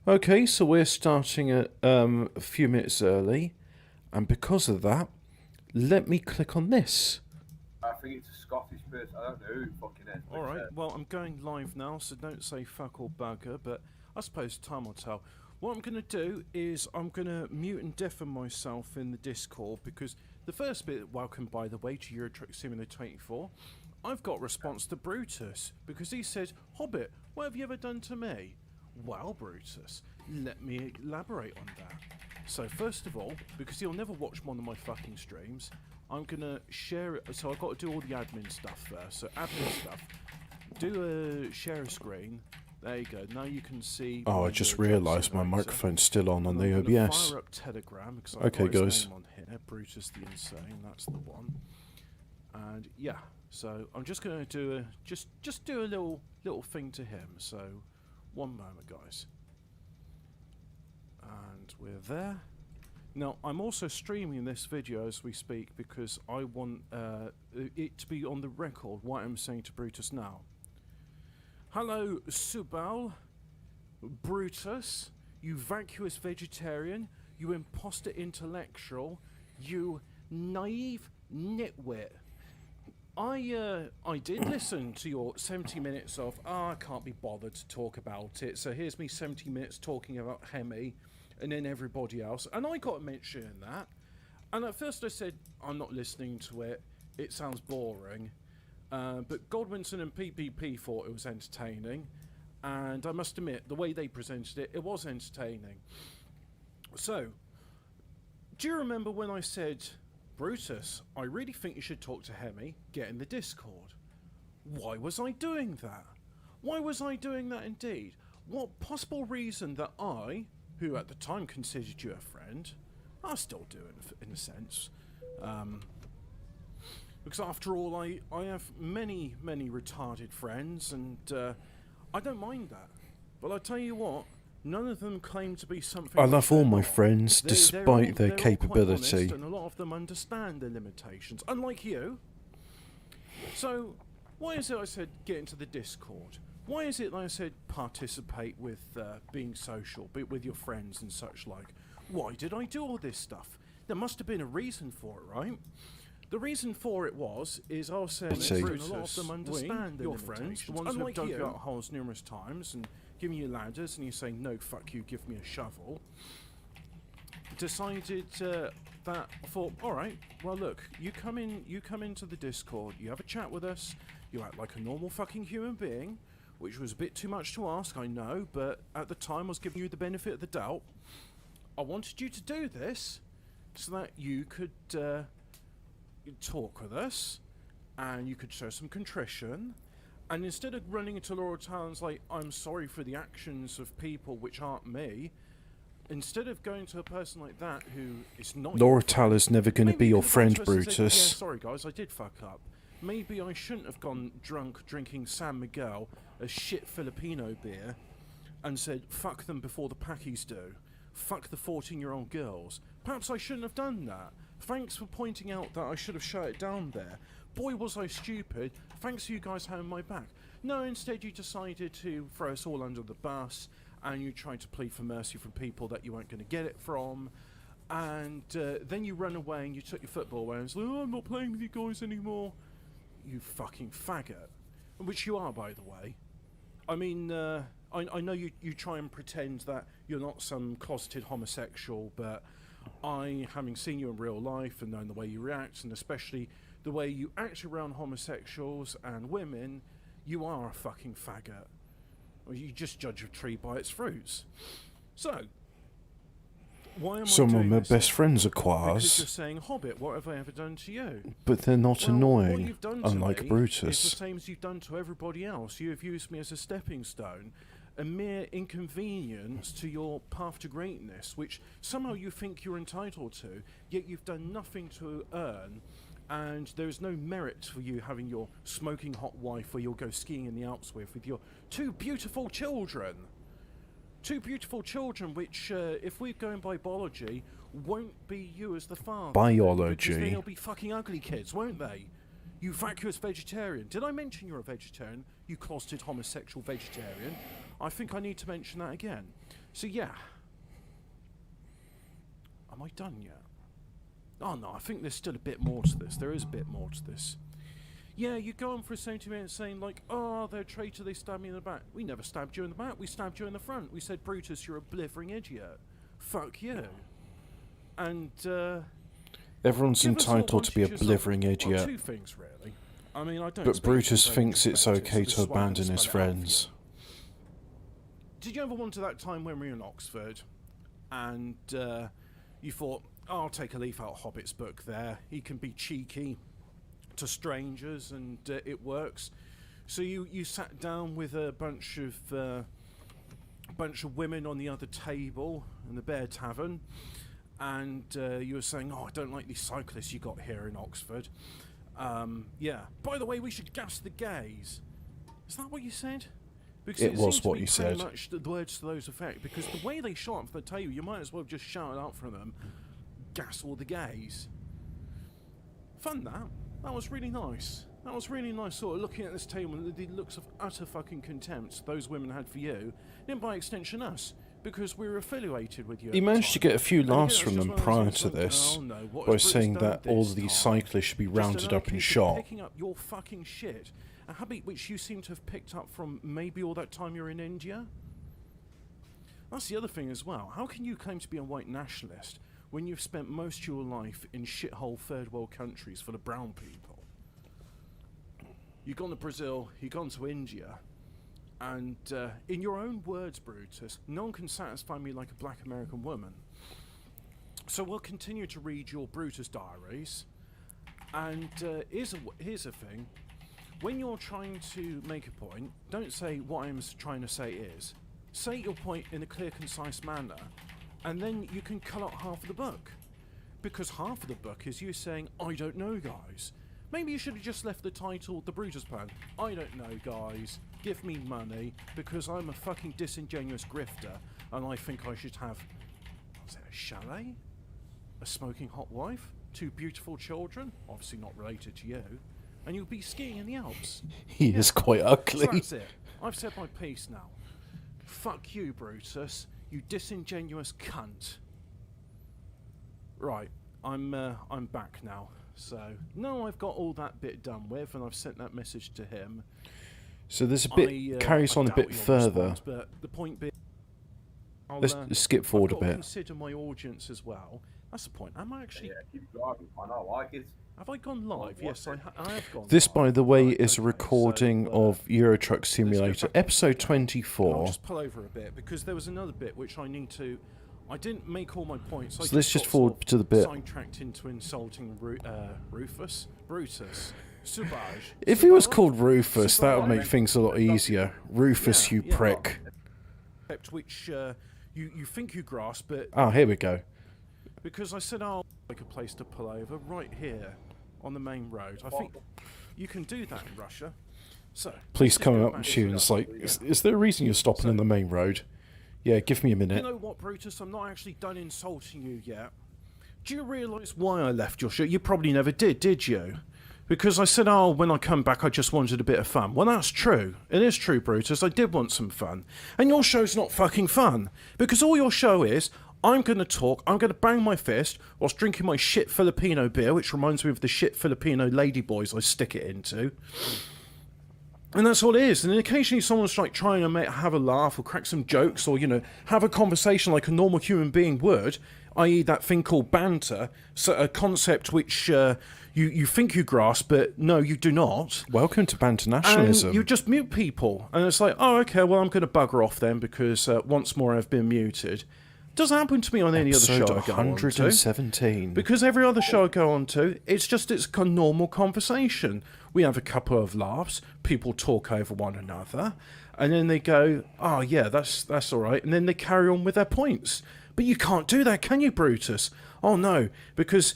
Okay, so we're starting at a few minutes early, and because of that, let me click on this. I think it's a Scottish person. I don't know who it fucking is. But, Alright, well, I'm going live now, so don't say fuck or bugger, but I suppose time will tell. What I'm going to do is I'm going to mute and deafen myself in the Discord, because the first bit, welcome by the way to Euro Truck Simulator 24, I've got a response to Brutus, because he said, Hobbit, what have you ever done to me? Well, Brutus, let me elaborate on that. So first of all, because he'll never watch one of my fucking streams, I'm gonna share it. So I've got to do all the admin stuff first. So admin stuff. Do a share a screen. There you go. Now you can see. Oh, I just realised my microphone's still on the OBS. Fire up Telegram because I've Okay, got his guys. name on here. Brutus the Insane. That's the one. And yeah, so I'm just gonna do a just do a little thing to him. So one moment, guys. And we're there. Now, I'm also streaming this video as we speak because I want it to be on the record what I'm saying to Brutus now. Hello, Subal, Brutus, you vacuous vegetarian, you imposter intellectual, you naive nitwit. I did listen to your 70 minutes of, I can't be bothered to talk about it, so here's me 70 minutes talking about Hemi, and then everybody else, and I got a mention in that, and at first I said, I'm not listening to it, it sounds boring, but Godwinson and PPP thought it was entertaining, and I must admit, the way they presented it, it was entertaining. So, do you remember when I said, Brutus, I really think you should talk to Hemi, get in the Discord? Why was I doing that? Why was I doing that indeed? What possible reason that I, who at the time considered you a friend, I still do in a sense, because after all I have many retarded friends and I don't mind that, but I tell you what, none of them claim to be something. I love all my friends, they're despite their all quite capability. honest, and a lot of them understand their limitations, unlike you. So why is it I said get into the Discord? Why is it that I said participate with being social, be with your friends and such like? Why did I do all this stuff? There must have been a reason for it, right? The reason for it is I was saying See. that a lot of them understand your friends, the ones who have dug out holes numerous times and given you ladders, and you say no, fuck you, give me a shovel. Decided that I thought, all right, well look, you come into the Discord, you have a chat with us, you act like a normal fucking human being. Which was a bit too much to ask, I know, but at the time I was giving you the benefit of the doubt. I wanted you to do this so that you could talk with us and you could show some contrition. And instead of running into Laura Talon's like, I'm sorry for the actions of people which aren't me, instead of going to a person like that who is not Laura Talon's never going to be your friend, Brutus. Yeah, sorry guys, I did fuck up. Maybe I shouldn't have gone drunk drinking San Miguel, a shit Filipino beer, and said, fuck them before the Packies do. Fuck the 14-year-old girls. Perhaps I shouldn't have done that. Thanks for pointing out that I should have shut it down there. Boy, was I stupid. Thanks for you guys having my back. No, instead you decided to throw us all under the bus, and you tried to plead for mercy from people that you weren't going to get it from. And then you run away and you took your football away and was like, oh, I'm not playing with you guys anymore. You fucking faggot. Which you are, by the way. I mean, I know you try and pretend that you're not some closeted homosexual, but I, having seen you in real life and knowing the way you react, and especially the way you act around homosexuals and women, you are a fucking faggot. Or you just judge a tree by its fruits. So, why am I Some of doing my this best then? friends are Because you're quars, saying, Hobbit, what have I ever done to you? but they're not Well, what annoying, you've done to unlike me Brutus. is the same as you've done to everybody else. You have used me as a stepping stone, a mere inconvenience to your path to greatness, which somehow you think you're entitled to, yet you've done nothing to earn, and there is no merit for you having your smoking hot wife where you'll go skiing in the Alps with your two beautiful children. Two beautiful children which, if we're going by biology, won't be you as the father. Biology. Because they'll be fucking ugly kids, won't they? You vacuous vegetarian. Did I mention you're a vegetarian? You closeted homosexual vegetarian. I think I need to mention that again. So yeah. Am I done yet? Oh no, I think there's still a bit more to this. There is a bit more to this. Yeah, you go on for 70 minutes saying like, oh, they're a traitor, they stabbed me in the back. We never stabbed you in the back, we stabbed you in the front. We said, Brutus, you're a blithering idiot. Fuck you. And, Everyone's give us all entitled to be a advantages of- blithering well, idiot. two things, really. I mean, I don't But expect Brutus you to thinks it's respect it, so okay this to is why I'm gonna abandon his spell it out for you. friends. Did you ever wonder that time when we were in Oxford and you thought, oh, I'll take a leaf out of Hobbit's book there. He can be cheeky to strangers and it works. So you sat down with a bunch of women on the other table in the Bear Tavern and you were saying, oh, I don't like these cyclists you got here in Oxford. Yeah. By the way, we should gas the gays. Is that what you said? Because It was seems to what be you pretty said. much the words to those effect. Because the way they shot up for the table, you might as well just shout it out for them. Gas all the gays. Fun that. That was really nice. That was really nice, sort of looking at this table and the looks of utter fucking contempt those women had for you, and by extension us, because we were affiliated with you. He at the managed to time. get a few And again, laughs it's from just them one of those prior things to like, this, oh no, what by has Brutus saying done that all this these time? cyclists should be Just rounded another up and case of shot. Picking up your fucking shit, a habit which you seem to have picked up from maybe all that time you're in India. That's the other thing as well. How can you claim to be a white nationalist when you've spent most of your life in shithole third world countries full of brown people? You've gone to Brazil, you've gone to India, and in your own words, Brutus, no one can satisfy me like a black American woman. So we'll continue to read your Brutus diaries, and here's a thing. When you're trying to make a point, don't say what I'm trying to say is. Say your point in a clear, concise manner, and then you can cut out half of the book. Because half of the book is you saying, I don't know, guys. Maybe you should have just left the title The Brutus Plan. I don't know, guys. Give me money, because I'm a fucking disingenuous grifter, and I think I should have, was it a chalet? A smoking hot wife? 2 beautiful children? Obviously not related to you. And you'll be skiing in the Alps. He is quite So ugly. that's it. I've said my piece now. Fuck you, Brutus. You disingenuous cunt. Right, I'm back now. So now I've got all that bit done with, and I've sent that message to him. So there's a bit, carries I on a doubt bit he'll further. respond, but the point being, Let's skip forward a I've got to bit. consider my audience as well. That's the point. Am I actually? Yeah, keep driving, man. I like it. Have I gone live? Yes, I have gone. This, live. by the way, Right, is a okay, recording so, of Euro Truck let's go Simulator, back episode And I'll 24. just pull over a bit because there was another bit which I need to. I didn't make all my points. So let's just got forward sort of to the bit. Sidetracked into insulting Brutus. Subaj. If he was Subaj? called Rufus, that would Subaj. make things a lot easier. Rufus, Yeah, you yeah. prick. Concept which you think you grasp, but Ah, here we go. because I said, oh, like a place to pull over right here on the main road. I think you can do that in Russia. So Police let's coming go up back and to shooting. that. It's like, is there a reason you're stopping on the main road? Yeah, give me a You minute. know what, Brutus? I'm not actually done insulting you yet. Do you realise why I left your show? You probably never did you? Because I said, oh, when I come back, I just wanted a bit of fun. Well, that's true. It is true, Brutus. I did want some fun. And your show's not fucking fun. Because all your show is, I'm going to talk, I'm going to bang my fist whilst drinking my shit Filipino beer, which reminds me of the shit Filipino ladyboys I stick it into. And that's all it is. And then occasionally someone's like trying to have a laugh or crack some jokes or, you know, have a conversation like a normal human being would, i.e. that thing called banter, so a concept which you think you grasp, but no, you do not. Welcome to Banter And Nationalism. you just mute people. And it's like, oh, okay, well, I'm going to bugger off then because once more I've been muted. Doesn't happen to me on any Episode other show I go on to. 117. Because every other show I go on to, it's just it's a normal conversation. We have a couple of laughs, people talk over one another, and then they go, oh yeah, that's all right, and then they carry on with their points. But you can't do that, can you, Brutus? Oh no, because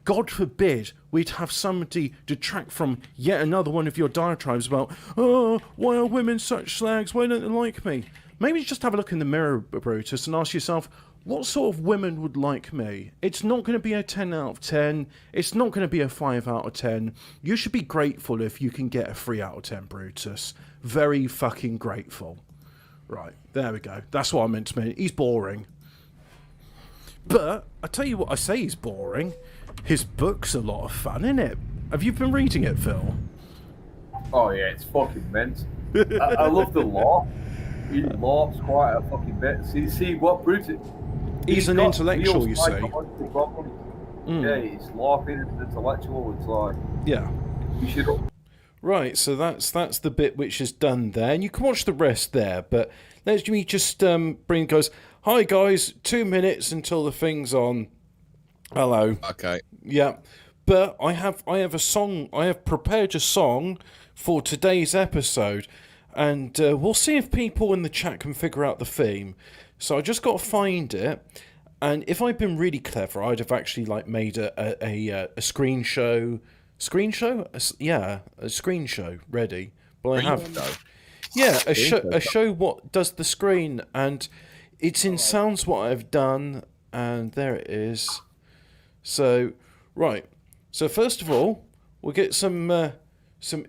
God forbid we'd have somebody detract from yet another one of your diatribes about, oh, why are women such slags? Why don't they like me? Maybe just have a look in the mirror, Brutus, and ask yourself, what sort of women would like me? It's not going to be a 10 out of 10. It's not going to be a 5 out of 10. You should be grateful if you can get a 3 out of 10, Brutus. Very fucking grateful. Right, there we go. That's what I meant to mean. He's boring. But I tell you what, I say he's boring. His book's a lot of fun, isn't it? Have you been reading it, Phil? Oh yeah, it's fucking mint. I love the law. He laughs quite a fucking bit. See what Brutus. He's an intellectual, you say. Yeah, he's laughing. It's intellectual. It's like Yeah. you should. Right, so that's the bit which is done there, and you can watch the rest there. But let me just bring goes. Hi guys, 2 minutes until the thing's on. Hello. Okay. Yeah, but I have a song. I have prepared a song for today's episode, and we'll see if people in the chat can figure out the theme. So I just got to find it, and if I'd been really clever, I'd have actually like made a screen show. Screen show? Yeah, a screen show ready. But I have. Yeah, a show what does the screen, and it's in sounds what I've done, and there it is. So, right. So first of all, we'll get some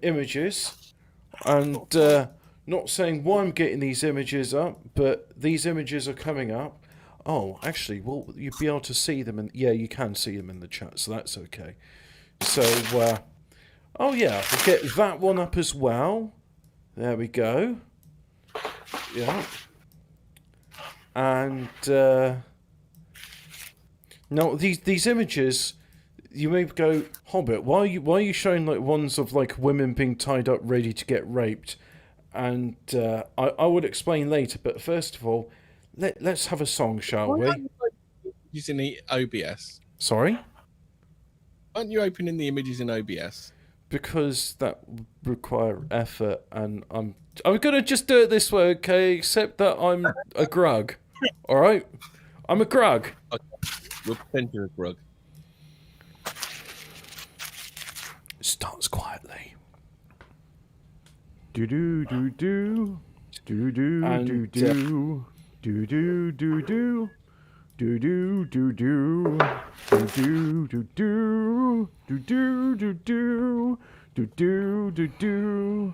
images, and not saying why I'm getting these images up, but these images are coming up. Oh, actually, well, you'll be able to see them, and yeah, you can see them in the chat, so that's okay. So, oh yeah, we'll get that one up as well. There we go. Yeah. And now these images, you may go, Hobbit, why are you showing like ones of like women being tied up ready to get raped? And I would explain later, but first of all, let's have a song, shall we? Using the OBS. Sorry? Aren't you opening the images in OBS? Because that would require effort, and I'm gonna just do it this way, okay? Except that I'm a grug. All right, I'm a grug. Okay. We'll pretend you're a grug. Starts quietly. Do do do do do do do do do do do do. Do do do do do do do do do do do do do do do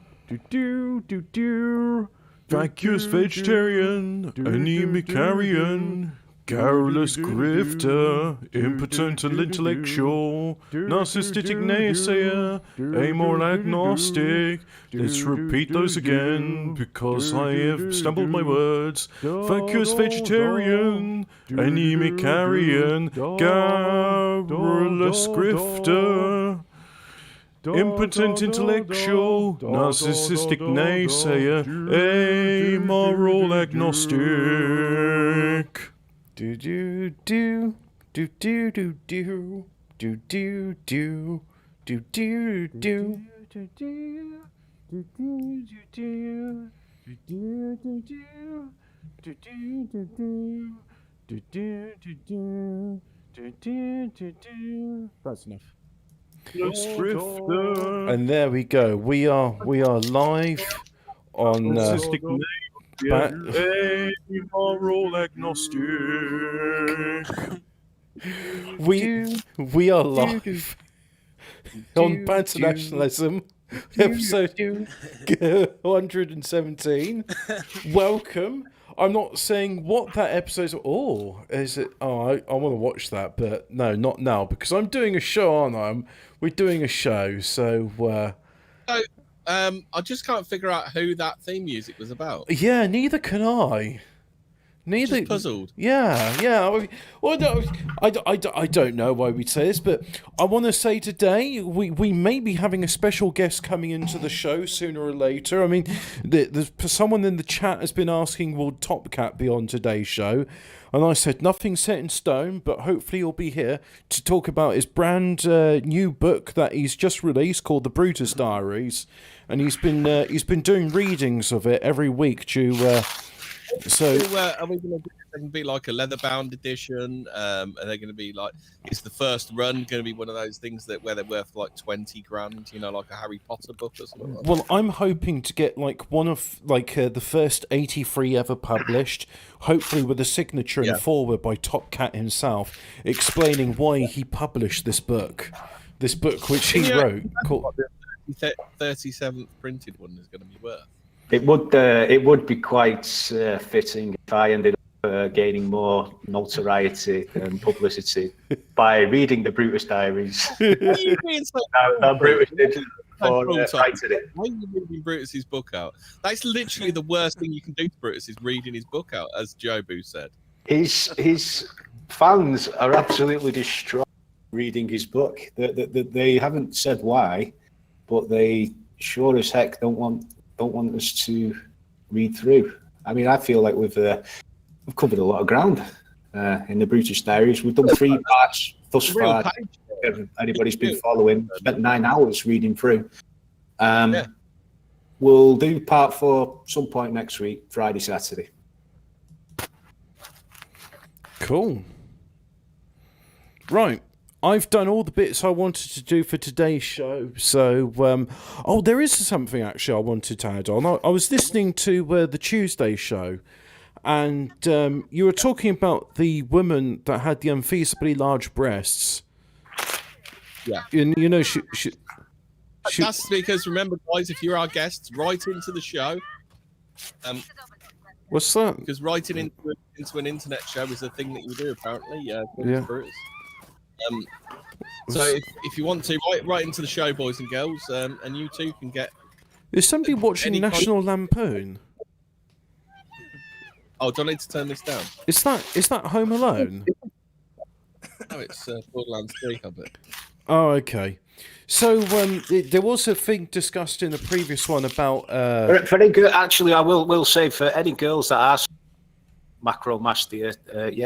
do do do. Vacuous, vegetarian, anemic carrion, garrulous grifter, impotent and intellectual, narcissistic naysayer, amoral agnostic. Let's repeat those again, because I have stumbled my words. Vacuous, vegetarian, anemic carrion, garrulous grifter, impotent intellectual, narcissistic naysayer, amoral agnostic. Do do do do do do do do do do do do do do. That's enough. And there we go. We are live on moral agnostic. We are live on Banter Nationalism, episode 117. Welcome. I'm not saying what that episode's. Oh, is it? Oh, I want to watch that, but no, not now, because I'm doing a show, aren't I? We're doing a show, so. I just can't figure out who that theme music was about. Yeah, neither can I. Neither. Just puzzled. Yeah. Well, no, I don't know why we'd say this, but I want to say today we may be having a special guest coming into the show sooner or later. I mean, there's someone in the chat has been asking, will Top Cat be on today's show? And I said nothing set in stone, but hopefully he'll be here to talk about his brand new book that he's just released called The Brutus Diaries, and he's been doing readings of it every week. So are we going to be like a leather-bound edition? Are they going to be like? Is the first run going to be one of those things where they're worth like 20 grand? You know, like a Harry Potter book or something. Like well, I'm hoping to get like one of the first 83 ever published, hopefully with a signature and forward by Top Cat himself, explaining why he published this book which he wrote. Called the 37th printed one is going to be worth. It would be quite fitting if I ended up gaining more notoriety and publicity by reading the Brutus Diaries. Why are you being so Now Brutus did for cruel, Tom? writing it. Why are you reading Brutus's book out? That's literally the worst thing you can do to Brutus is reading his book out, as Jobu said. His fans are absolutely distraught reading his book. They haven't said why, but they sure as heck don't want us to read through. I mean, I feel like we've covered a lot of ground in the Brutus Diaries. We've done 3 parts thus far. If anybody's been following, spent 9 hours reading through. We'll do part 4 some point next week, Friday, Saturday. Cool. Right. I've done all the bits I wanted to do for today's show. So, there is something actually I wanted to add on. I was listening to the Tuesday show, and you were talking about the woman that had the unfeasibly large breasts. Yeah. And, you know, she That's because, remember, guys, if you're our guests, write into the show. What's that? Because writing into an internet show is a thing that you do, apparently. Yeah. So if you want to, write into the show, boys and girls, and you too can get... Is somebody watching National Lampoon? Oh, do I need to turn this down? Is that Home Alone? No, it's Borderlands 3, I bet. Oh, okay. So there was a thing discussed in the previous one about... For any girl, actually, I will say for any girls that are macromastia,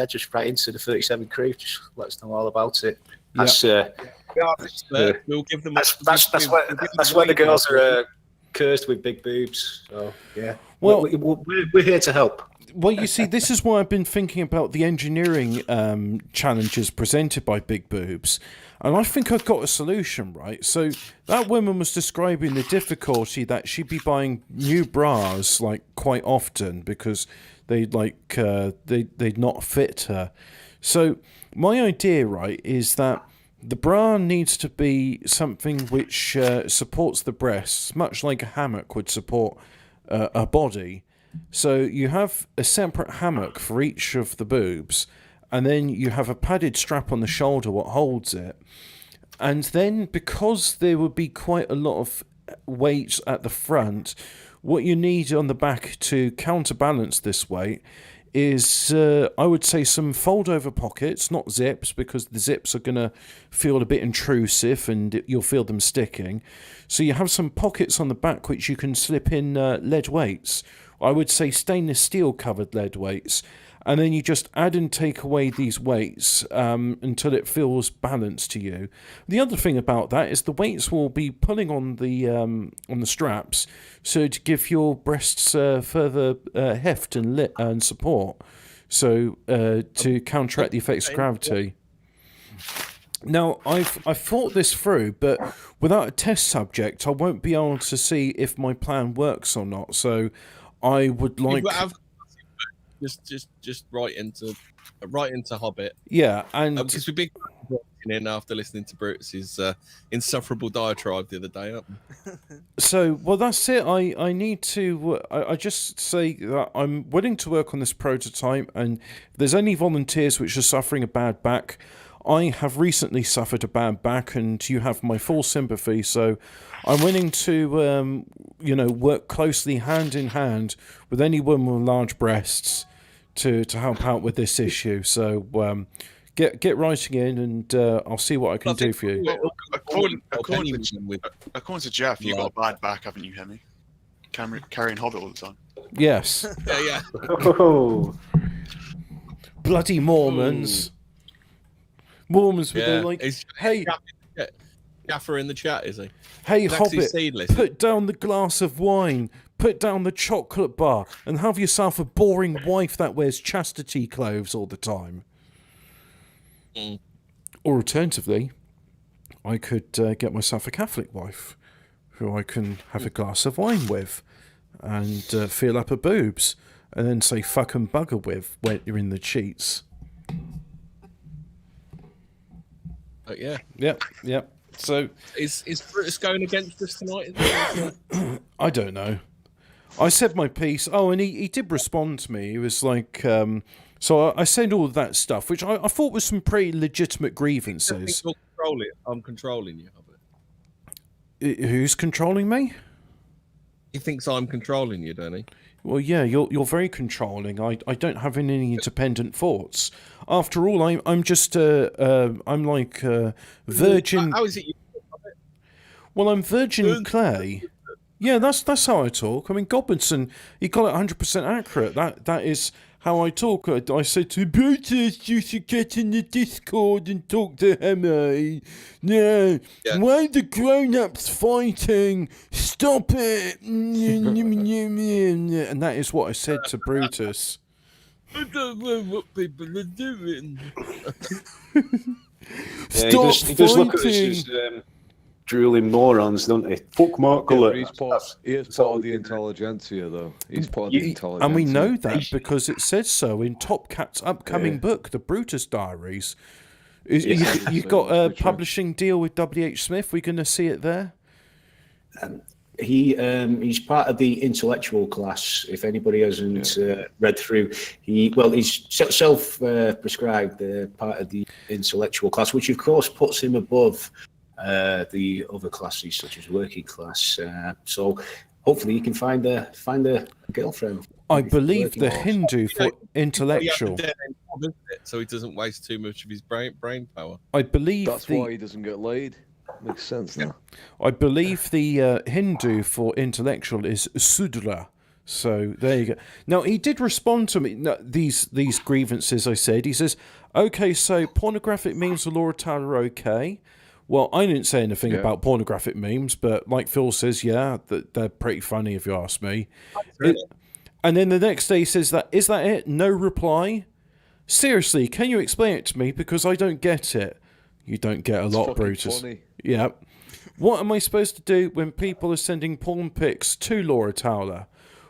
just write into the 37 crew. Just let us know all about it. That's we'll give them. That's where the girls are cursed with big boobs. So yeah, well, we're here to help. Well, you see, this is why I've been thinking about the engineering challenges presented by Big Boobs, and I think I've got a solution, right? So that woman was describing the difficulty that she'd be buying new bras like quite often because they'd not fit her. So my idea, right, is that the bra needs to be something which supports the breasts, much like a hammock would support a body. So you have a separate hammock for each of the boobs, and then you have a padded strap on the shoulder what holds it. And then because there would be quite a lot of weight at the front, what you need on the back to counterbalance this weight is, I would say, some fold-over pockets, not zips, because the zips are going to feel a bit intrusive and you'll feel them sticking. So you have some pockets on the back which you can slip in lead weights. I would say stainless steel covered lead weights, and then you just add and take away these weights until it feels balanced to you. The other thing about that is the weights will be pulling on the straps, so to give your breasts further heft and support, so to counteract the effects of gravity. Now, I've thought this through, but without a test subject, I won't be able to see if my plan works or not. So I would like just write into Hobbit. Yeah, and because we've been in after listening to Brutus's insufferable diatribe the other day, aren't we? So, well, that's it. I need to. I just say that I'm willing to work on this prototype, and if there's any volunteers which are suffering a bad back, I have recently suffered a bad back, and you have my full sympathy. So, I'm willing to, work closely hand in hand with any woman with large breasts to help out with this issue. So, get writing in, and I'll see what I can do for you. Well, according to Jeff, you've got a bad back, haven't you, Hemi? Carrying Hobbit all the time. Yes. Yeah. Oh. Bloody Mormons. Mormons with their hey. Gaffer in the chat, is he? Hey, He's Hobbit, seedless. put down the glass of wine, put down the chocolate bar, and have yourself a boring wife that wears chastity clothes all the time. Or alternatively, I could get myself a Catholic wife who I can have a glass of wine with and feel up her boobs and then say fuck and bugger with when you're in the sheets. Yeah. Yep. So is Brutus going against us tonight? I don't know. I said my piece. Oh, and he did respond to me. He was like, so I said all of that stuff, which I thought was some pretty legitimate grievances. I'm controlling you. Who's controlling me? He thinks I'm controlling you, don't he? Well, yeah, you're very controlling. I don't have any independent thoughts. After all, I'm just I'm like virgin. How is it? Well, I'm virgin clay. Yeah, that's how I talk. I mean, Godwinson, he got it 100% accurate. That is how I talk. I said to Brutus, you should get in the Discord and talk to him. No, why are the grown-ups fighting? Stop it! And that is what I said to Brutus. I don't know what people are doing. He does look at us as drooling morons, don't he? Fuck Mark Gullett. He is part of the intelligentsia, though. He's part of the intelligentsia. And we know that because it says so in Top Cat's upcoming book, The Brutus Diaries. You've got a publishing deal with W.H. Smith. We're going to see it there? He's part of the intellectual class. If anybody hasn't read through, he's self-prescribed part of the intellectual class, which of course puts him above the other classes such as working class. So hopefully he can find a girlfriend. I believe the Hindu for intellectual. So he doesn't waste too much of his brain power. I believe that's why he doesn't get laid. Makes sense now. I believe the Hindu for intellectual is Sudra. So there you go. Now he did respond to me. No, these grievances. I said. He says, "Okay, so pornographic memes of Laura Tyler are okay." Well, I didn't say anything about pornographic memes, but like Phil says, yeah, they're pretty funny if you ask me. And then the next day he says is that it? No reply. Seriously, can you explain it to me because I don't get it. You don't get a lot, Brutus. Funny. Yeah. What am I supposed to do when people are sending porn pics to Laura Towler?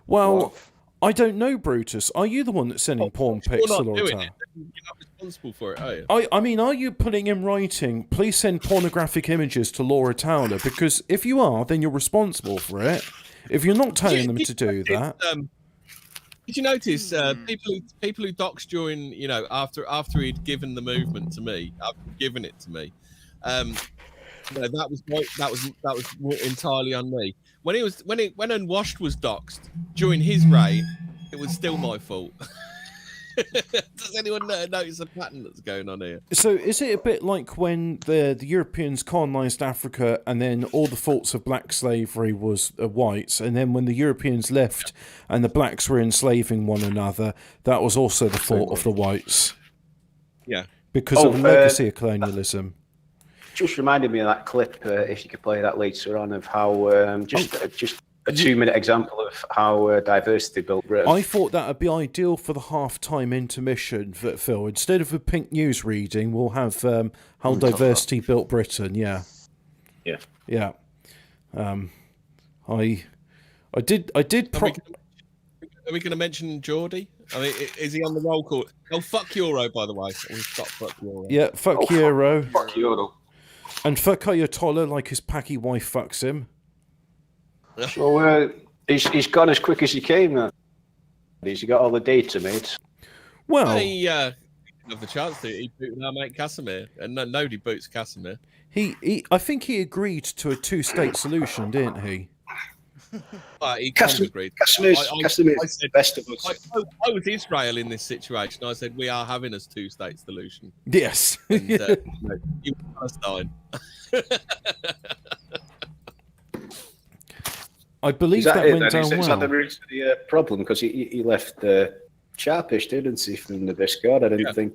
Well, I don't know, Brutus. Are you the one that's sending porn pics to Laura Towler? You're not responsible for it, are you? I mean, are you putting in writing, please send pornographic images to Laura Towler? Because if you are, then you're responsible for it. If you're not telling them to do that... Did you notice people who doxed during, after he'd given the movement to me, after given it to me, that was entirely on me. When Unwashed was doxed during his reign, it was still my fault. Does anyone notice a pattern that's going on here? So is it a bit like when the Europeans colonised Africa and then all the faults of black slavery was whites, and then when the Europeans left and the blacks were enslaving one another, that was also the fault of the whites? Yeah. Because of the legacy of colonialism. Just reminded me of that clip, if you could play that later on, of how just a 2-minute example of how diversity built Britain. I thought that would be ideal for the half-time intermission, Phil. Instead of a pink news reading, we'll have how diversity built Britain. Yeah. I did. Are we going to mention Geordie? I mean, is he on the roll call? Oh, fuck Euro, by the way. We've got fuck Euro. Yeah, fuck Euro. Fuck Euro. And fuck Ayatollah like his packy wife fucks him. So he's gone as quick as he came. He's got all the data, mate. Well, he have the chance to. He booted our mate Casimir, and nobody boots Casimir. I think he agreed to a 2-state solution, didn't he? He agreed. Casimir's the best of us. I was Israel in this situation. I said we are having a 2-state solution. Yes. And, you Palestine. I believe that went down well. Is that the root of the problem? Because he left sharpish, didn't he, from the Discord? I didn't think.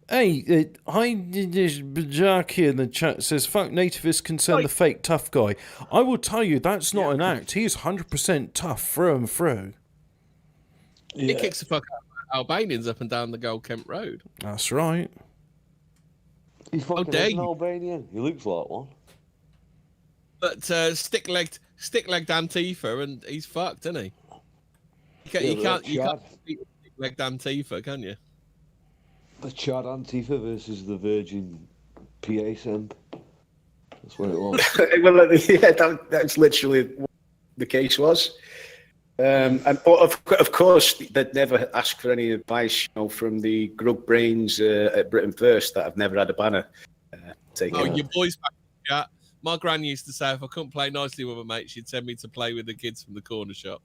Hey, hi, this Bajaki in the chat says, fuck nativists concern the fake tough guy. I will tell you, that's not an act. He is 100% tough through and through. He kicks the fuck out of Albanians up and down the Gold Kent Road. That's right. He's fucking an Albanian. He looks like one. But stick-legged Antifa, and he's fucked, isn't he? You can't beat stick-legged Antifa, can you? The Chad Antifa versus the Virgin PA Simp. That's what it was. Well, yeah, that's literally what the case was. But of course, they'd never ask for any advice, from the grub brains at Britain First that I've never had a banner taken. Oh, your boys back in the chat. My gran used to say if I couldn't play nicely with my mate, she'd send me to play with the kids from the corner shop.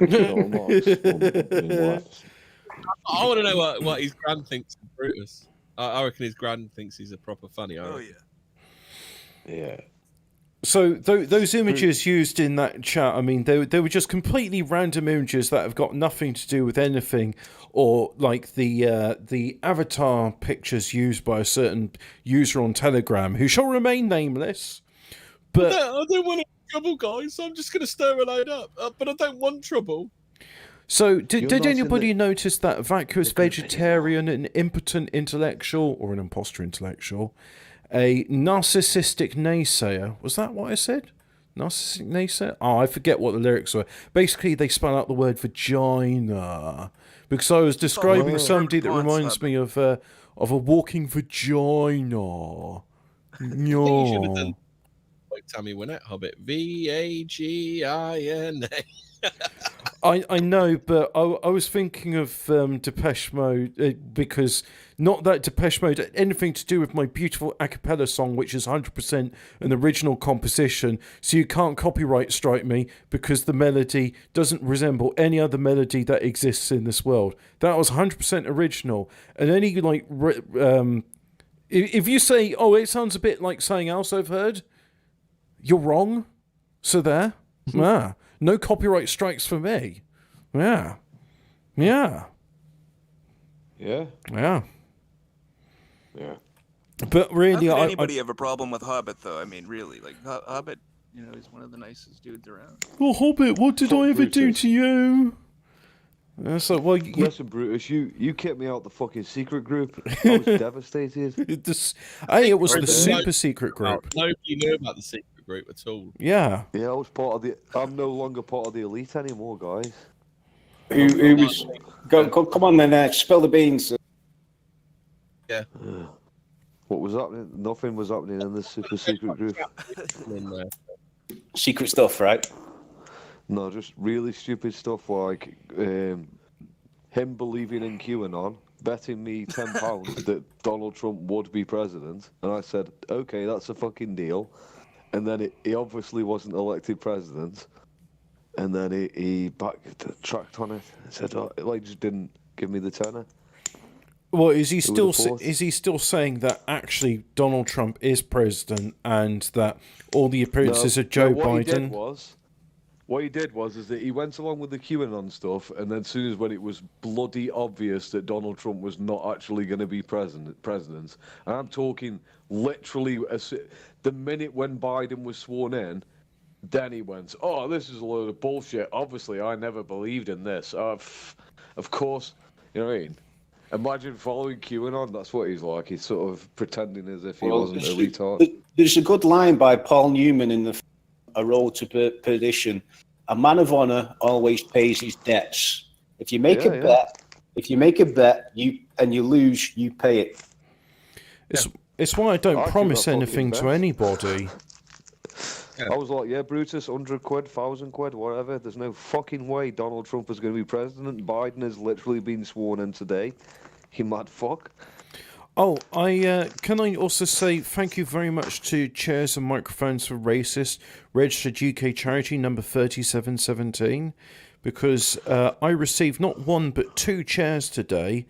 I I want to know what his gran thinks of Brutus. I reckon his gran thinks he's a proper funny. Oh yeah. Yeah. So those images used in that chat, I mean, they were just completely random images that have got nothing to do with anything, or like the avatar pictures used by a certain user on Telegram who shall remain nameless. But I don't want any trouble, guys. So I'm just going to stir a load up, but I don't want trouble. So did not in anybody notice that Vacuous, Vegetarian, an impotent intellectual or an imposter intellectual, a narcissistic naysayer? Was that what I said? Narcissistic naysayer? Oh, I forget what the lyrics were. Basically, they spell out the word vagina because I was describing somebody that reminds me of a walking vagina. I think you should have done like Tammy Wynette, Hobbit. Vagina. I know, but I was thinking of Depeche Mode because not that Depeche Mode had anything to do with my beautiful a cappella song, which is 100% an original composition, so you can't copyright strike me because the melody doesn't resemble any other melody that exists in this world. That was 100% original, and any if you say, oh, it sounds a bit like something else I've heard, you're wrong. So there. No copyright strikes for me. Yeah. Yeah. But really, How could anybody have a problem with Hobbit, though? I mean, really, like Hobbit, he's one of the nicest dudes around. Well, Hobbit, what did I ever do to you? So, well, Listen, Brutus, you kicked me out the fucking secret group. I was devastated. it was the super secret group. Nobody knew about the secret group at all. Yeah. Yeah, I was part of the. I'm no longer part of the elite anymore, guys. Who was? Go, come on then, spill the beans. Yeah. What was happening? Nothing was happening in this super secret group. Secret stuff, right? No, just really stupid stuff like him believing in QAnon, betting me £10 that Donald Trump would be president, and I said, okay, that's a fucking deal. And then he obviously wasn't elected president, and then he backtracked on it and said, just didn't give me the tenner. Well, is he still saying that actually Donald Trump is president and that all the appearances of Joe Biden? What he did was that he went along with the QAnon stuff, and then as soon as when it was bloody obvious that Donald Trump was not actually going to be president, and I'm talking literally the minute when Biden was sworn in, then he went, oh, this is a load of bullshit. Obviously, I never believed in this. Of course, you know what I mean? Imagine following QAnon. That's what he's like. He's sort of pretending as if he wasn't a retard. There's a good line by Paul Newman in A Road to Perdition. A man of honor always pays his debts. If you make a bet, you lose, you pay it. It's why I don't promise anything to anybody. I was like, yeah, Brutus, 100 quid, 1,000 quid, whatever. There's no fucking way Donald Trump is going to be president. Biden has literally been sworn in today. You mad fuck. Oh, can I also say thank you very much to Chairs and Microphones for Racists, registered UK charity number 3717, because I received not one but 2 chairs today,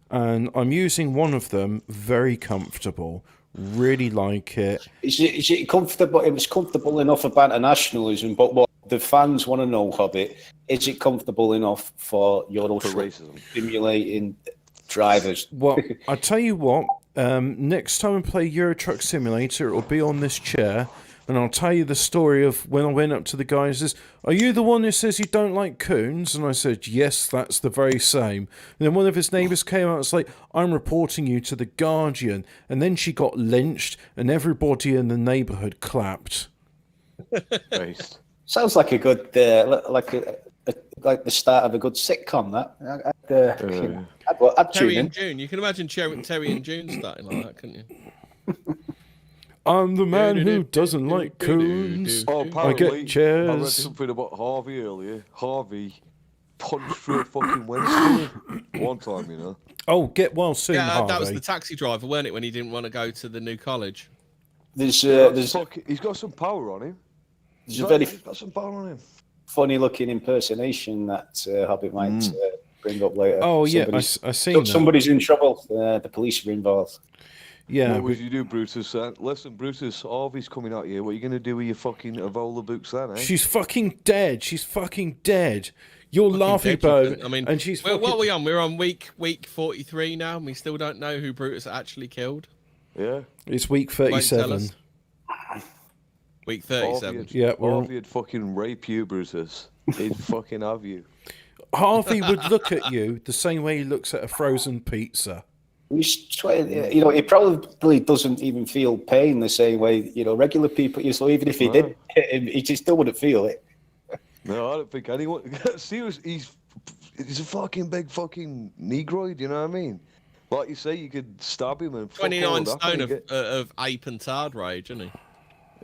and I'm using one of them. Very comfortable. Really like it. Is it comfortable? It was comfortable enough for Banter Nationalism, but what the fans want to know of it, is it comfortable enough for your racism stimulating drivers? Well, I tell you what, next time I play Euro Truck Simulator, it'll be on this chair, and I'll tell you the story of when I went up to the guy and says, are you the one who says you don't like coons? And I said, yes, that's the very same. And then one of his neighbours came out and was like, I'm reporting you to the Guardian. And then she got lynched, and everybody in the neighbourhood clapped. Nice. Sounds like a good, like the start of a good sitcom, that. I'd Terry and June. You can imagine Terry and June starting like that, couldn't you? I'm the man who doesn't like coons. Oh, I apparently, get I read chairs. something about Harvey earlier. Harvey punched through a fucking Wednesday one time, you know. Oh, get well soon, Yeah, Harvey. that was the taxi driver, weren't it, when he didn't want to go to the new college? There's He's got some power on him. a very He's got some power on him. funny looking impersonation that Hobbit might bring up later. Oh, yeah, I seen that. Somebody's in trouble. The police are involved. Yeah, What would you do, Brutus? Listen, Brutus, Harvey's coming out here. What are you going to do with your fucking Evola books then, eh? she's fucking dead. She's fucking dead. You're laughing about it. I mean, and she's what fucking... are we on? We're on week 43 now, and we still don't know who Brutus actually killed. Yeah. It's week Won't tell 37. us. Week 37. Yeah, well- Harvey would fucking rape you, Brutus. He'd fucking have you. Harvey would look at you the same way he looks at a frozen pizza. He probably doesn't even feel pain the same way, regular people. So even if he did hit him, he just still wouldn't feel it. No, I don't think anyone. Seriously, he's a fucking big fucking negroid. You know what I mean? Like you say, you could stab him and 29 stone of ape and tard rage, isn't he?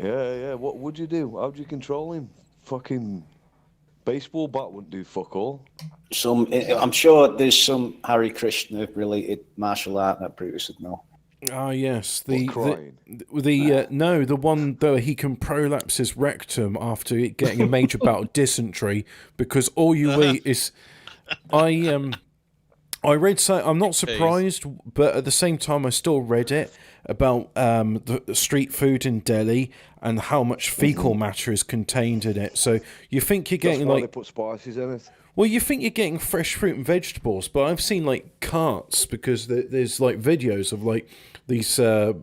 Yeah. What would you do? How'd you control him? Fucking baseball bat wouldn't do fuck all. I'm sure there's some Hare Krishna related martial art that Brutus would know. Ah, yes. Crying. The one though he can prolapse his rectum after getting a major bout of dysentery because all you eat is. I read so I'm not surprised, but at the same time I still read it about the street food in Delhi and how much fecal matter is contained in it. So you think you're getting That's why like they put spices in it. well, you think you're getting fresh fruit and vegetables, but I've seen like carts because there's like videos of like these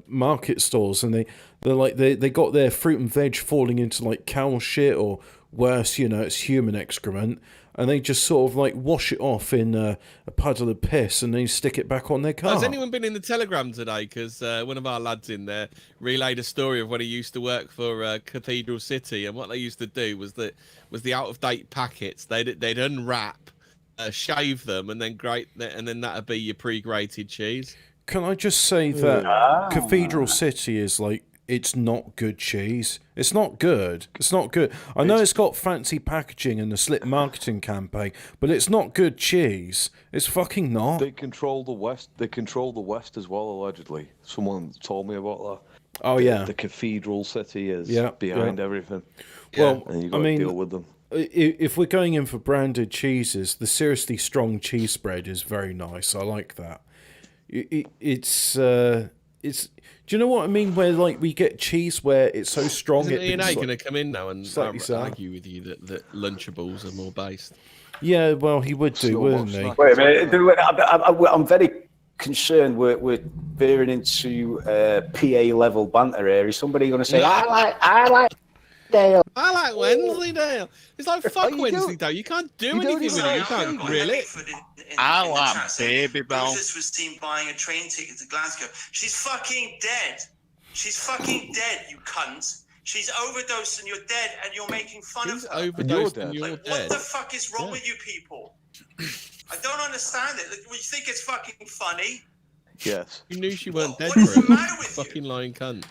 market stores, and they got their fruit and veg falling into like cow shit or worse, it's human excrement, and they just sort of like wash it off in a puddle of piss and then stick it back on their car. Has anyone been in the Telegram today? Because one of our lads in there relayed a story of when he used to work for Cathedral City, and what they used to do was the out of date packets. They'd unwrap, shave them, and then grate, and then that'd be your pre-grated cheese. Can I just say that Cathedral City is like, it's not good cheese. It's not good. It's not good. I know it's got fancy packaging and a slick marketing campaign, but it's not good cheese. It's fucking not. They control the West. They control the West as well, allegedly. Someone told me about that. Oh, yeah. The Cathedral City is Yeah, behind everything. Well, And you got to deal with them. If we're going in for branded cheeses, the seriously strong cheese spread is very nice. I like that. It's do you know what I mean? Where like we get cheese where it's so strong. Isn't Ian A like, going to come in now and slightly sour. argue with you that Lunchables are more based? Yeah, well, he would do, wouldn't he? Wait a minute. I'm very concerned we're veering into PA level banter here. Is somebody going to say, I like Dale? I like Wensleydale. It's like fuck Wensleydale. You can't do anything with it. You can't grill it. I like Baby Bell. Brutus was seen buying a train ticket to Glasgow. She's fucking dead. She's fucking dead, you cunt. She's overdosed and you're dead, and you're making fun of her. Overdosed and you're Like, dead. what the fuck is wrong with you people? I don't understand it. Like, you think it's fucking funny? Yes. You knew she weren't dead What is for the it. matter with Fucking lying cunt.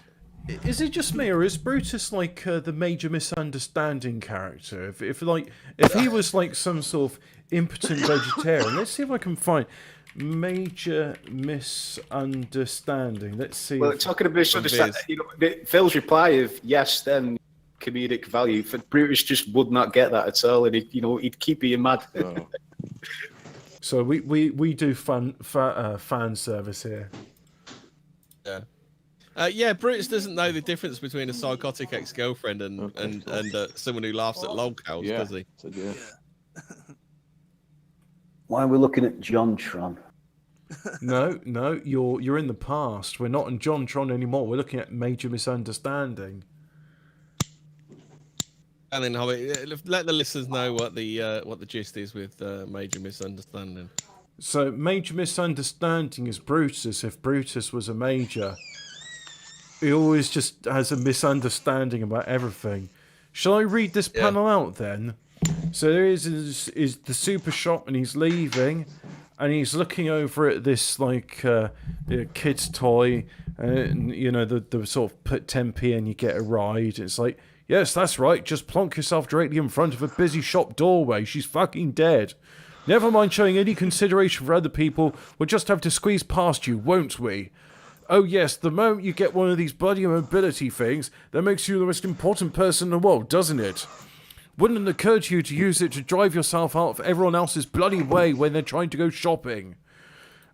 Is it just me, or is Brutus like the major misunderstanding character? If he was like some sort of impotent vegetarian, let's see if I can find major misunderstanding. Let's see. Well, talking of misunderstanding, Phil's reply of yes, then comedic value. For Brutus just would not get that at all, and he'd keep being mad. Oh. So we do fan service here. Yeah. Yeah, Brutus doesn't know the difference between a psychotic ex-girlfriend and someone who laughs at lolcows, does he? So, yeah. Why are we looking at John Tron? No, you're in the past. We're not in John Tron anymore. We're looking at major misunderstanding. And then let the listeners know what the gist is with major misunderstanding. So major misunderstanding is Brutus. If Brutus was a major, he always just has a misunderstanding about everything. Shall I read this panel out then? So there is the super shop, and he's leaving, and he's looking over at this like kid's toy, And, you know, the sort of put 10p and you get a ride. It's like, yes, that's right. Just plonk yourself directly in front of a busy shop doorway. She's fucking dead. Never mind showing any consideration for other people. We'll just have to squeeze past you, won't we? Oh yes, the moment you get one of these bloody mobility things, that makes you the most important person in the world, doesn't it? Wouldn't it occur to you to use it to drive yourself out of everyone else's bloody way when they're trying to go shopping?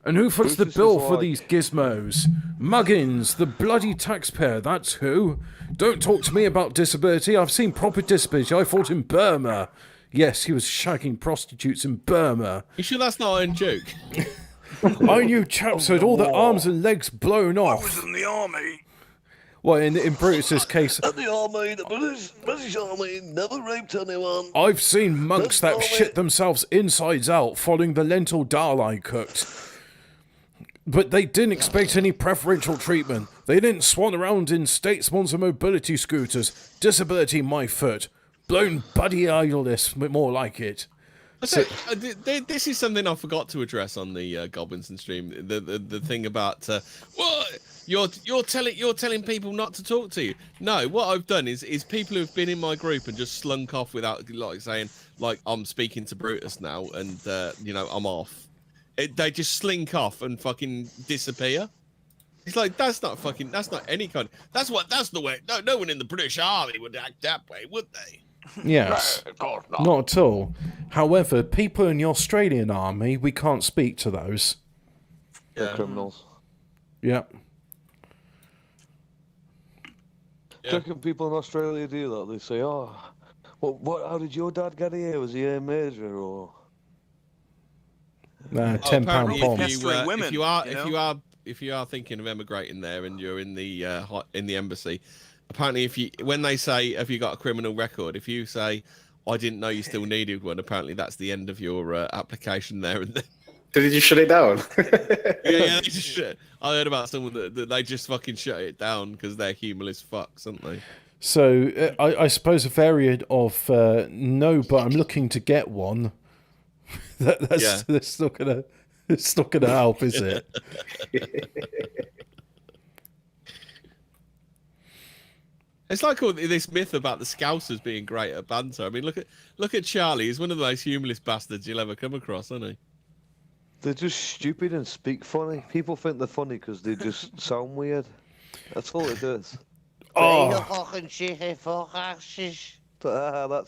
And who foots the bill for these gizmos? Muggins, the bloody taxpayer, that's who. Don't talk to me about disability. I've seen proper disability. I fought in Burma. Yes, he was shagging prostitutes in Burma. You sure that's not a joke? I knew chaps who had all their arms and legs blown off. I was in the army. Well, in Brutus's case... In the army, the British army never raped anyone. I've seen monks that shit themselves insides out following the lentil dal I cooked. But they didn't expect any preferential treatment. They didn't swan around in state-sponsored mobility scooters. Disability my foot. Blown buddy idleness, more like it. This is something I forgot to address on the Goblinson stream. The thing about what you're telling people not to talk to you. No, what I've done is people who've been in my group and just slunk off without like saying like I'm speaking to Brutus now and you know I'm off. They just slink off and fucking disappear. It's like that's not any kind. That's the way. No one in the British Army would act that way, would they? Yes, No, of course not. Not at all. However, people in the Australian army, we can't speak to those. They're criminals. Yep. Do you reckon people in Australia do that? They say, "Oh, what? How did your dad get here? Was he a major or?" £10 bomb. If you are thinking of emigrating there and you're in the embassy, apparently when they say have you got a criminal record, if you say I didn't know you still needed one, apparently that's the end of your application there and then. Did he just shut it down? yeah. I heard about someone that they just fucking shut it down because they're humorless fucks, aren't they? So I suppose a variant of no, but I'm looking to get one. That's not gonna help, is it? It's like all this myth about the Scousers being great at banter. I mean, look at Charlie. He's one of the most humorless bastards you'll ever come across, isn't he? They're just stupid and speak funny. People think they're funny because they just sound weird. That's all it is. Oh, That's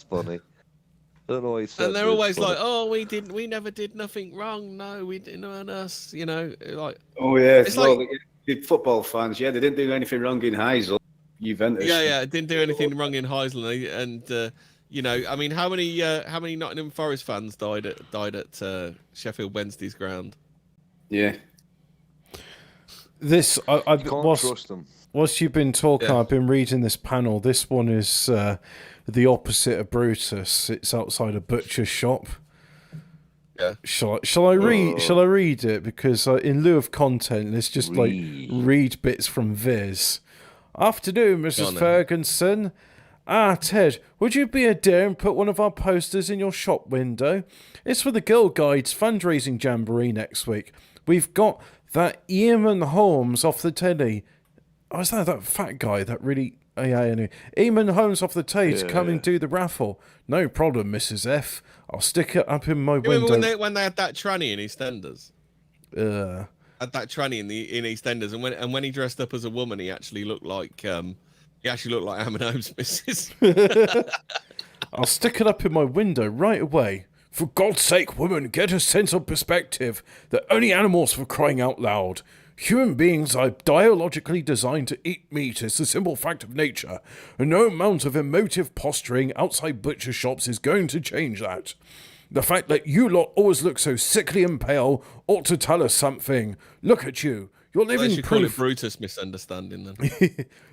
funny. I don't know what he said. And they're always like, "Oh, we never did nothing wrong. No, we didn't on us." You know, like. Oh yeah, it's well, like the football fans. Yeah, they didn't do anything wrong in Heysel. Juventus. Yeah, didn't do anything wrong in Heisel, and you know, I mean, how many Nottingham Forest fans died at Sheffield Wednesday's ground? Yeah. This You can't trust them. Whilst you've been talking, I've been reading this panel. This one is the opposite of Brutus. It's outside a butcher's shop. Yeah. Shall I read it? Because in lieu of content, let's just read bits from Viz. Afternoon, Mrs. Ferguson. Ted, would you be a dear and put one of our posters in your shop window? It's for the Girl Guides fundraising jamboree next week. We've got that Eamon Holmes off the telly. Oh, is that fat guy that really... Oh, yeah, anyway. Eamon Holmes off the telly to come and do the raffle. No problem, Mrs. F. I'll stick it up in my window. Remember when they had that tranny in EastEnders? Had that tranny in EastEnders, and when he dressed up as a woman, he actually looked like Eamon Holmes' missus. I'll stick it up in my window right away. For God's sake, woman, get a sense of perspective. They're only animals, for crying out loud. Human beings are biologically designed to eat meat. It's a simple fact of nature, and no amount of emotive posturing outside butcher shops is going to change that. The fact that you lot always look so sickly and pale ought to tell us something. Look at you. You're living proof. Call it Brutus misunderstanding then.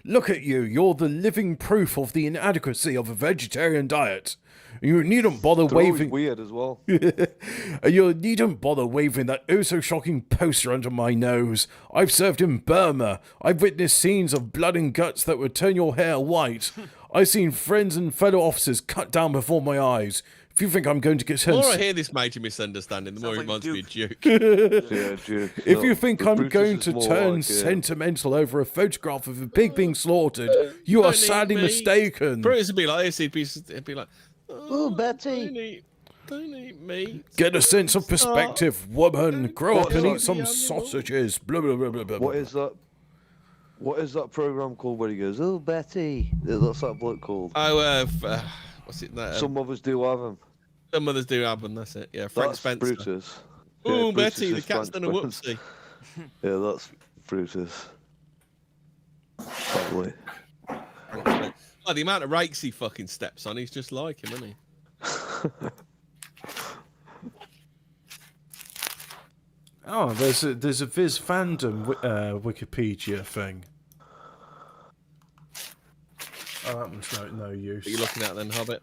Look at you. You're the living proof of the inadequacy of a vegetarian diet. You needn't bother waving. Weird as well. You needn't bother waving that oh-so-shocking poster under my nose. I've served in Burma. I've witnessed scenes of blood and guts that would turn your hair white. I've seen friends and fellow officers cut down before my eyes. If you think I'm going to get The more I turned, hear this major misunderstanding, the more it Sounds like reminds me of Duke. Yeah, Duke. if No, you think but I'm Brutus going is to more turn like, sentimental over a photograph of a pig being slaughtered, you Don't are eat sadly me. mistaken. Brutus would be like this. He'd be like, Oh, Betty. don't eat meat. Get a sense of perspective, woman. Grow up and eat some Animal. sausages. Blah, blah, blah, blah, blah. What is that? What is that program called where he goes, "Oh, Betty"? What's that bloke called? Oh, what's it? Some of us do have him. Some others do have them. That's it. Yeah, Frank That's Spencer. Brutus. Oh, Yeah, Brutus Betty, the is cat's Frank done a Spencer. whoopsie. Yeah, that's Brutus. Probably. Oh, the amount of rakes he fucking steps on, he's just like him, isn't he? Oh, there's a Viz fandom Wikipedia thing. Oh, that one's no use. What are you looking at then, Hobbit?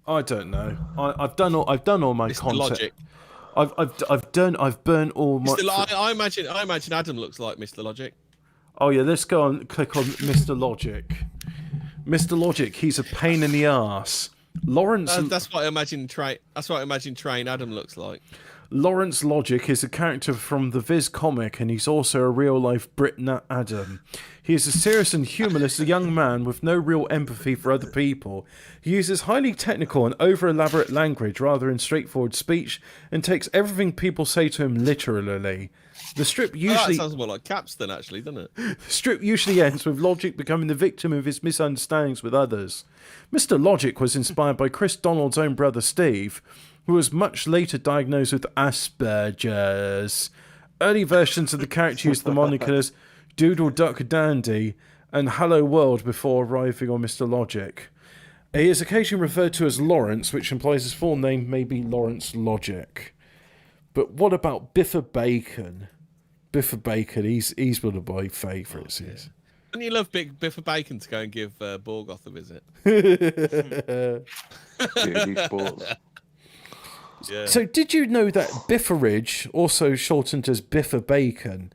I don't know. I've done all my It's content. Logic. I've burnt all my. I imagine Adam looks like Mr. Logic. Oh yeah, let's go and click on Mr. Logic. Mr. Logic, he's a pain in the ass. Lawrence. That's what I imagine. That's what I imagine Train Adam looks like. Lawrence Logic is a character from the Viz comic, and he's also a real-life Brit Adam. He is a serious and humorless young man with no real empathy for other people. He uses highly technical and over-elaborate language rather than straightforward speech, and takes everything people say to him literally. The strip usually that sounds more like Capstan, actually, doesn't it? The strip usually ends with Logic becoming the victim of his misunderstandings with others. Mr. Logic was inspired by Chris Donald's own brother Steve, who was much later diagnosed with Asperger's. Early versions of the character used the monikers Doodle Duck Dandy and Hello World before arriving on Mr. Logic. He is occasionally referred to as Lawrence, which implies his full name may be Lawrence Logic. But what about Biffa Bacon? Biffa Bacon, he's one of my favourites. Yeah. Wouldn't you love Big Biffa Bacon to go and give Borgoth a visit? Yeah. So did you know that Bifferidge, also shortened as Biffa Bacon,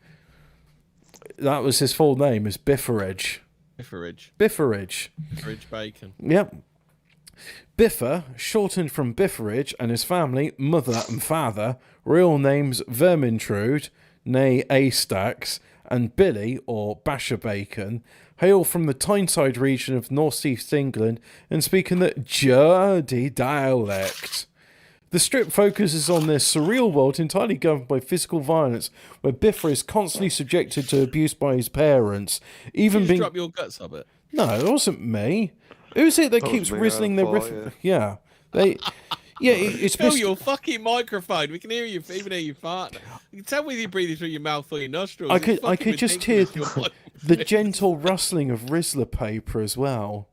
that was his full name, is Bifferidge. Bifferidge. Bifferidge. Bifferidge Bacon. Yep. Biffa, shortened from Bifferidge, and his family, mother and father, real names Vermintrude, née Astax, and Billy, or Basher Bacon, hail from the Tyneside region of north-east England and speak in the Geordie dialect. The strip focuses on their surreal world entirely governed by physical violence, where Biffa is constantly subjected to abuse by his parents. Even being drop your guts up it. No, it wasn't me. Who's it that keeps rizzling their riff? Yeah, it's Phil, your fucking microphone. We can hear you, even hear you fart. You can tell whether you're breathing through your mouth or your nostrils. I could just hear the gentle rustling of Rizzler paper as well.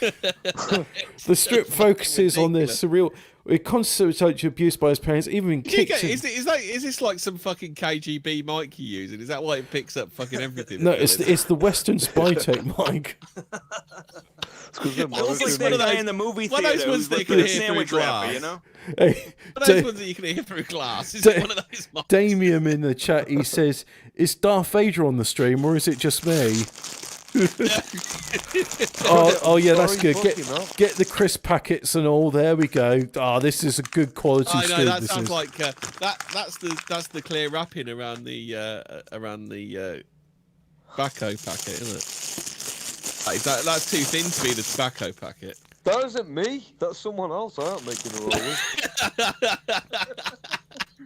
The strip focuses on their surreal. It constantly abused by his parents, even being kicked. Is this like some fucking KGB mic you're using? Is that why it picks up fucking everything? No, it's the Western Spytech mic. It's like that guy in the movie theater. One of those ones that you can hear through glass. You know? Hey, one of those ones that you can hear through glass. Is it one of those mics? Damien in the chat, he says, "Is Darth Vader on the stream, or is it just me?" oh yeah, that's good. Get the crisp packets and all. There we go. This is a good quality. I know that sounds like that's the clear wrapping around the tobacco packet, isn't it? That's too thin to be the tobacco packet. That isn't me. That's someone else. I ain't making a roll.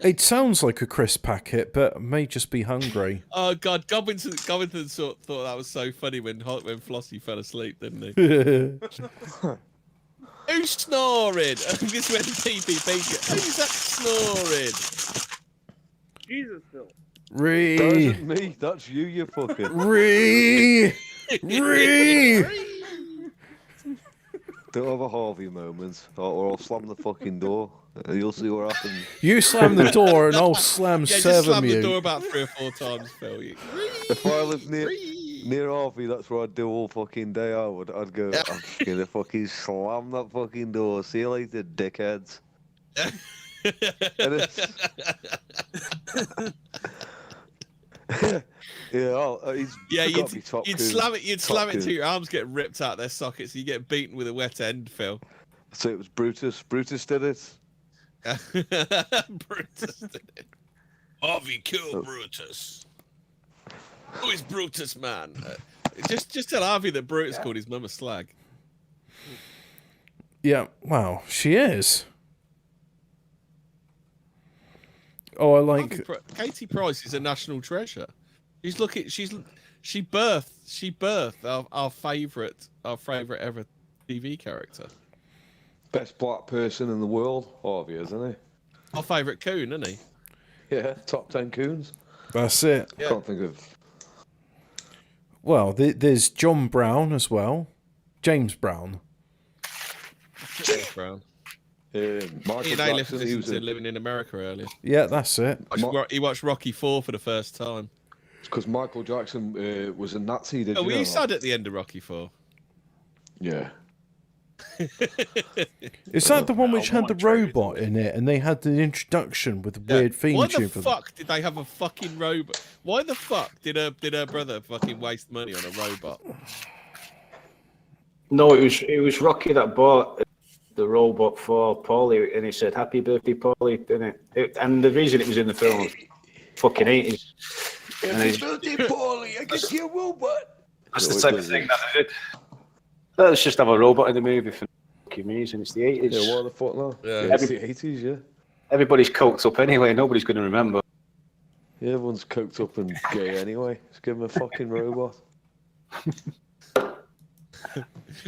It sounds like a crisp packet, but may just be hungry. Oh God, Godwinson thought that was so funny when Flossie fell asleep, didn't he? Who's snoring? This went PPP. Who's that snoring? Jesus, Phil. That isn't me. That's you. You fucking. Don't have a Harvey moment, or I'll slam the fucking door. You'll see what happens. You slam the door and I'll slam just seven slam you. the door about 3 or 4 times, Phil. If I lived near Harvey, that's where I'd do all fucking day. I'd go. I'm just gonna fucking slam that fucking door. See you later, dickheads. You'd slam it till your arms get ripped out their sockets. You get beaten with a wet end, Phil. So it was Brutus. Brutus did it. Brutus did it. Harvey killed Brutus. Who is Brutus, man? Just tell Harvey that Brutus called his mum a slag. Yeah, wow, she is. Oh, I like Katie Price is a national treasure. She birthed our favourite ever TV character. Best black person in the world, Harvey, isn't he? Our favourite coon, isn't he? Yeah, top 10 coons. that's it. I can't think of. Well, there's John Brown as well, James Brown. James Brown. Michael Ian A. Jackson, he was listened to Living in America earlier. Yeah, that's it. He watched Rocky IV for the first time. because Michael Jackson was a Nazi. Did Oh, you were know you that? sad at the end of Rocky IV? Yeah. Is that the one which had the robot in it, and they had the introduction with the weird theme Why tune the for fuck did they have a fucking robot? Why the fuck did her brother fucking waste money on a robot? No, it was Rocky that bought the robot for Paulie, and he said "Happy birthday, Paulie," didn't it? And the reason it was in the film was fucking 80s. Happy birthday, Paulie! I can see a robot. That's the type of thing that they did. Let's just have a robot in the movie for fucking reason. It's the 80s. Yeah, what the fuck now? Yeah. It's the 80s, yeah. Everybody's coked up anyway. Nobody's going to remember. Yeah, everyone's coked up and gay anyway. Just give him a fucking robot.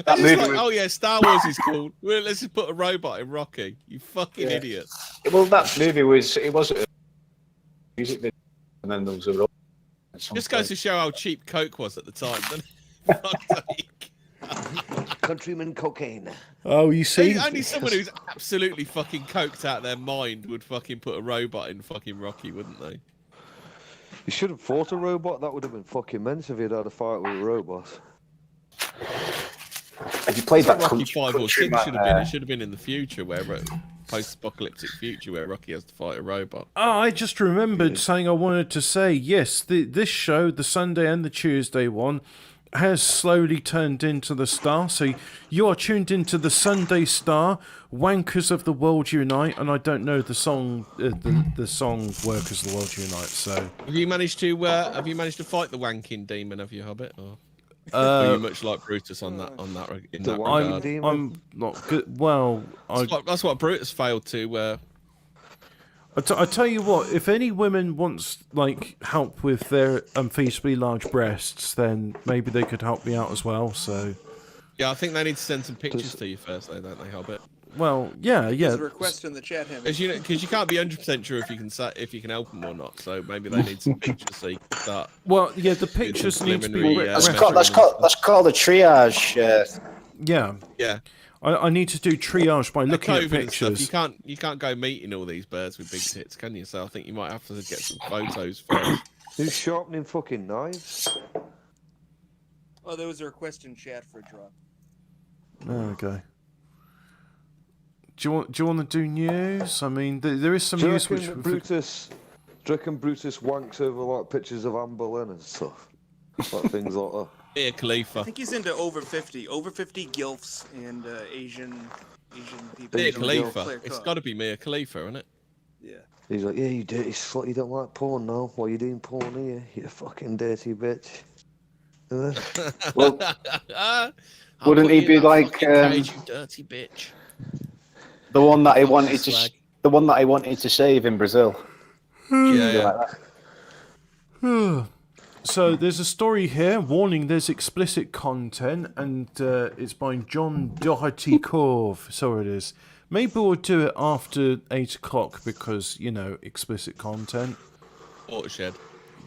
That It's movie like, was- oh yeah, Star Wars is cool. Well, let's just put a robot in Rocky. You fucking Yeah. idiot. Well, that movie was a music video, and then there was a robot. at some Just goes point. to show how cheap Coke was at the time. Doesn't it? Fuck's sake. Countryman cocaine. Oh, you see? Only someone who's absolutely fucking coked out their mind would fucking put a robot in fucking Rocky, wouldn't they? You should have fought a robot. That would have been fucking mental if you'd had a fight with a robot. Have you played that Rocky 5 or 6 should have been. It should have been in the future, where post-apocalyptic future, where Rocky has to fight a robot. Oh, I just remembered something I wanted to say. Yes, this show, the Sunday and the Tuesday one, has slowly turned into the Star. So you are tuned into the Sunday Star, Wankers of the World Unite, and I don't know the song, the song Workers of the World Unite. So Have you managed to fight the wanking demon? Have you, Hobbit? Or are you much like Brutus on that in that regard? I'm not good. Well, That's what Brutus failed to. I tell you what, if any women wants help with their unfeasibly large breasts, then maybe they could help me out as well. So Yeah, I think they need to send some pictures to you first, though, don't they, Hobbit? well, yeah. There's a request in the chat, him. Because you can't be 100% sure if you can help them or not. So maybe they need some pictures so you can start. Well, yeah, the pictures need to be. preliminary, That's called a triage. Yeah. Yeah. I need to do triage by looking at COVID and stuff, pictures. you can't go meeting all these birds with big tits, can you? So I think you might have to get some photos first. Who's sharpening fucking knives? Oh, there was a request in chat for a drop. Okay. Do you want to do news? I mean, there is some Do you news reckon which. that Brutus, do you reckon Brutus wanks over like pictures of Anne Boleyn and stuff? Like things like that. Mia I Khalifa. think he's into over 50 gilfs and Asian people. Mia Clear Khalifa. It's cut. got to be Mia Khalifa, isn't it? Yeah. He's like, yeah, you dirty slut, you don't like porn now. Why you doing porn here? You fucking dirty bitch. Well, I'll wouldn't put he you be in that like, fucking cage, you dirty bitch? the one that he wanted Slag. to save in Brazil. Yeah. So there's a story here. Warning: there's explicit content, and it's by John Doherty Corve. So it is. Maybe we'll do it after 8 o'clock because explicit content. Watershed.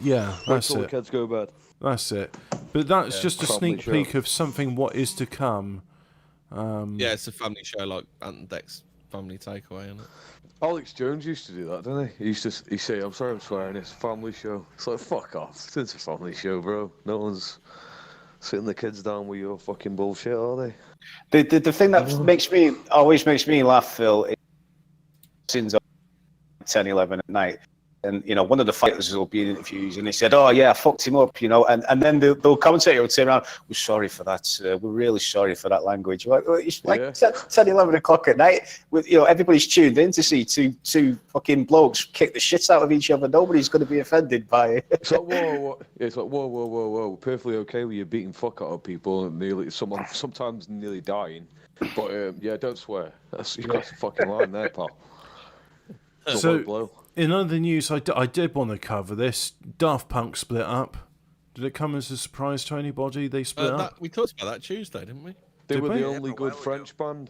Yeah, that's Until the it. kids go bad. That's it. But that's just a Family sneak show. peek of something what is to come. Yeah, it's a family show like Ant and Dec's Family Takeaway, isn't it? Alex Jones used to do that, didn't he? He'd say, I'm sorry I'm swearing, it's a family show. It's like, fuck off. It's a family show, bro. No one's sitting the kids down with your fucking bullshit, are they? The thing that always makes me laugh, Phil, is since 10, 11 at night, and one of the fighters will be in interviews, and they said, "Oh yeah, I fucked him up," and then the commentator would turn around, "We're sorry for that. We're really sorry for that language." It's like 10, 11 o'clock at night, with everybody's tuned in to see two fucking blokes kick the shit out of each other. Nobody's going to be offended by it. It's like whoa. It's like whoa. Perfectly okay with you beating fuck out of people and sometimes nearly dying, but yeah, don't swear. You got the fucking line there, pal. So, in other news, I did want to cover this. Daft Punk split up. Did it come as a surprise to anybody? They split up. We talked about that Tuesday, didn't we? They were the only good French band.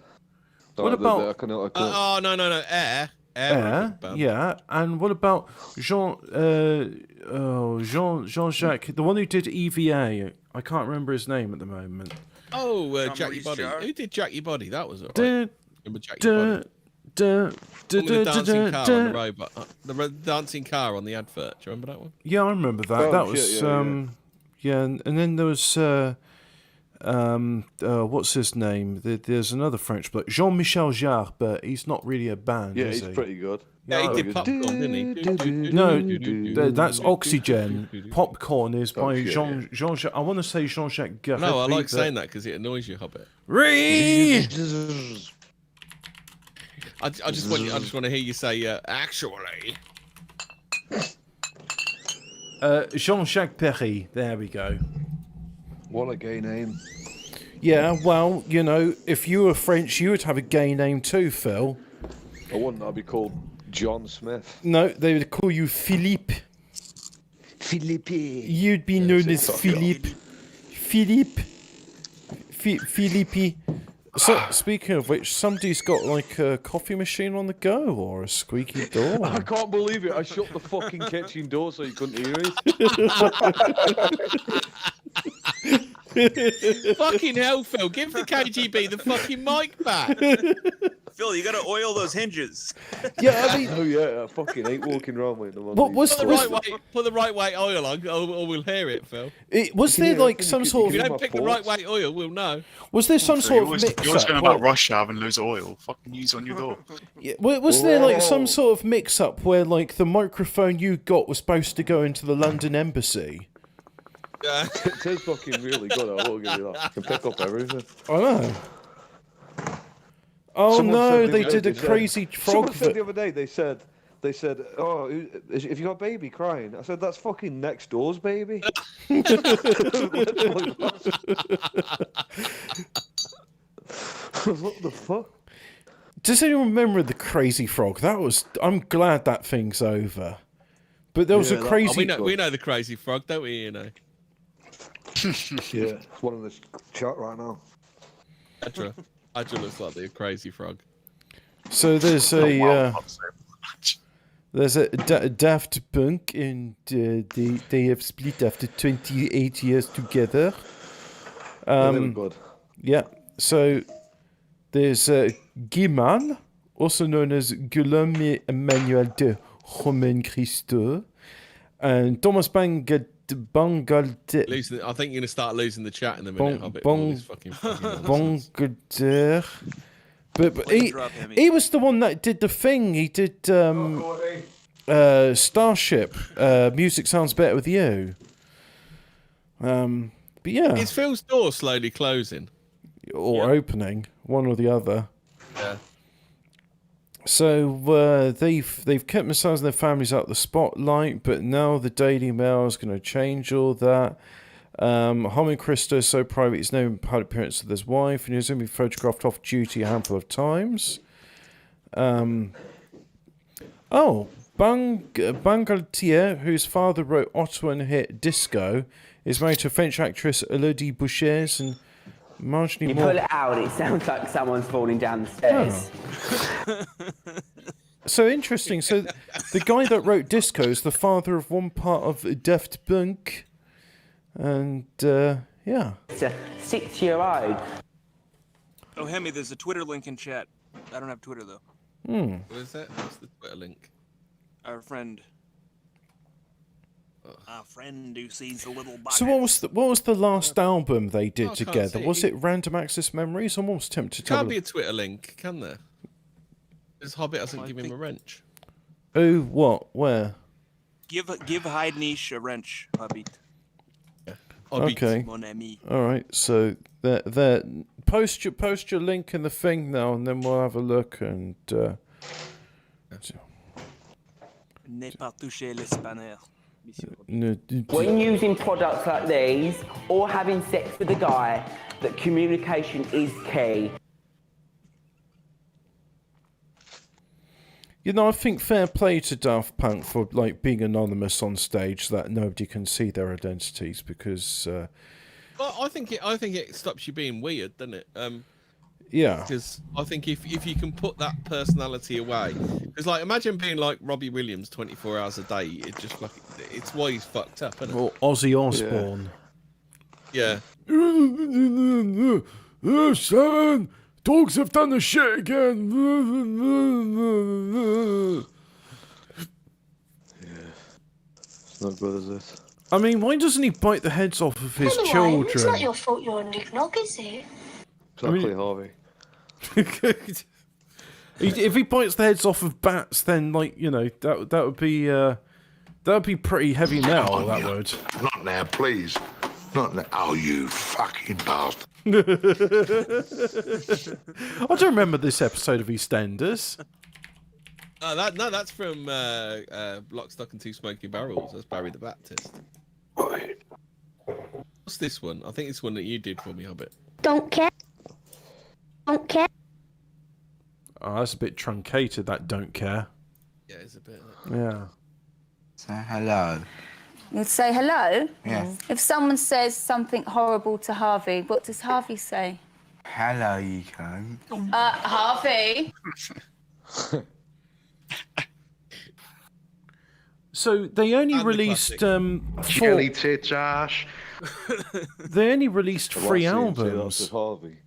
What about? Oh no, Air. Yeah. And what about Jean-Jacques, the one who did EVA? I can't remember his name at the moment. Oh, Jack Your Body. Who did Jack Your Body? That was alright. Remember Jack Your Body? The dancing car on the robot, the dancing car on the advert. Do you remember that one? Yeah, I remember that. Oh, that was and then there was what's his name? There's another French bloke, Jean-Michel Jarre, but he's not really a band. Yeah, is he's he? pretty good. Yeah, he did Popcorn, didn't he? No, that's Oxygen. Popcorn is by Jean. I want to say Jean-Jacques Garret. No, I like saying that because it annoys you, Hobbit. I just want to hear you say actually. Jean-Jacques Perry. There we go. What a gay name. Yeah, well, if you were French, you would have a gay name too, Phil. I wouldn't. I'd be called John Smith. No, they would call you Philippe. Philippe. You'd be known as Philippe. Philippe. So, speaking of which, somebody's got like a coffee machine on the go or a squeaky door. I can't believe it. I shut the fucking kitchen door so you couldn't hear it. Fucking hell, Phil. Give the KGB the fucking mic back. Phil, you gotta oil those hinges. Yeah, I mean... Oh, yeah. I fucking hate walking around with them. Put the right weight oil on, or we'll hear it, Phil. Was there like some sort of... If you don't pick the right weight oil, we'll know. Was there some sort of mix-up? You're always going about Russia having loads of oil. Fucking use on your door. Yeah, was there like some sort of mix-up where like the microphone you got was supposed to go into the London embassy? It is fucking really good. I will give you that. I can pick up everything. I know. Oh no, they did a crazy frog. Someone said the other day, they said, "Oh, if you got a baby crying," I said, "That's fucking next door's baby." What the fuck? Does anyone remember the crazy frog? I'm glad that thing's over. But there was a crazy. We know the crazy frog, don't we? Yeah, it's one in this chat right now. Adra looks like the crazy frog. So there's a Daft Punk, and they have split after 28 years together. Good. Yeah. So there's Guiman, also known as Guillaume Emmanuel de Romain Christo, and Thomas Bangalter. I think you're gonna start losing the chat in a minute. Bangalter. But he was the one that did the thing. He did Starship. Music sounds better with you. But yeah. Is Phil's door slowly closing? Or opening, one or the other. Yeah. So they've kept themselves and their families out of the spotlight, but now the Daily Mail is going to change all that. Romain Christo is so private he's never had appearance with his wife, and he's only been photographed off duty a handful of times. Bangalter, whose father wrote Ottoman hit Disco, is married to French actress Elodie Bouchers and marginally more... pull it out, it sounds like someone's falling down the stairs. Oh. So interesting. So the guy that wrote Disco is the father of one part of Daft Punk. And, yeah. It's a 6-year-old. Oh, Hemi, there's a Twitter link in chat. I don't have Twitter, though. What is that? What's the Twitter link? Our friend. Our friend who sees the little bucket. So what was the last album they did together? Was it Random Access Memories? I'm almost tempted to... Can't be a Twitter link, can there? This Hobbit hasn't given him a wrench. Oh, what? Where? Give Heidnish a wrench, Hobbit. Okay. Mon ami. All right. So there. Post your link in the thing now, and then we'll have a look. And Ne pas toucher l'espanner. When using products like these or having sex with a guy, that communication is key. You know, I think fair play to Daft Punk for like being anonymous on stage, so that nobody can see their identities, because Well, I think it stops you being weird, doesn't it? yeah. Because I think if you can put that personality away, because like imagine being like Robbie Williams 24 hours a day, it just fucking, it's why he's fucked up, isn't it? Or Ozzy Osbourne. Yeah. Seven dogs have done the shit again. It's not good as this. I mean, why doesn't he bite the heads off of his Anyway, children? it's not your fault you're a nog, is it? Exactly, Harvey. If he bites the heads off of bats, then like, you know, that would be pretty heavy metal. That would. Not now, please. Not now. Oh, you fucking bastard. I don't remember this episode of EastEnders. That's from Lock, Stock and Two Smoking Barrels. That's Barry the Baptist. What's this one? I think it's one that you did for me, Hobbit. Don't care. Don't care. Oh, that's a bit truncated, that don't care. Yeah, it's a bit. Yeah. Say hello. You'd say hello? Yeah. If someone says something horrible to Harvey, what does Harvey say? Hello, you cunt. Harvey? So they only released Jelly tit Josh. They only released 3 albums. Harvey.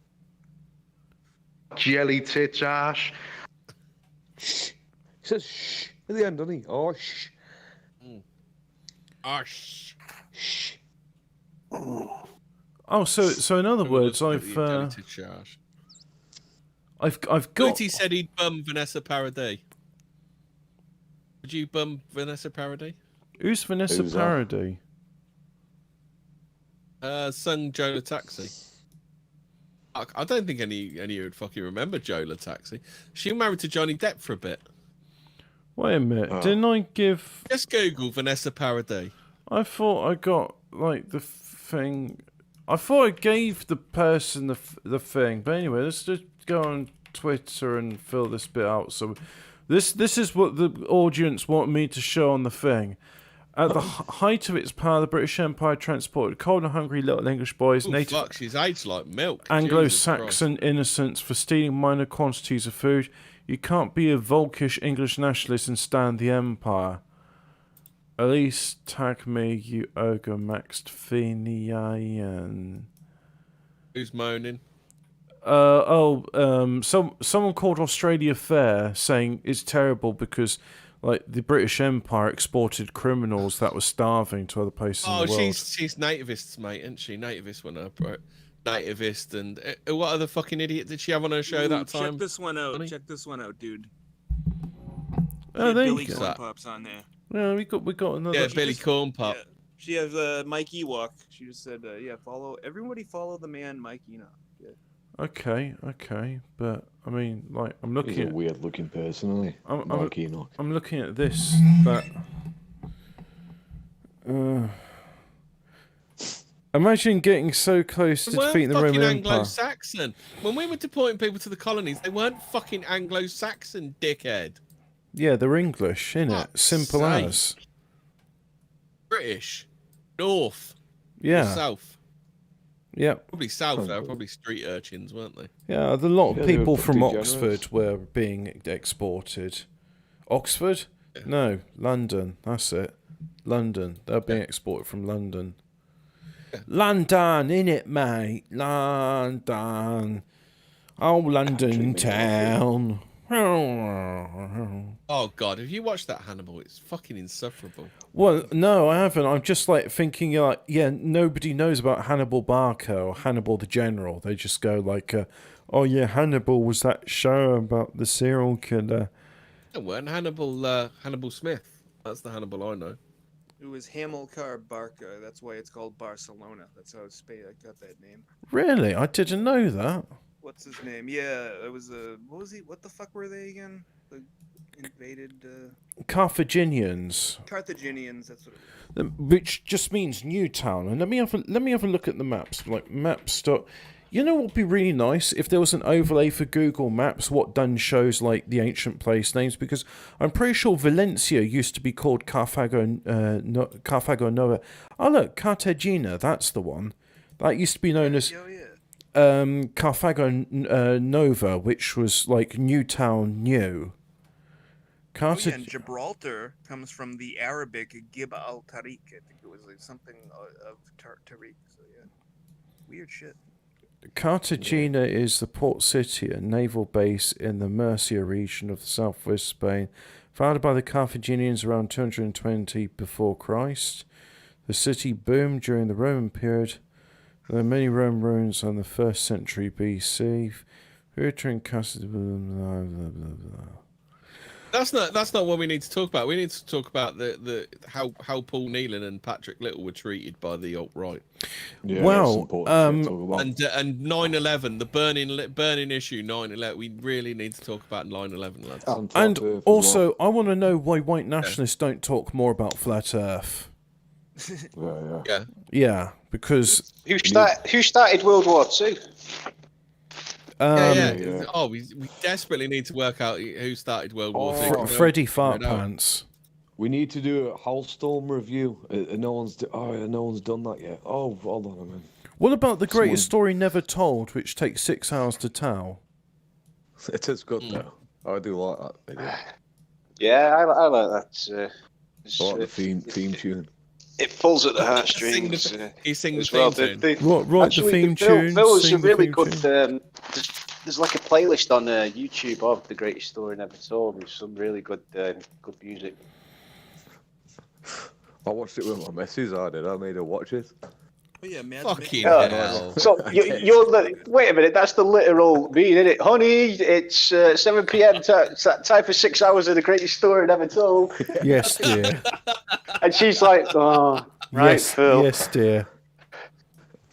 Jelly tit Josh. He says shh at the end, doesn't he? Oh, shh. Oh, shh. Shh. Oh, so in other words, I've got. Booty said he'd bum Vanessa Paradis. Would you bum Vanessa Paradis? Who's Vanessa Paradis? Sung Joe La Taxi. I don't think any of you would fucking remember Joe La Taxi. She married to Johnny Depp for a bit. Wait a minute, didn't I give... Just Google Vanessa Paradis. I thought I got, like, the thing... I thought I gave the person the thing, but anyway, let's just go on Twitter and fill this bit out. So this is what the audience want me to show on the thing. At the height of its power, the British Empire transported cold and hungry little English boys, native fuck, she's aged like milk. Anglo-Saxon innocents, for stealing minor quantities of food. You can't be a Volkish English nationalist and stand the empire. At least tag me, you ogre maxed Fenian. Who's moaning? Someone called Australia Fair saying it's terrible because, like, the British Empire exported criminals that were starving to other places in the world. She's nativists, mate, isn't she? Nativist one up, right? Nativist and what other fucking idiot did she have on her show that time? Check this one out. Check this one out, dude. Oh, there Billy you go. Corn Pop's on there. Yeah, we got another. Yeah, Billy Corn Pop. Yeah. She has Mike Ewok. She just said, follow the man Mike Enoch. Yeah. Okay, but I mean, like, I'm looking He's at a weird-looking person, isn't he? Mike Enoch. I'm looking at this. That. Imagine getting so close to defeating the Roman Empire. Anglo-Saxon. When we were deporting people to the colonies, they weren't fucking Anglo-Saxon, dickhead. Yeah, they're English, innit? Simple as. British. North. Yeah. South. Yeah. Probably south, though. Probably street urchins, weren't they? Yeah, a lot of people from Oxford were being exported. Oxford? Yeah. No, London. That's it. London. They're being exported from London. Yeah. London, innit, mate? London. Oh, London town. Oh God, have you watched that Hannibal? It's fucking insufferable. Well, no, I haven't. I'm just like thinking, like, yeah, nobody knows about Hannibal Barca or Hannibal the General. They just go like, oh yeah, Hannibal was that show about the serial killer. It weren't Hannibal. Hannibal Smith. That's the Hannibal I know. It was Hamilcar Barca. That's why it's called Barcelona. That's how Spain got that name. Really? I didn't know that. What's his name? Yeah, it was what was he? What the fuck were they again? The invaded Carthaginians. Carthaginians. That's what it was. Which just means new town. And let me have a look at the maps. Like maps. You know what would be really nice if there was an overlay for Google Maps what done shows like the ancient place names, because I'm pretty sure Valencia used to be called Carthago Nova. Oh look, Cartagena, that's the one. That used to be known as Carthago Nova, which was like Newtown New. And Gibraltar comes from the Arabic Gib al-Tariq. I think it was like something of Tariq. So yeah, weird shit. Cartagena is the port city and naval base in the Murcia region of the southwest Spain, founded by the Carthaginians around 220 before Christ. The city boomed during the Roman period. There are many Roman ruins on the 1st century BC. That's not what we need to talk about. We need to talk about the how Paul Nealon and Patrick Little were treated by the alt-right. Yeah, well, and 9/11, the burning issue 9/11. We really need to talk about 9/11, lads. And also, I want to know why white nationalists don't talk more about flat Earth. Yeah, because who started World War II? Oh, we desperately need to work out who started World War II. Freddie Fartpants. We need to do a Hellstorm review. No one's done that yet. Oh, hold on a minute. What about the greatest story never told, which takes 6 hours to tell? It is good though. I do like that video. Yeah, I like that. I like the theme tune. It pulls at the heartstrings. He sings the theme tune. Write the theme tune. There was a really good. There's like a playlist on YouTube of the greatest story never told. There's some really good music. I watched it with my missus. I made her watch it. Oh yeah, man. Fucking hell. So wait a minute. That's the literal meaning, isn't it? Honey, it's 7 p.m. Time for 6 hours of the greatest story never told. Yes, dear. And she's like, oh, right, yes, Phil. yes, dear.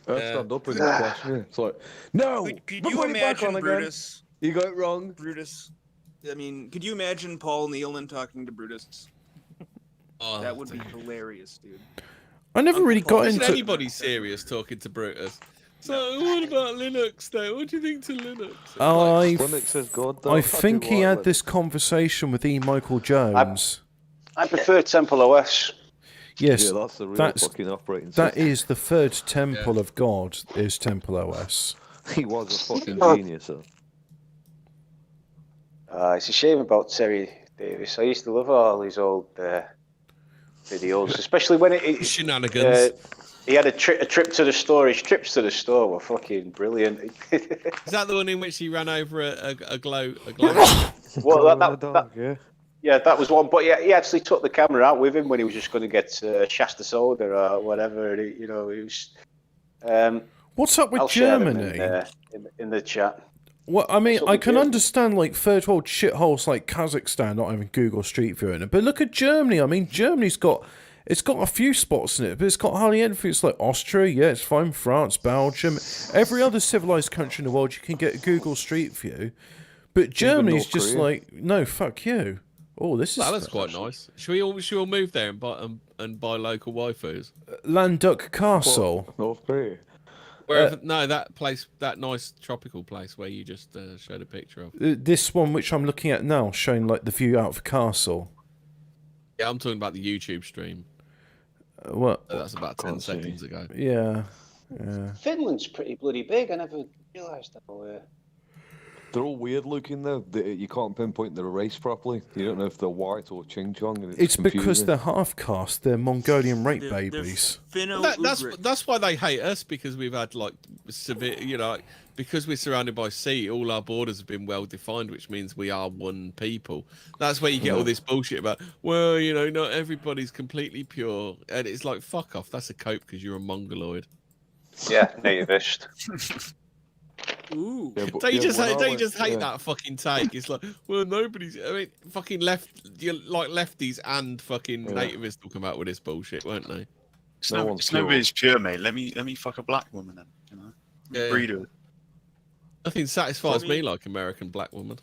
I stand up with the question. It's like, no. Could you imagine Brutus? You got it wrong. Brutus. I mean, could you imagine Paul Nealon talking to Brutus? Oh, that would be hilarious, dude. I never really got Isn't into anybody serious talking to Brutus? So what about Linux though? What do you think to Linux? Linux is good though. I think he had this conversation with E. Michael Jones. I prefer Temple OS. Yes, yeah, that's the real fucking operating system. That is the third temple of God, is Temple OS. He was a fucking genius. It's a shame about Terry Davis. I used to love all his old videos, especially when it shenanigans. He had a trip to the store. His trips to the store were fucking brilliant. Is that the one in which he ran over a glow? Well, yeah, that was one. But yeah, he actually took the camera out with him when he was just going to get Shasta soda or whatever. And he was. What's up with I'll share Germany? them in the chat. Well, I mean, I can understand like third world shitholes like Kazakhstan not having Google Street View in it, but look at Germany. I mean, Germany's got a few spots in it, but it's got hardly anything. It's like Austria, yeah, it's fine. France, Belgium, every other civilized country in the world, you can get a Google Street View, but Germany's just like, no, fuck you. Oh, this is. That's quite nice. Should we all move there and buy local waifus? Landuc Castle. North Korea. Wherever, no, that place, that nice tropical place where you just showed a picture of. This one, which I'm looking at now, showing like the view out of the castle. Yeah, I'm talking about the YouTube stream. What? That's about 10 seconds ago. Yeah. Finland's pretty bloody big. I never realised that. They're all weird looking though. You can't pinpoint their race properly. You don't know if they're white or Ching Chong. And it's because they're half caste. They're Mongolian rape babies. That's why they hate us, because we've had like severe, because we're surrounded by sea. All our borders have been well defined, which means we are one people. That's where you get all this bullshit about. Well, not everybody's completely pure, and it's like fuck off. That's a cope because you're a mongoloid. Yeah, nativist. Ooh. Yeah, but- Don't you yeah, just when I don't you went- just hate yeah. that fucking take? It's like, well, nobody's. I mean, fucking lefties and fucking Yeah. nativists will come out with this bullshit, won't they? It's, No no, one's it's pure. nobody's pure, mate. Let me fuck a black woman then. You know, Yeah. breed her. Nothing satisfies Tommy- me like American black woman.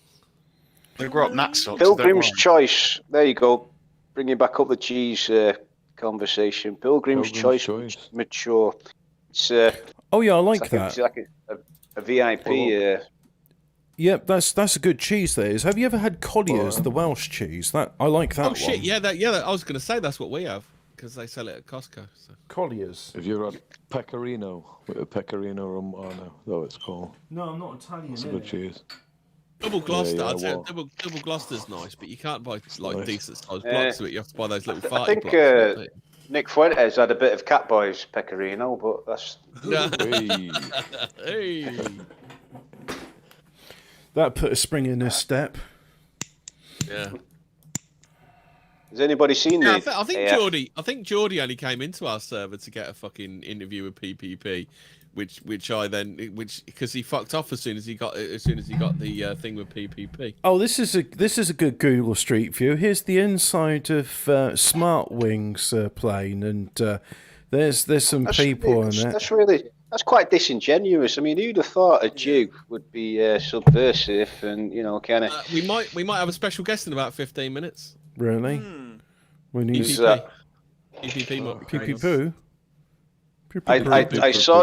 They grow up nat socks. Pilgrim's Choice. There you go. Bringing back up the cheese conversation. Pilgrim's Choice. Mature. It's Oh yeah, I it's like like that. it's like a VIP. Yep, that's a good cheese. That is. Have you ever had Collier's, the Welsh cheese? That I like that Oh one. shit! Yeah, I was going to say that's what we have because they sell it at Costco. So. Collier's. Have you ever had pecorino? With a pecorino romano, though it's called. No, I'm not Italian. It's a good cheese. Double Gloucester, Yeah, I'd say well. double Gloucester's nice, but you can't buy like Nice. decent sized blocks of it. You have to buy those little I farty think blocks. don't you? Nick Fuentes had a bit of Catboy's pecorino, but that's. Hey. That put a spring in his step. Yeah. Has anybody seen Yeah, the? I think Geordie only came into our server to get a fucking interview with PPP, which because he fucked off as soon as he got the thing with PPP. Oh, this is a good Google Street View. Here's the inside of Smart Wings plane, and there's some people in it. That's quite disingenuous. I mean, who'd have thought a Jew would be subversive and kind of? We might have a special guest in about 15 minutes. Really? We need PPP might be Pee crazy. poo. I saw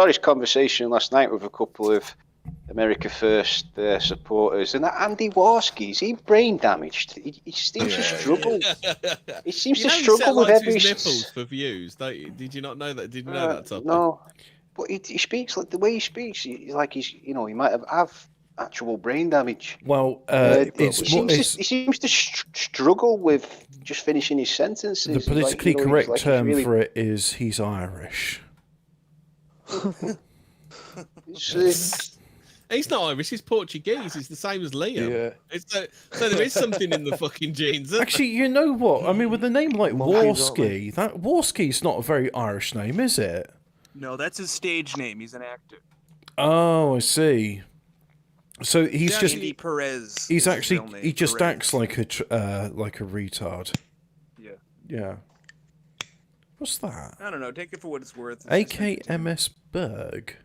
his conversation last night with a couple of America First supporters, and that Andy Warski, is he brain damaged? He seems to struggle. He seems to struggle with every. His nipples for views. Did you not know that? Did you know that topic? No, but he speaks like the way he speaks. He's like he might have actual brain damage. Well, he seems to struggle with just finishing his sentences. The politically correct term for it is he's Irish. He's not Irish. He's Portuguese. He's the same as Liam. Yeah. So there is something in the fucking genes. Actually, you know what? I mean, with a name like Warski, that Warski's not a very Irish name, is it? No, that's his stage name. He's an actor. Oh, I see. So he's just Andy Perez. He's is his actually real name, he just Perez. acts like a retard. Yeah. Yeah. What's that? I don't know. Take it for what it's worth. AKMS Berg.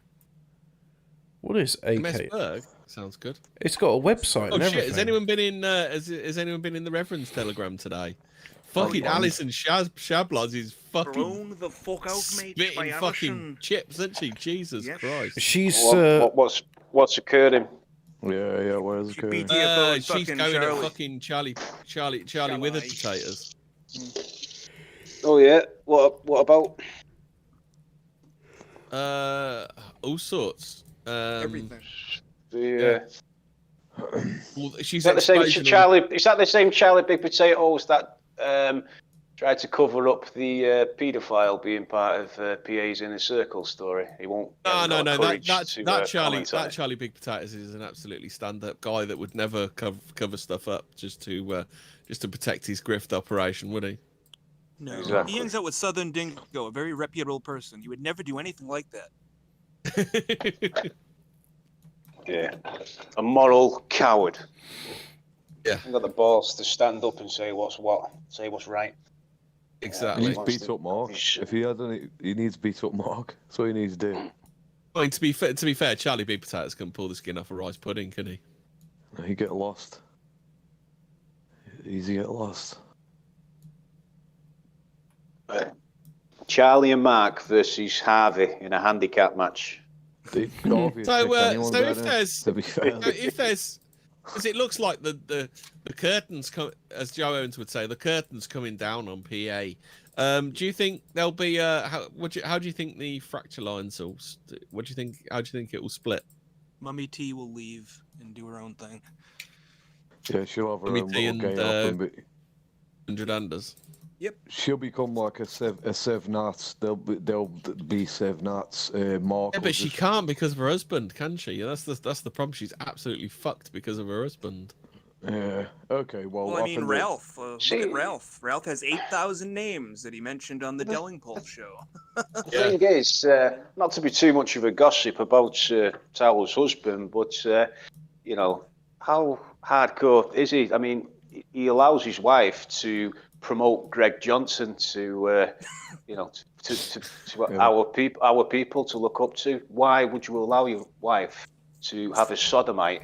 What is AK? MS Berg sounds good. It's got a website. Oh and shit! everything. Has anyone been in? Has anyone been in the Reverend's Telegram today? Fucking Alison Shabloz is fucking Thrown the fuck out, mate. spitting by fucking Alison. chips, isn't she? Jesus Christ! She's what's occurring? Yeah. Where's the curry? She's fucking going Charlie. at fucking Charlie Withered potatoes. Oh yeah. What about? All sorts. Everything. Well, she's Is that the same exposing Charlie? Is that the same Charlie Big Potatoes that tried to cover up the paedophile being part of PA's Inner Circle story? He won't. No. That Charlie. Charlie Big Potatoes is an absolutely stand-up guy that would never cover stuff up just to protect his grift operation, would he? No. Exactly. He hangs out with Southern Dingo, a very reputable person. He would never do anything like that. Yeah, a moral coward. Yeah, got the balls to stand up and say what's right. Exactly. He needs beat up Mark. If he had any, he needs beat up Mark. That's what he needs to do. I mean, to be fair, Charlie Big Potatoes can pull the skin off a rice pudding, can he? He get lost. Easy get lost. Charlie and Mark versus Harvey in a handicap match. So if there's, because it looks like the curtains come, as Joe Owens would say, the curtains coming down on PA. Do you think there'll be how do you think the fracture lines will? What do you think? How do you think it will split? Mummy T will leave and do her own thing. Yeah, she'll have her Mummy own T little and, game up and be. 100 unders. Yep. She'll become like a Sev Nats. They'll be Sev Nats. Mark. Yeah, but she can't because of her husband, can she? That's the problem. She's absolutely fucked because of her husband. Yeah. Okay. Well, I mean, Ralph. Look at Ralph. Ralph has 8,000 names that he mentioned on the Delingpole show. The thing is, not to be too much of a gossip about Towler's husband, but you know, how hardcore is he? I mean, he allows his wife to promote Greg Johnson to, you know, to our people to look up to. Why would you allow your wife to have a sodomite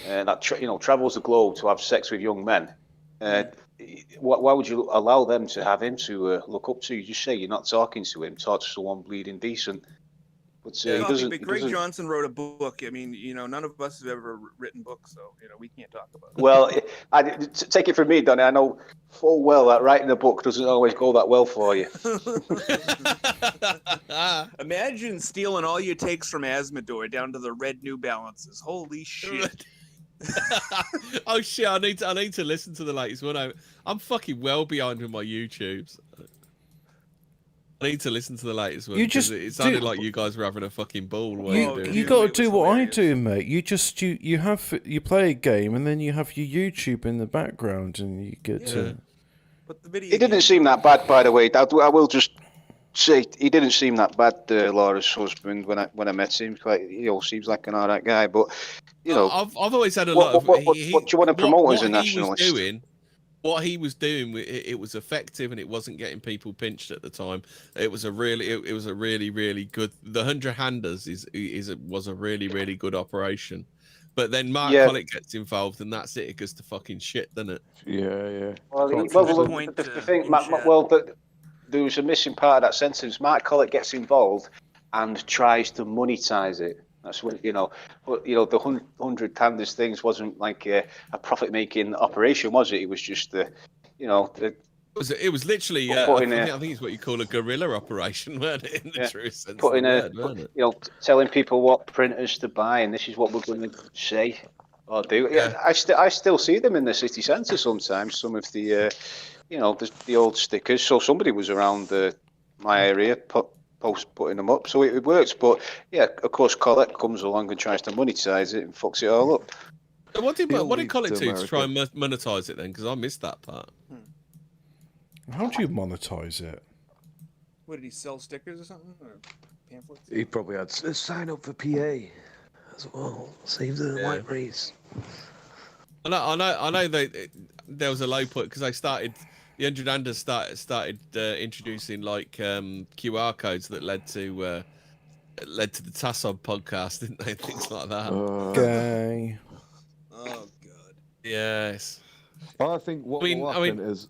that travels the globe to have sex with young men? Why would you allow them to have him to look up to? You just say you're not talking to him. Talk to someone bleeding decent. But he doesn't. But Greg Johnson wrote a book. I mean, none of us have ever written books, so we can't talk about it. Well, take it from me, Donny. I know full well that writing a book doesn't always go that well for you. Imagine stealing all your takes from Asmodor down to the red New Balances. Holy shit! Oh shit! I need to listen to the latest one. I'm fucking well behind with my YouTubes. I need to listen to the latest one. It sounded like you guys were having a fucking ball. You got to do what I do, mate. You play a game and then you have your YouTube in the background and you get to. But the video. It didn't seem that bad, by the way. I will just say he didn't seem that bad. Laura's husband when I met him, seems like an alright guy. But I've always had a lot of. What do you want to promote as a nationalist? What he was doing, it was effective, and it wasn't getting people pinched at the time. It was a really, really good. The 100-handers was a really, really good operation. But then Mark Collett gets involved, and that's it. It goes to fucking shit, doesn't it? Yeah. There was a missing part of that sentence. Mark Collett gets involved and tries to monetize it. That's what But the 100-handers things wasn't like a profit-making operation, was it? It was just It was literally. I think it's what you call a guerrilla operation, weren't it? In the truest sense of the word, weren't it? Telling people what printers to buy, and this is what we're going to say or do. Yeah, I still see them in the city centre sometimes. Some of the, the old stickers. So somebody was around my area putting them up, so it works. But yeah, of course, Collett comes along and tries to monetize it and fucks it all up. What did Collett do to try and monetize it then? Because I missed that part. How do you monetize it? What did he sell, stickers or something, or pamphlets? He probably had sign up for PA as well. Save the white race. I know there was a low point because they started. The 100-handers started introducing like QR codes that led to the Tassob podcast, didn't they? Things like that. Okay. Oh god. Yes. I think what will happen is.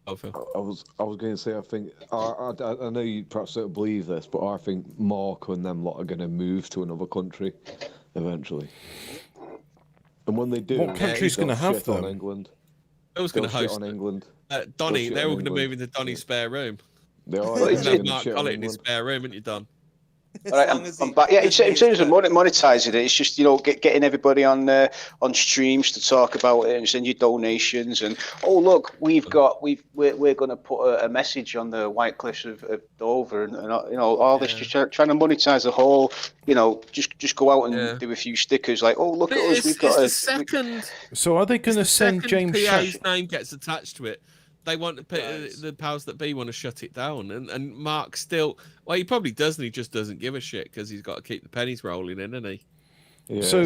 Oh, Phil. I was going to say, I think I know you perhaps don't believe this, but I think Mark and them lot are going to move to another country eventually. And when they do, what country's going to have them? On England. Who's going to host on England? Donny. They're all going to move into Donny's spare room. They are. Mark Collett in his spare room, and you're done. All right, I'm back. Yeah, in terms of monetizing it, it's just getting everybody on streams to talk about it and send you donations and look, we're going to put a message on the White Cliffs of Dover and all this, just trying to monetize the whole. Just go out and do a few stickers like look at us, we've got a second. So are they going to send James PA's name gets attached to it? They want the powers that be want to shut it down, and Mark still. Well, he probably does, and he just doesn't give a shit because he's got to keep the pennies rolling in, isn't he? Yeah. So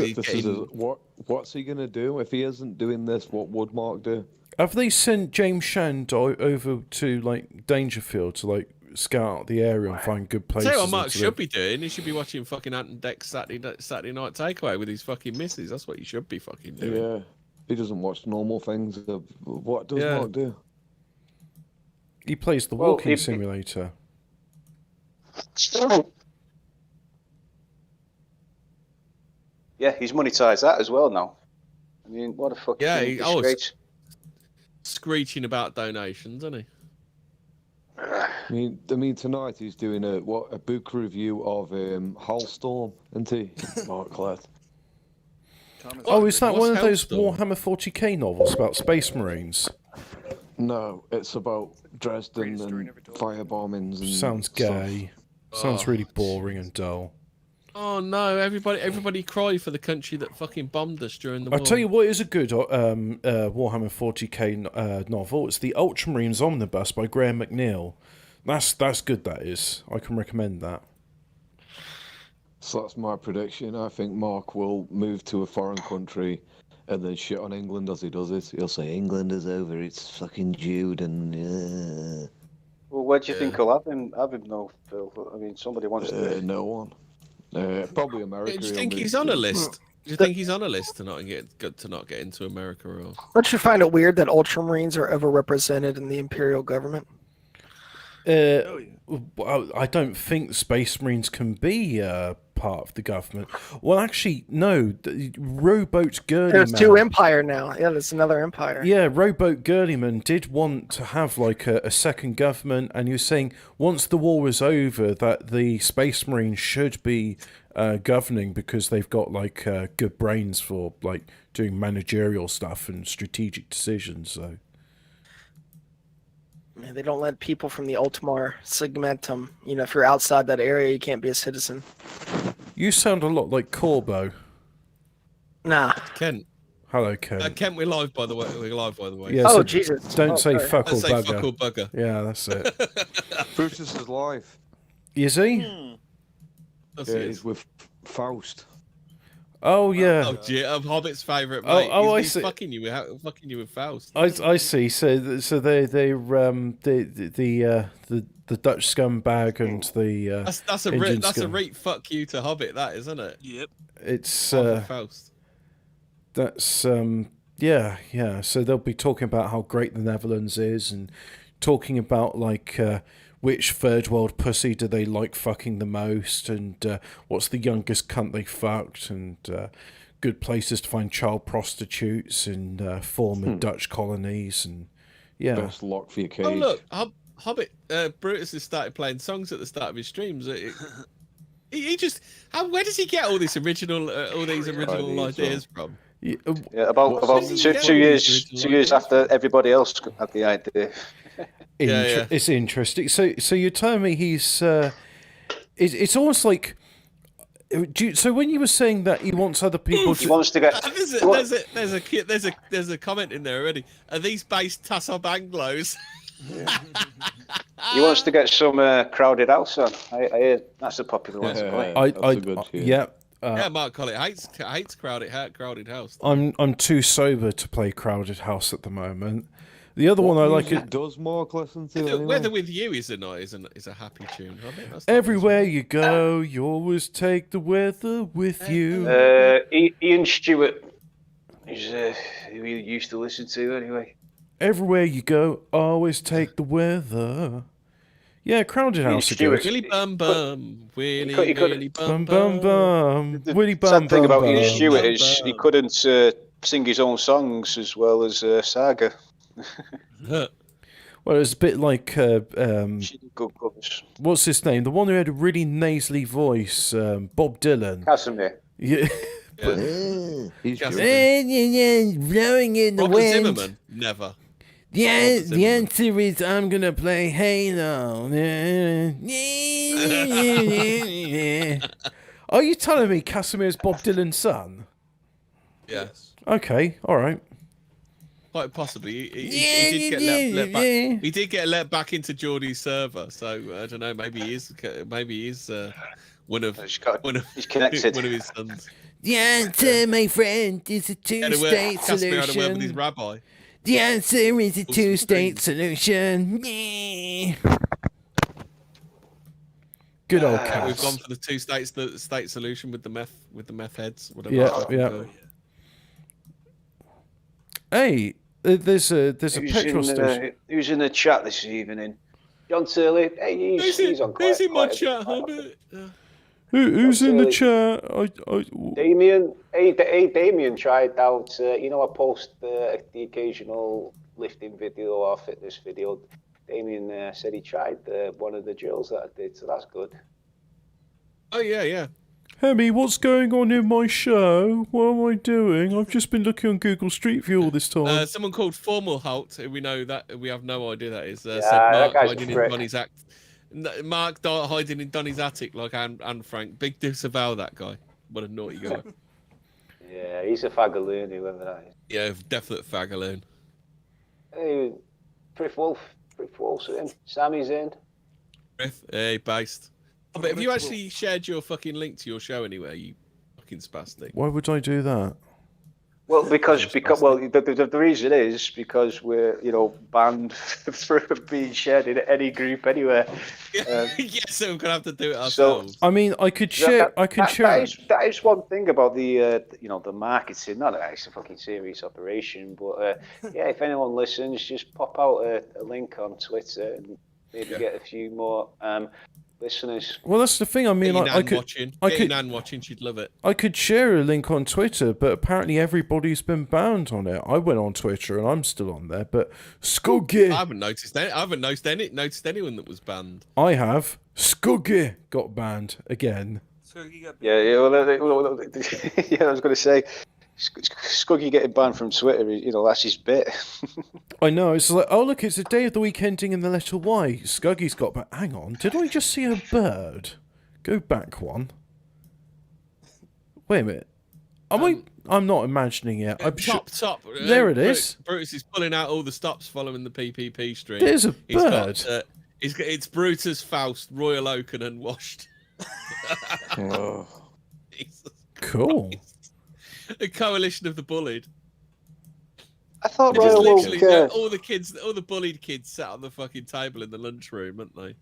what's he gonna do if he isn't doing this? What would Mark do? Have they sent James Shand over to like Dangerfield to like scout out the area and find good places? Tell you what Mark should be doing. He should be watching fucking Ant and Deck's Saturday Night Takeaway with his fucking missus. That's what he should be fucking doing. Yeah, he doesn't watch normal things. What does Mark do? He plays the walking simulator. Yeah, he's monetized that as well now. I mean, what a fucking disgrace. Screeching about donations, isn't he? I mean, tonight he's doing a book review of Hellstorm, isn't he? Mark Collett. Is that one of those Warhammer 40k novels about Space Marines? No, it's about Dresden and fire bombings. And sounds gay. Sounds really boring and dull. Oh no! Everybody cry for the country that fucking bombed us during the war. I'll tell you what is a good Warhammer 40k novel. It's the Ultramarines Omnibus by Graham McNeil. That's good. That is. I can recommend that. So that's my prediction. I think Mark will move to a foreign country and then shit on England as he does it. He'll say England is over. It's fucking Jude and. Well, where do you think he'll have him now, Phil? I mean, somebody wants to. No one. Probably America. Do you think he's on a list? Do you think he's on a list to not get into America? Or Don't you find it weird that Ultramarines are overrepresented in the Imperial government? Well, I don't think Space Marines can be part of the government. Well, actually, no. Rowboat Gurleyman. There's two Empire now. Yeah, there's another Empire. Yeah, Rowboat Gurleyman did want to have like a second government, and he was saying once the war was over that the Space Marines should be governing because they've got like good brains for like doing managerial stuff and strategic decisions. So. Yeah, they don't let people from the Ultimar Segmentum. You know, if you're outside that area, you can't be a citizen. You sound a lot like Corbo. Nah. Kent. Hello, Kent. Kent, we're live by the way. Yeah, oh, so Jesus. Don't say sorry. fuck or Don't say bugger. fuck or bugger. Yeah, that's it. Brutus is live. Is he? Yeah, he's with Faust. Oh yeah. Oh, gee, Hobbit's favourite mate. I he's see. fucking you with Faust. I see. So they the Dutch scumbag and the That's a Indian reet fuck you to Hobbit, that isn't it? Yep. It's Faust. That's yeah. So they'll be talking about how great the Netherlands is and talking about like which third world pussy do they like fucking the most and what's the youngest cunt they fucked and good places to find child prostitutes in former Dutch colonies and yeah. Best lock for your cage. Oh look, Hobbit. Brutus has started playing songs at the start of his streams. He just where does he get all these original ideas from? Yeah, about 2 years after everybody else had the idea. It's interesting. So you're telling me he's it's almost like so when you were saying that he wants other people to... He wants to get... There's a comment in there already. Are these based Tassob Anglos? He wants to get some Crowded House on. I hear that's a popular one. Yeah, Mark Collett hates Crowded House. I'm too sober to play Crowded House at the moment. The other one I like it. Does Mark listen to anyway? Weather with You is a happy tune. I think that's Everywhere you go, you always take the weather with you. Ian Stewart is who we used to listen to anyway. Everywhere you go, always take the weather. Yeah, Crowded House are good. Willy bum bum, Willy bum bum bum, Willy bum Sad thing bum about Ian bum. Stewart is he couldn't sing his own songs as well as Saga. Well, it's a bit like what's his name? The one who had a really nasally voice, Bob Dylan. Casimir. Yeah. He's blowing in the Robert wind. Zimmerman? Never. Yeah, the answer is I'm gonna play Halo. Are you telling me Casimir's Bob Dylan's son? Yes. Okay, all right. Quite possibly. He did get let back. He did get let back into Geordie's server, so I don't know. Maybe he's one of he's connected. one of his sons. The answer, my friend, is a two-state Casimir had a word with his solution. rabbi. The answer is a two-state solution. Good old Cass. We've gone for the two-state solution with the meth heads. Whatever. Yeah. Hey, there's a petrol station. Who's in the chat this evening? John Turley. Hey, he's on quite. Who's in my chat, Hobbit? Who's in the chat? Damien. Hey, Damien tried out. I post the occasional lifting video or fitness video. Damien said he tried one of the drills that I did, so that's good. Oh yeah. Hemi, what's going on in my show? What am I doing? I've just been looking on Google Street View all this time. Someone called Formal Halt, who we know that we have no idea that is. Said that Mark guy's hiding in prick. Ronnie's act. Mark hiding in Donny's attic like Anne Frank. Big disavow that guy. What a naughty guy. Yeah, he's a fagaloon, whoever that is. Yeah, definite fagaloon. Hey, Priff Wolf's in. Sammy's in. Griff, hey, based. Oh, but have you actually shared your fucking link to your show anywhere, you fucking spastic? Why would I do that? Well, because the reason is because we're banned for being shared in any group anywhere. Yeah, so we're gonna have to do it ourselves. So, I mean, I could share. That is one thing about the the marketing. Not that it's a fucking serious operation, but yeah, if anyone listens, just pop out a link on Twitter and maybe get a few more listeners. Well, that's the thing. I mean, I could. Nan watching, she'd love it. I could share a link on Twitter, but apparently everybody's been banned on it. I went on Twitter and I'm still on there, but Scuggy. I haven't noticed anyone that was banned. I have. Scuggy got banned again. Yeah. Well, yeah. I was going to say, Scuggy getting banned from Twitter. That's his bit. I know. It's like, oh look, it's a day of the week ending in the letter Y. Scuggy's got. But hang on, did I just see a bird? Go back one. Wait a minute. I'm not imagining it. Top. There it is. Brutus is pulling out all the stops following the PPP stream. There's a bird. It's Brutus, Faust, Royal Oak, and Unwashed. Oh. Cool. A coalition of the bullied. I thought Royal Oak. All the bullied kids sat on the fucking table in the lunchroom, aren't they?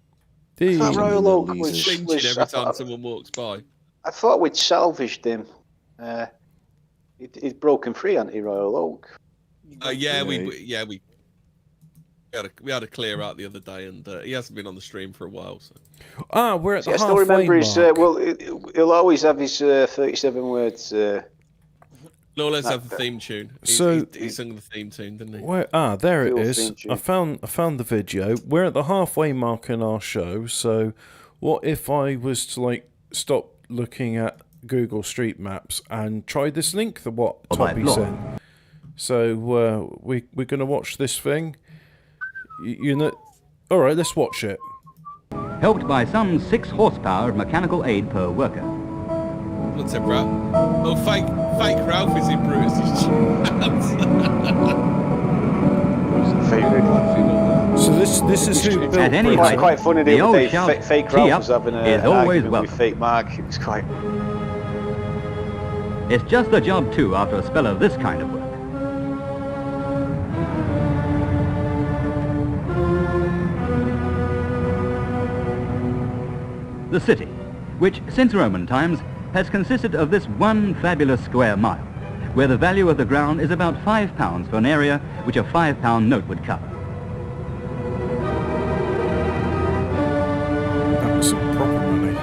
I thought Royal Oak was flinching every time someone walks by. I thought we'd salvaged him. He'd broken free, hadn't he, Royal Oak? We had a clear out the other day, and he hasn't been on the stream for a while. So. We're at the I still halfway remember mark. He'll always have his 37 words. Let's have the theme tune. He sung the theme tune, didn't he? There it is. I found the video. We're at the halfway mark in our show. So, what if I was to stop looking at Google Street Maps and try this link that Toby sent? So we're gonna watch this thing. All right, let's watch it. Helped by some 6 horsepower of mechanical aid per worker. What's up, Ralph? Oh, fake Ralph is in Brutus's So this is who built At any rate, quite funny the the old other day. shout, Fake "Tee Ralph up" was having is an always argument welcome. with Fake Mark. It was quite. It's just the job too after a spell of this kind of work. The city, which since Roman times has consisted of this one fabulous square mile, where the value of the ground is about £5 for an area which a £5 note would cover. That's some proper money.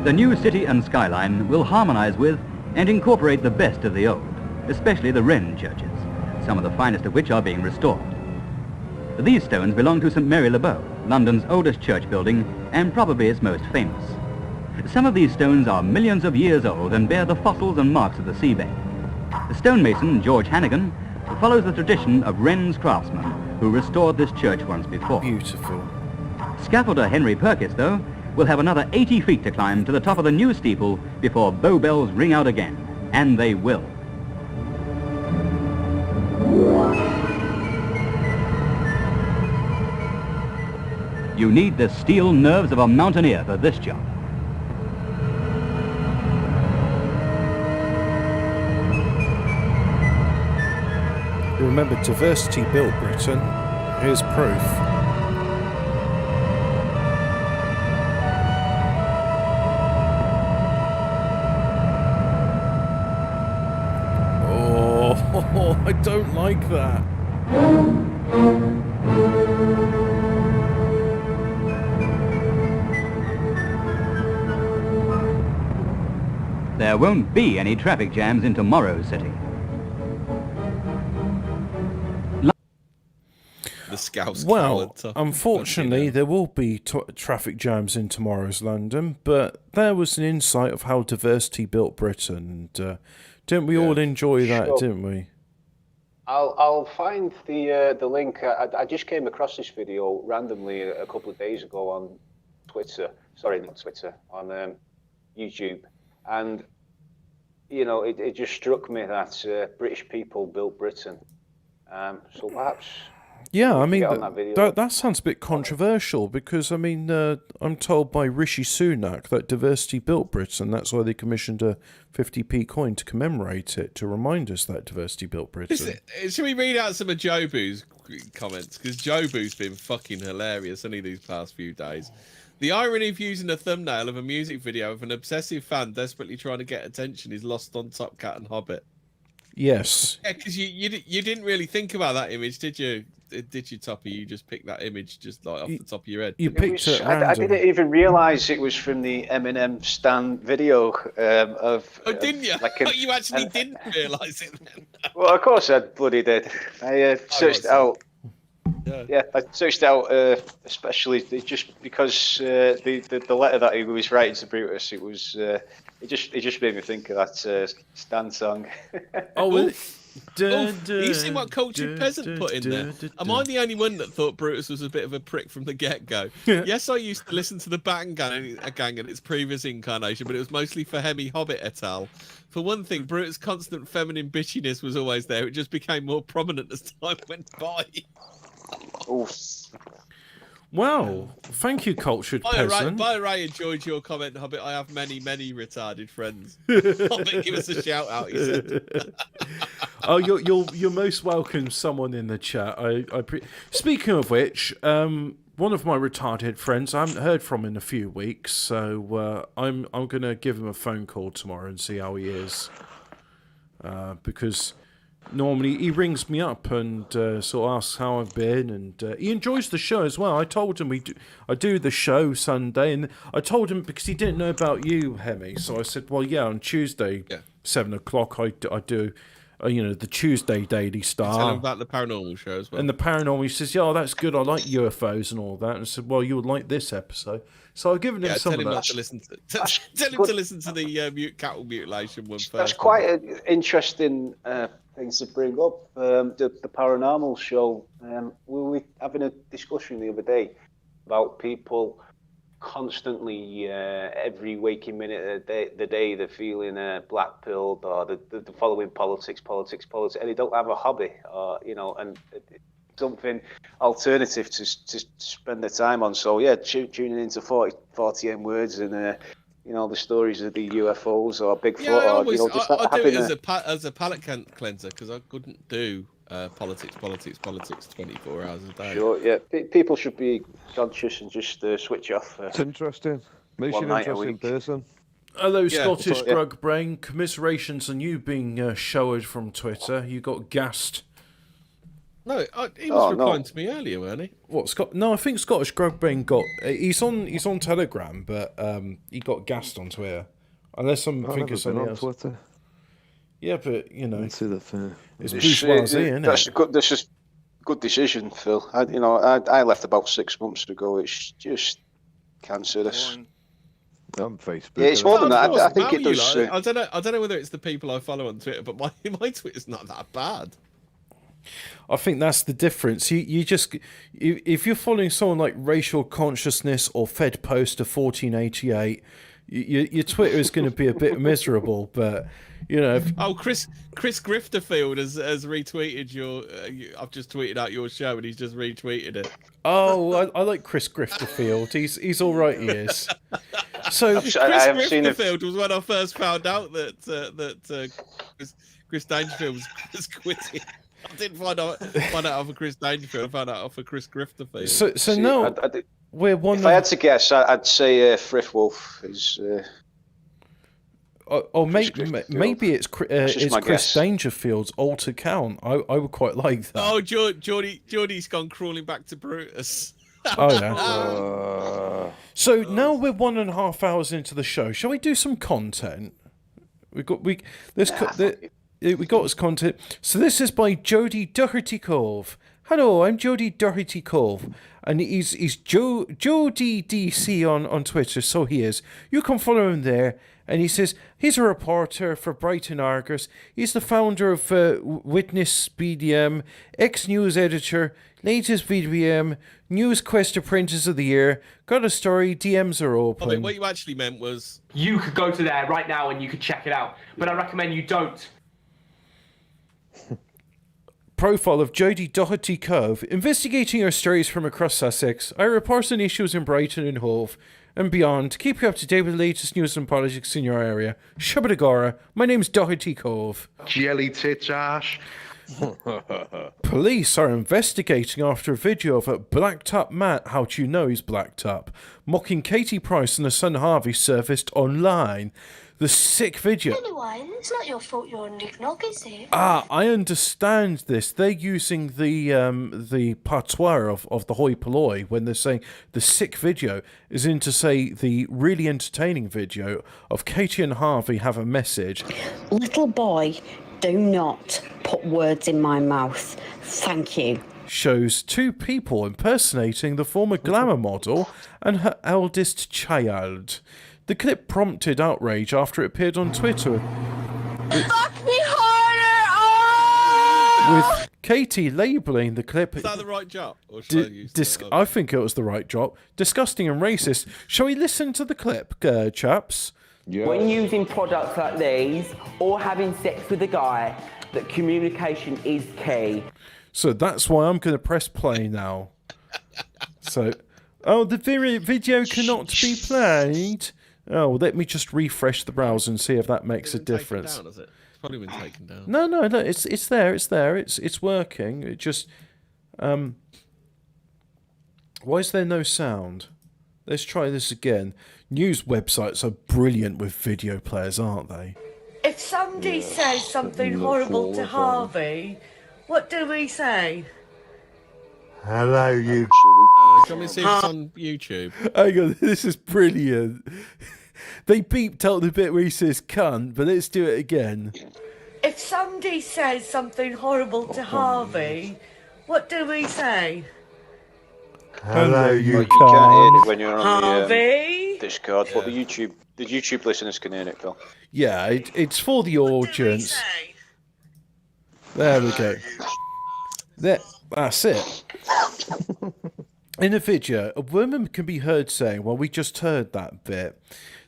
The new city and skyline will harmonise with and incorporate the best of the old, especially the Wren churches, some of the finest of which are being restored. These stones belong to St Mary le Bow, London's oldest church building and probably its most famous. Some of these stones are millions of years old and bear the fossils and marks of the seabed. The stonemason, George Hannigan, follows the tradition of Wren's craftsmen who restored this church once before. Beautiful. Scaffolder Henry Purkis, though, will have another 80 feet to climb to the top of the new steeple before bow bells ring out again. And they will. You need the steel nerves of a mountaineer for this job. Remember, diversity built Britain. Here's proof. Oh, I don't like that. There won't be any traffic jams in tomorrow's city. The Scouse Well, coward. unfortunately, there will be traffic jams in tomorrow's London, but there was an insight of how diversity built Britain. And, didn't we all enjoy that, Sure. didn't we? I'll find the link. I just came across this video randomly a couple of days ago on Twitter. Sorry, not Twitter, on YouTube, and you know, it just struck me that British people built Britain. So perhaps. Yeah, I mean, get on that video. that sounds a bit controversial because, I mean, I'm told by Rishi Sunak that diversity built Britain. That's why they commissioned a 50p coin to commemorate it, to remind us that diversity built Britain. Should we read out some of Jobu's comments? Because Jobu's been fucking hilarious only these past few days. The irony of using a thumbnail of a music video of an obsessive fan desperately trying to get attention is lost on Top Cat and Hobbit. Yes. Yeah, because you didn't really think about that image, did you? Did you, Toppy? You just picked that image just like off the top of your head. You picked it I didn't even realise it was from the Eminem Stan video of. Oh, didn't you? Like You actually didn't realise it then. Well, of course I bloody did. I searched it out. Yeah, I searched it out especially just because the letter that he was writing to Brutus, it was it just made me think of that Stan song. Oh, well, You see what Cultured Peasant put in there? Am I the only one that thought Brutus was a bit of a prick from the get-go? Yes, I used to listen to the Baton Gang in its previous incarnation, but it was mostly for Hemi Hobbit et al. For one thing, Brutus' constant feminine bitchiness was always there. It just became more prominent as time went by. Well, thank you, Cultured Peasant. By the way, enjoyed your comment, Hobbit. I have many, many retarded friends. Hobbit, give us a shout out, he said. Oh, you're most welcome, someone in the chat. Speaking of which, one of my retarded friends I haven't heard from in a few weeks, so I'm gonna give him a phone call tomorrow and see how he is. Because normally he rings me up and sort of asks how I've been, and he enjoys the show as well. I told him I do the show Sunday, and I told him because he didn't know about you, Hemi. So I said, well, yeah, on Tuesday, 7 o'clock, I do. The Tuesday Daily Star. Tell him about the paranormal show as well. And the paranormal, he says, yeah, that's good. I like UFOs and all that. And I said, well, you would like this episode. So I've given him some of that. Tell him to listen to the cattle mutilation one first. That's quite an interesting thing to bring up. The paranormal show. We were having a discussion the other day about people constantly, every waking minute of the day, they're feeling black-pilled, or they're following politics, and they don't have a hobby, or and something alternative to spend their time on. So yeah, tuning into 40 M words and the stories of the UFOs or Bigfoot. I do it as a palate cleanser because I couldn't do politics 24 hours a day. Sure, yeah. People should be conscious and just switch off. It's interesting. Makes you an interesting person. Hello, Scottish Grug Brain. Commiserations on you being showered from Twitter. You got gassed. No, he was replying to me earlier, weren't he? What, Scott? No, I think Scottish Grug Brain got. He's on Telegram, but he got gassed on Twitter. Unless I'm thinking something else. Twitter. Yeah, but Let's see the thing. It's bourgeoisie, isn't it? That's just good decision, Phil. I left about 6 months ago. It's just cancerous. On Facebook. Yeah, it's more than that. I think it does. I don't know whether it's the people I follow on Twitter, but my Twitter's not that bad. I think that's the difference. You just if you're following someone like Racial Consciousness or Fed Poster 1488, your Twitter is going to be a bit miserable. But Chris Grifterfield has retweeted your. I've just tweeted out your show and he's just retweeted it. Oh, I like Chris Grifterfield. He's all right. He is. So Chris Grifterfield was when I first found out that Chris Dangerfield was quitting. I didn't find out for Chris Dangerfield. I found out for Chris Grifterfield. So no, we're one. If I had to guess, I'd say Frith Wolf is. Maybe it's Chris Dangerfield's alt account. I would quite like that. Oh, Geordie's gone crawling back to Brutus. Oh yeah. So now we're 1.5 hours into the show. Shall we do some content? We got us content. So this is by Jody Doherty Cove. Hello, I'm Jody Doherty Cove, and he's Jody DC on Twitter, so he is. You can follow him there, and he says he's a reporter for Brighton Argus. He's the founder of Witness BDM, ex-news editor, latest VDM, News Quest Apprentice of the Year. Got a story, DMs are open. I mean, what you actually meant was... You could go to there right now and you could check it out, but I recommend you don't. Profile of Jodie Doherty Cove. Investigating our stories from across Sussex, I report on issues in Brighton and Hove and beyond to keep you up to date with the latest news and politics in your area. Shabadagora, my name's Doherty Cove. Jelly tits ash. Police are investigating after a video of a blacked up Matt, how do you know he's blacked up, mocking Katie Price and her son Harvey surfaced online. The sick video. Anyway, it's not your fault you're on Nog, is it? I understand this. They're using the patois of the hoi polloi when they're saying the sick video is in to say the really entertaining video of Katie and Harvey have a message. Little boy, do not put words in my mouth. Thank you. Shows two people impersonating the former glamour model and her eldest child. The clip prompted outrage after it appeared on Twitter. Fuck me harder! With Katie labelling the clip... Is that the right drop? Or should I use I think it was the right drop. Disgusting and racist. Shall we listen to the clip, chaps? Yeah. When using products like these or having sex with a guy, that communication is key. So that's why I'm going to press play now. So, the video cannot be played. Oh, well, let me just refresh the browser and see if that makes a difference. Down, has it? It's probably been taken down. No, it's there, it's working. It just, why is there no sound? Let's try this again. News websites are brilliant with video players, aren't they? If somebody says something horrible to Harvey, what do we say? Hello, you. Do you want me to see if it's on YouTube? Hang on, this is brilliant. They beeped out the bit where he says cunt, but let's do it again. If somebody says something horrible to Harvey, what do we say? Hello, you You can't hear it when you're on Harvey? the Discord, but the YouTube listeners can hear it, Phil. Yeah, it's for the audience. There we go. That's it. In a video, a woman can be heard saying, well, we just heard that bit.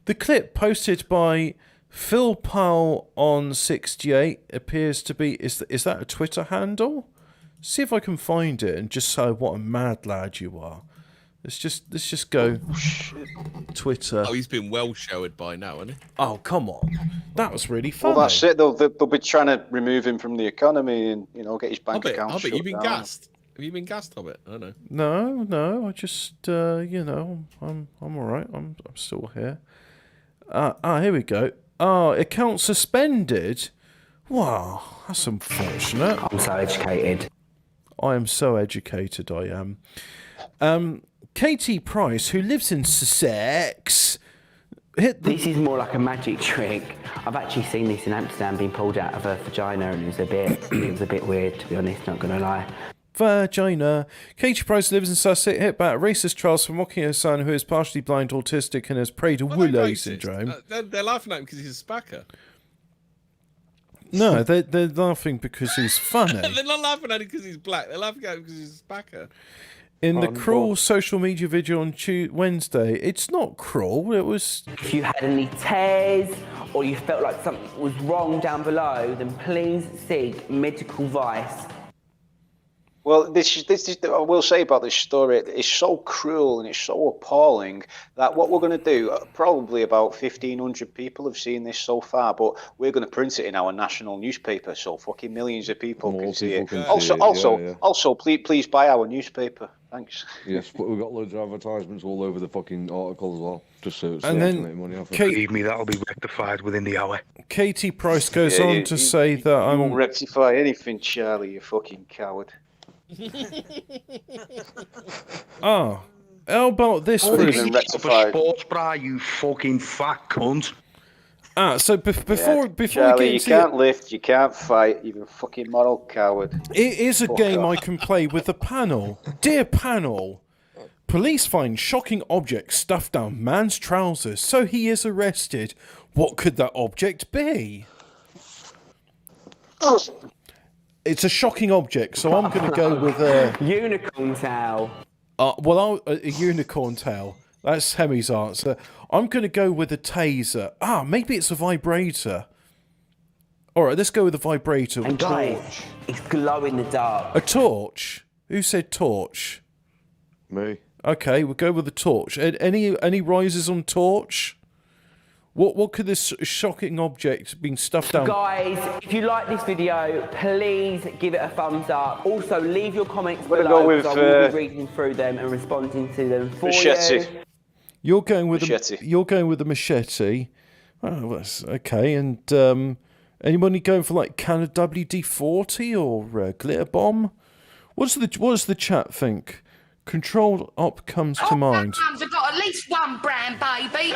The clip posted by Phil Powell on 68 appears to be, is that a Twitter handle? See if I can find it and just say what a mad lad you are. Let's just go Twitter. Oh, he's been well showered by now, hasn't he? Oh, come on. That was really funny. Well, that's it. They'll be trying to remove him from the economy and get his bank account Hobbit, shut you've been down. gassed. Have you been gassed, Hobbit? I don't know. No, I just I'm all right. I'm still here. Here we go. Account suspended. Wow, that's unfortunate. I'm so educated. I am so educated, I am. Katie Price, who lives in Sussex, This is more like a magic trick. I've actually seen this in Amsterdam being pulled out of her vagina, and it was a bit weird, to be honest, not gonna lie. Vagina. Katie Price lives in Sussex, hit by racist trials for mocking her son, who is partially blind, autistic, and has Prader-Willi syndrome. They're laughing at him because he's a spacker. No, they're laughing because he's funny. They're not laughing at him because he's black. They're laughing at him because he's a spacker. In the cruel social media video on Wednesday, it's not cruel, it was... If you had any tears or you felt like something was wrong down below, then please seek medical advice. Well, this is I will say about this story. It's so cruel and it's so appalling that what we're going to do, probably about 1,500 people have seen this so far, but we're going to print it in our national newspaper, so fucking millions of people can see it. Also, please buy our newspaper. Thanks. Yes, but we've got loads of advertisements all over the fucking article as well, just so And then make money off it. Believe me, that'll be rectified within the hour. Katie Price goes on to say that I won't rectify anything, Charlie, you fucking coward. How about this? Even rectify sports bra, you fucking fat cunt. So before Charlie, we get you into can't lift, you can't fight. You're a fucking moral coward. it is a Fuck game off. I can play with the panel. Dear panel, police find shocking object stuffed down man's trousers, so he is arrested. What could that object be? It's a shocking object, so I'm going to go with a unicorn tail. A unicorn tail. That's Hemi's answer. I'm going to go with a taser. Maybe it's a vibrator. All right, let's go with a vibrator. And guys, it's glow in the dark. A torch? Who said torch? Me. Okay, we'll go with a torch. Any rises on torch? What could this shocking object being stuffed down? Guys, if you like this video, please give it a thumbs up. Also, leave your comments We're below, gonna go with, because I will be reading through them and responding to them for Machete. you. You're going with Machete. you're going with a machete. Oh, that's okay. And anybody going for like Canada WD-40 or glitter bomb? What does the chat think? Controlled op comes to mind. I've got at least one brand, baby.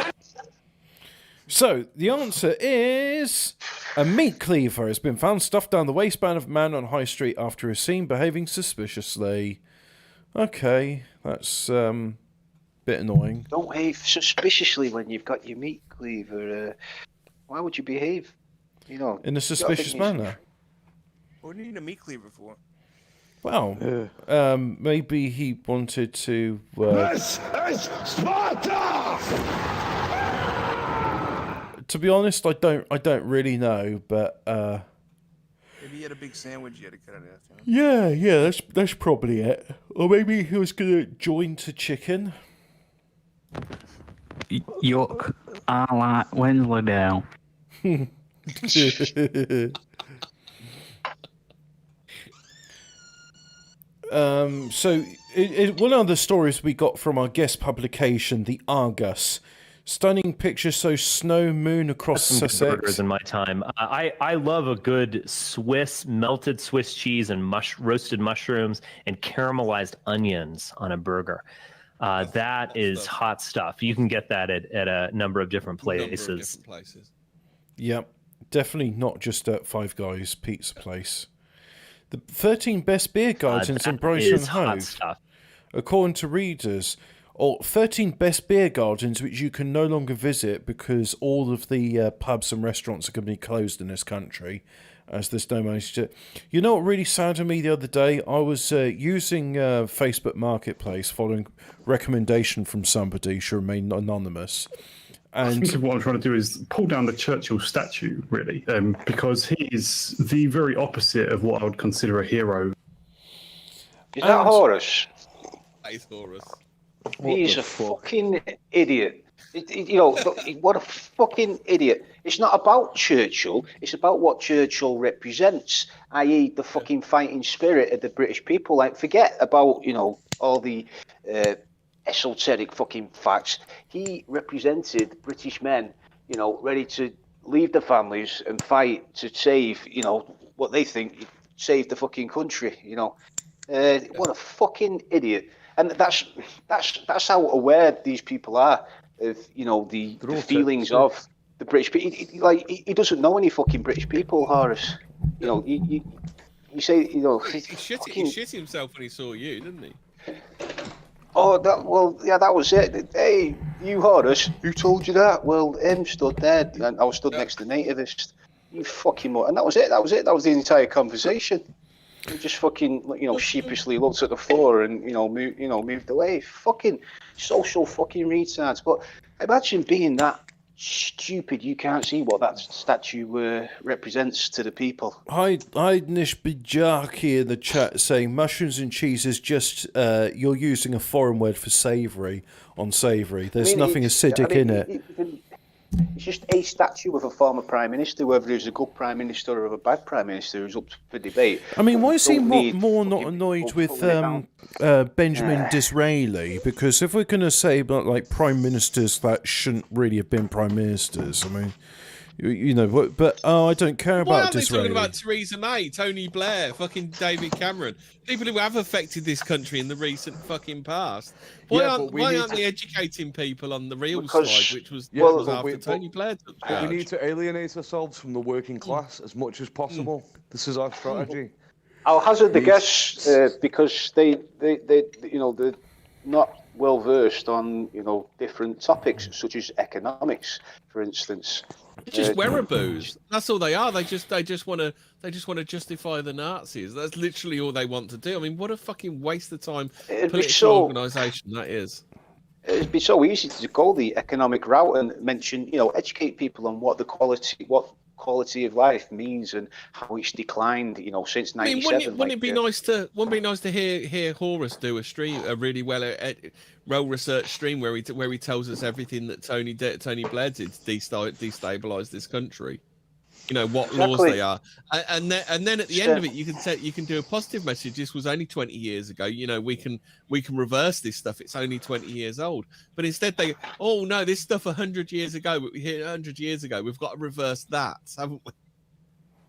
So, the answer is... A meat cleaver has been found stuffed down the waistband of a man on High Street after a scene behaving suspiciously. Okay, that's bit annoying. Don't behave suspiciously when you've got your meat cleaver. Why would you behave, In a suspicious manner? What do you need a meat cleaver for? Well, maybe he wanted to... This is Sparta! To be honest, I don't really know, but Maybe he had a big sandwich you had to cut it out. yeah, that's probably it. Or maybe he was gonna join to chicken. Yuck! I like Wensleydale. So one of the stories we got from our guest publication, the Argus. Stunning picture shows snow moon across Some good Sussex. burgers in my time. I love a good melted Swiss cheese and roasted mushrooms and caramelized onions on a burger. That is hot stuff. You can get that at a number of different places. Yep, definitely not just at Five Guys Pizza Place. The 13 best beer gardens in Brighton and Hove. According to readers, or 13 best beer gardens which you can no longer visit because all of the pubs and restaurants are going to be closed in this country, as there's no managed to... You know what really saddened me the other day? I was using Facebook Marketplace following recommendation from somebody, should remain anonymous. I think what I'm trying to do is pull down the Churchill statue, really, because he is the very opposite of what I would consider a hero. Is that Horus? That is Horus. He's a fucking idiot. What a fucking idiot. It's not about Churchill, it's about what Churchill represents, i.e. the fucking fighting spirit of the British people. Like, forget about, all the esoteric fucking facts. He represented British men, ready to leave their families and fight to save, what they think, save the fucking country, What a fucking idiot. And that's how aware these people are of the feelings of the British people. He doesn't know any fucking British people, Horace. You say He shit himself when he saw you, didn't he? Oh, that was it. Hey, you Horace, who told you that? Well, him stood there, and I was stood next to the nativist. You fucking and that was it. That was the entire conversation. He just fucking, sheepishly looked at the floor and, moved away. Fucking social fucking retards. But imagine being that stupid you can't see what that statue represents to the people. Heidnish Bijaki in the chat saying mushrooms and cheese is just, you're using a foreign word for savoury on savoury. There's nothing acidic in it. It's just a statue of a former prime minister, whether he's a good prime minister or a bad prime minister, who's up for debate. I mean, why is he more not annoyed with Benjamin Disraeli? Because if we're going to say about like prime ministers that shouldn't really have been prime ministers, I mean, You know what? But I don't care Why about aren't they Disraeli. talking about Theresa May, Tony Blair, fucking David Cameron, people who have affected this country in the recent fucking past? Why aren't they educating people on the real side, which was after Tony Blair took charge? But we need to alienate ourselves from the working class as much as possible. This is our strategy. I'll hazard the guess because they they're not well versed on different topics such as economics, for instance. It's just wearaboos. That's all they are. They just want to justify the Nazis. That's literally all they want to do. I mean, what a fucking waste of time political organisation that is. It'd be so easy to go the economic route and mention, educate people on what quality of life means and how it's declined, since 97. I mean, wouldn't it be nice to hear Horus do a really well researched stream where he tells us everything that Tony Blair did to destabilize this country. What laws they are, and then at the end of it, you can do a positive message. This was only 20 years ago. We can reverse this stuff. It's only 20 years old. But instead, oh no, this stuff 100 years ago. 100 years ago, we've got to reverse that, haven't we?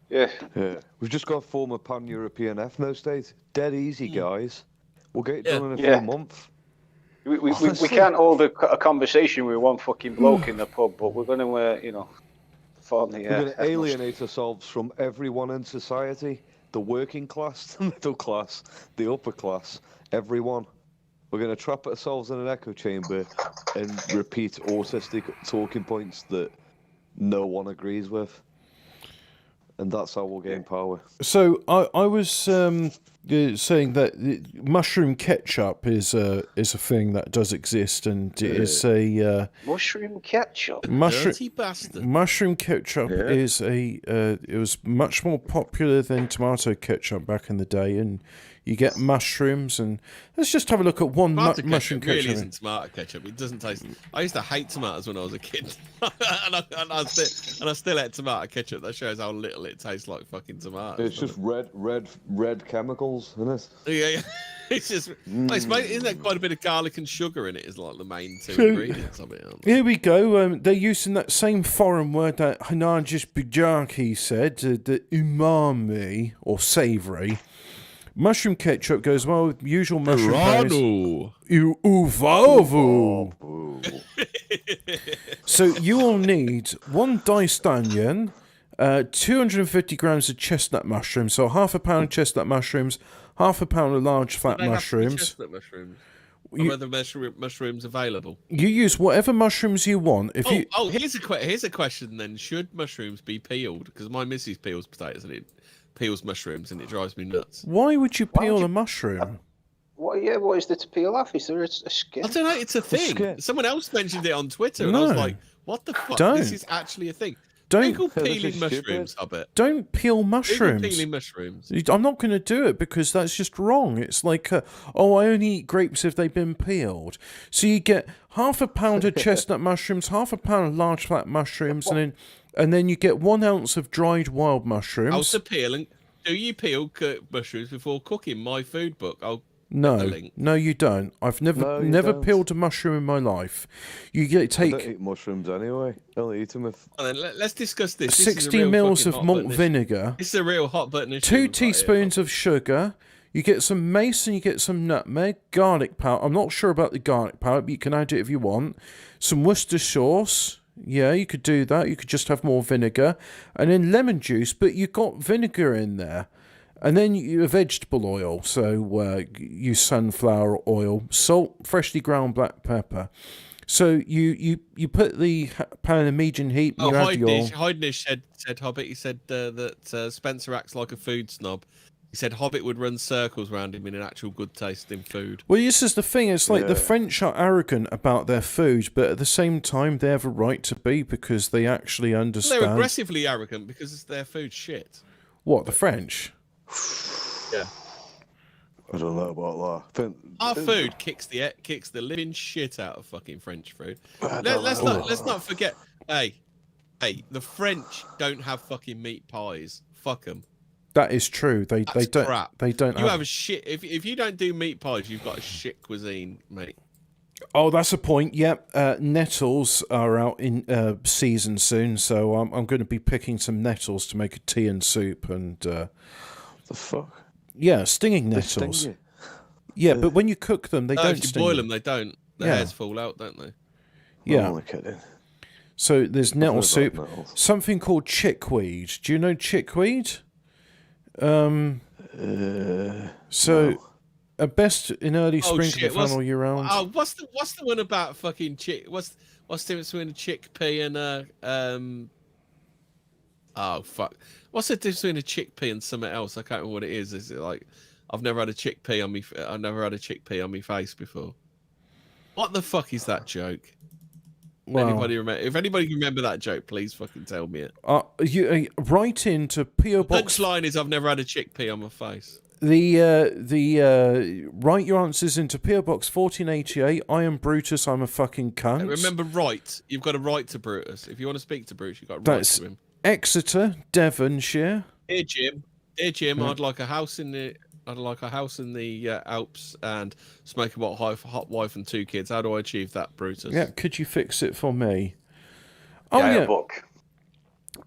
Yeah. We've just got to form a pan-European ethno state. Dead easy, guys. We'll get it done in a few months. We can't hold a conversation with one fucking bloke in the pub, but we're going to, we're going to alienate ourselves from everyone in society. The working class, the middle class, the upper class, everyone. We're going to trap ourselves in an echo chamber and repeat autistic talking points that no one agrees with. And that's how we'll gain power. So I was saying that mushroom ketchup is a thing that does exist, and it is a mushroom ketchup. Dirty bastard. Mushroom ketchup is it was much more popular than tomato ketchup back in the day, and you get mushrooms, and let's just have a look at one mushroom ketchup. Really isn't tomato ketchup. It doesn't taste. I used to hate tomatoes when I was a kid, and I still ate tomato ketchup. That shows how little it tastes like fucking tomatoes. It's just red chemicals, isn't it? Yeah. It's just. Isn't there quite a bit of garlic and sugar in it? Is like the main two ingredients of it. Here we go. They're using that same foreign word that Hanajis Bijaki said, the umami or savoury. Mushroom ketchup goes well with usual mushroom berries. Uvavu. So you will need 1 diced onion, 250 grams of chestnut mushrooms, so half a pound of chestnut mushrooms, half a pound of large fat mushrooms. Chestnut mushrooms. Are other mushrooms available? You use whatever mushrooms you want. Here's a question then: should mushrooms be peeled? Because my missus peels potatoes and it peels mushrooms and it drives me nuts. Why would you peel a mushroom? What is there to peel off? Is there a skin? I don't know. It's a thing. Someone else mentioned it on Twitter, and I was like, "What the fuck? This is actually a thing." Google peeling mushrooms, Hobbit. Don't peel mushrooms. Google peeling mushrooms. I'm not going to do it because that's just wrong. It's like, I only eat grapes if they've been peeled. So you get half a pound of chestnut mushrooms, half a pound of large fat mushrooms, and then you get 1 ounce of dried wild mushrooms. Also peeling. Do you peel mushrooms before cooking? My food book. No, you don't. I've never peeled a mushroom in my life. I don't eat mushrooms anyway. I don't eat them let's discuss this. 60 mils of malt vinegar. This is a real hot button issue. 2 teaspoons of sugar. You get some mace and you get some nutmeg, garlic powder. I'm not sure about the garlic powder, but you can add it if you want. Some Worcester sauce. Yeah, you could do that. You could just have more vinegar. And then lemon juice, but you've got vinegar in there. And then you vegetable oil, so use sunflower oil, salt, freshly ground black pepper. So you put the pan in medium heat. And you add the oil. Heidnish said Hobbit. He said that Spencer acts like a food snob. He said Hobbit would run circles around him in an actual good tasting food. Well, this is the thing. It's like the French are arrogant about their food, but at the same time, they have a right to be because they actually understand. They're aggressively arrogant because their food's shit. What, the French? Yeah. I don't know about that. Our food kicks the living shit out of fucking French food. Let's not forget. Hey, the French don't have fucking meat pies. Fuck them. That is true. They don't. Crap. They don't. You have a shit. If you don't do meat pies, you've got a shit cuisine, mate. Oh, that's a point. Yep, nettles are out in season soon, so I'm going to be picking some nettles to make a tea and soup. And the fuck? Yeah, stinging They nettles. sting you? Yeah, but when you cook them, they No, don't if you sting boil you. them, they don't. The Yeah. hairs fall out, don't they? Yeah. Oh, okay. So there's nettle heard soup, about nettles. something called chickweed. Do you know chickweed? So, best in early spring can be found all year round. Oh, what's the one about fucking chick? What's the difference between a chickpea and a Oh fuck! What's the difference between a chickpea and something else? I can't remember what it is. Is it like I've never had a chickpea on me? I've never had a chickpea on my face before. What the fuck is that joke? Well, Anybody remember? If anybody can remember that joke, please fucking tell me it. You write into PO Box. Punchline is I've never had a chickpea on my face. Write your answers into PO Box 1488. I am Brutus. I'm a fucking cunt. Remember, write. You've got to write to Brutus. If you want to speak to Brutus, you've got to write That's to him. Devonshire. Dear Jim, Yeah. I'd like a house in the Alps and smoke a hot wife and 2 kids. How do I achieve that, Brutus? Yeah, could you fix it for me? Yeah, book.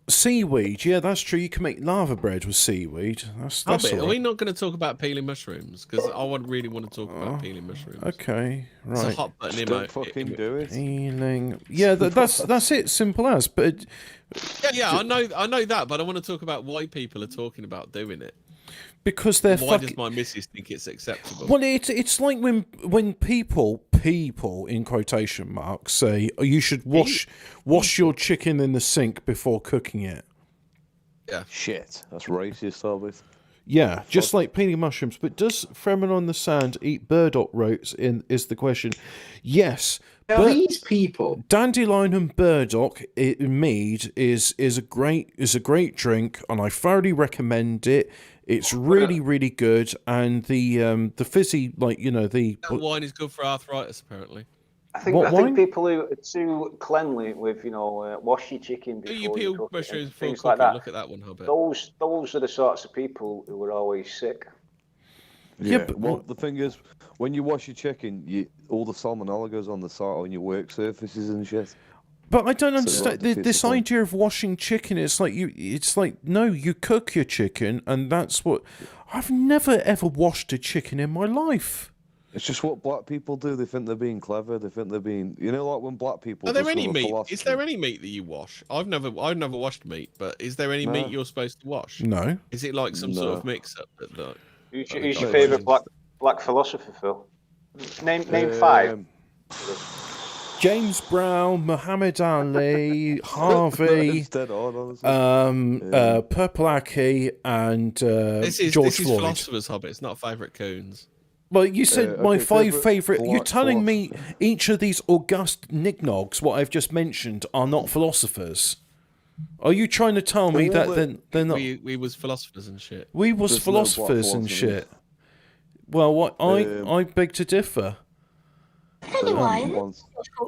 Seaweed. Yeah, that's true. You can make lava bread with seaweed. That's Are all right. we not going to talk about peeling mushrooms? Because I really want to talk about peeling mushrooms. Okay, It's a right. hot button Don't fucking do it. Peeling. Yeah, that's it. Simple as. But Yeah, I know that, but I want to talk about why people are talking about doing it. because they're Why fucking. does my missus think it's acceptable? Well, it's like when people in quotation marks say, oh, you should wash your chicken in the sink before cooking it. Yeah. Shit. That's racist, Albert. Yeah, just like peeling mushrooms. But does Fremen on the Sand eat burdock roots? Is the question. Yes. Now these people. Dandelion and burdock mead is a great drink, and I thoroughly recommend it. It's really good, and the fizzy, That wine is good for arthritis, apparently. I think people who are too cleanly with wash your chicken before You peel cook it and mushrooms before things cooking. like that. Look at that one, Hobbit. Those are the sorts of people who are always sick. Yeah, but the thing is, when you wash your chicken, all the salmonella goes on the side on your work surfaces and shit. But I don't So understand that defeats this the point. idea of washing chicken. It's like no, you cook your chicken, and that's what. I've never ever washed a chicken in my life. It's just what black people do. They think they're being clever. They think they're being, like when black people. Are there just any with a meat? philosophy- Is there any meat that you wash? I've never washed meat, but is there any No. meat you're supposed to wash? No. Is it like some sort No. of mix-up? Who's your favourite black philosopher, Phil? Name 5. James Brown, Muhammad Ali, Harvey, It's dead on, honestly. Purple Aki, and This is George Floyd. philosophers' Hobbit. It's not favourite coons. Well, you said my okay, 5 favourite. You're black telling me each of these august nignogs, what I've just mentioned, are not philosophers? Are you trying to tell me All that the- they're not? We was philosophers and shit. We was There's no black philosophers and philosophers. shit. Well, what I beg to differ. Anyway,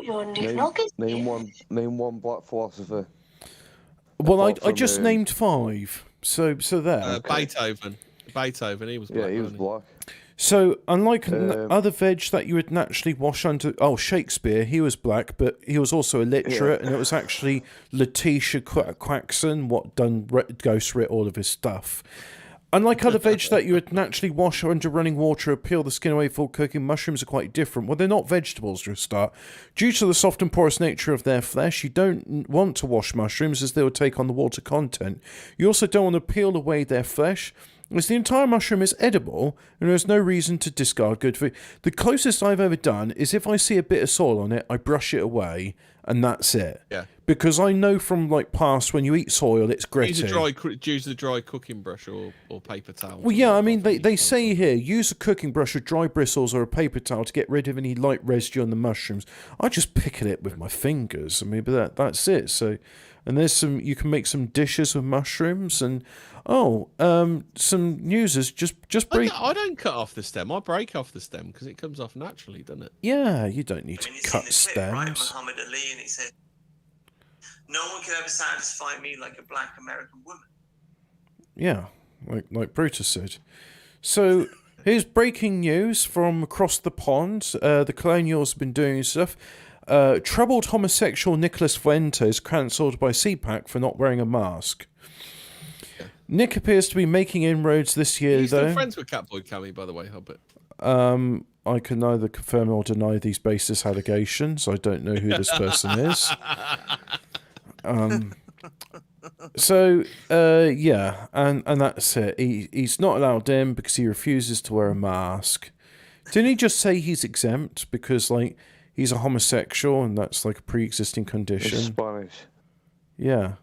Your name one black philosopher. Well, Apart I from, just named 5. So there. Beethoven, he was black. Yeah, he was wasn't black. So, unlike other veg that you would naturally wash under... Oh, Shakespeare, he was black, but he was also illiterate, and it was actually Letitia Quaxon what ghostwrit all of his stuff. Unlike other veg that you would naturally wash under running water or peel the skin away before cooking, mushrooms are quite different. Well, they're not vegetables, for a start. Due to the soft and porous nature of their flesh, you don't want to wash mushrooms as they will take on the water content. You also don't want to peel away their flesh, as the entire mushroom is edible, and there's no reason to discard good food. The closest I've ever done is if I see a bit of soil on it, I brush it away, and that's it. Yeah. Because I know from past when you eat soil, it's gritty. Use a dry cooking brush or paper towel. Well, yeah, I mean, they say here, use a cooking brush with dry bristles or a paper towel to get rid of any light residue on the mushrooms. I just pick at it with my fingers. I mean, but that's it. So, and there's you can make some dishes with mushrooms, and some users just break. I don't cut off the stem. I break off the stem because it comes off naturally, doesn't it? Yeah, you don't need to cut stems. Muhammad Ali, and he said, "No one can ever satisfy me like a black American woman." Yeah, like Brutus said. So, Here's breaking news from across the pond. The Colonials have been doing stuff. Troubled homosexual Nicholas Fuentes cancelled by CPAC for not wearing a mask. Nick appears to be making inroads this year, He's though. still friends with Catboy Cammy, by the way, Hobbit. I can neither confirm or deny these baseless allegations. I don't know who this person is. Yeah, and that's it. He's not allowed in because he refuses to wear a mask. Didn't he just say he's exempt because, like, he's a homosexual and that's like a pre-existing condition? It's Spanish. Yeah.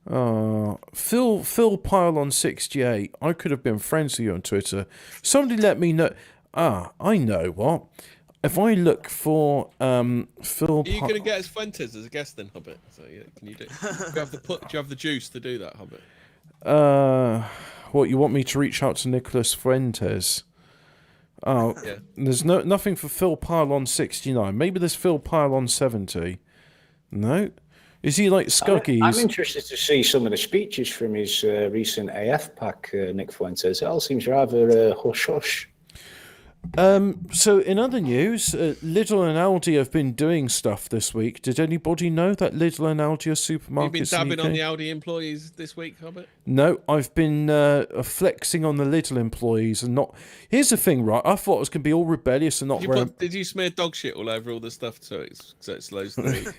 Phil Pylon 68. I could have been friends with you on Twitter. Somebody let me know. I know what. If I look for Phil, Are you going to get as Fuentes as a guest then, Hobbit? So yeah, can you do? Do you have the juice to do that, Hobbit? What, you want me to reach out to Nicholas Fuentes? Oh, Yeah. There's nothing for Phil Pylon 69. Maybe there's Phil Pylon 70. No. Is he like Scuggies? I'm interested to see some of the speeches from his recent AF pack, Nick Fuentes. It all seems rather hush-hush. So in other news, Lidl and Aldi have been doing stuff this week. Did anybody know that Lidl and Aldi are supermarkets? You've been dabbing in the on UK? the Aldi employees this week, Hobbit? No, I've been flexing on the Lidl employees and not. Here's the thing, right? I thought I was going to be all rebellious and not wearing. Did you smear dog shit all over all the stuff so it slows the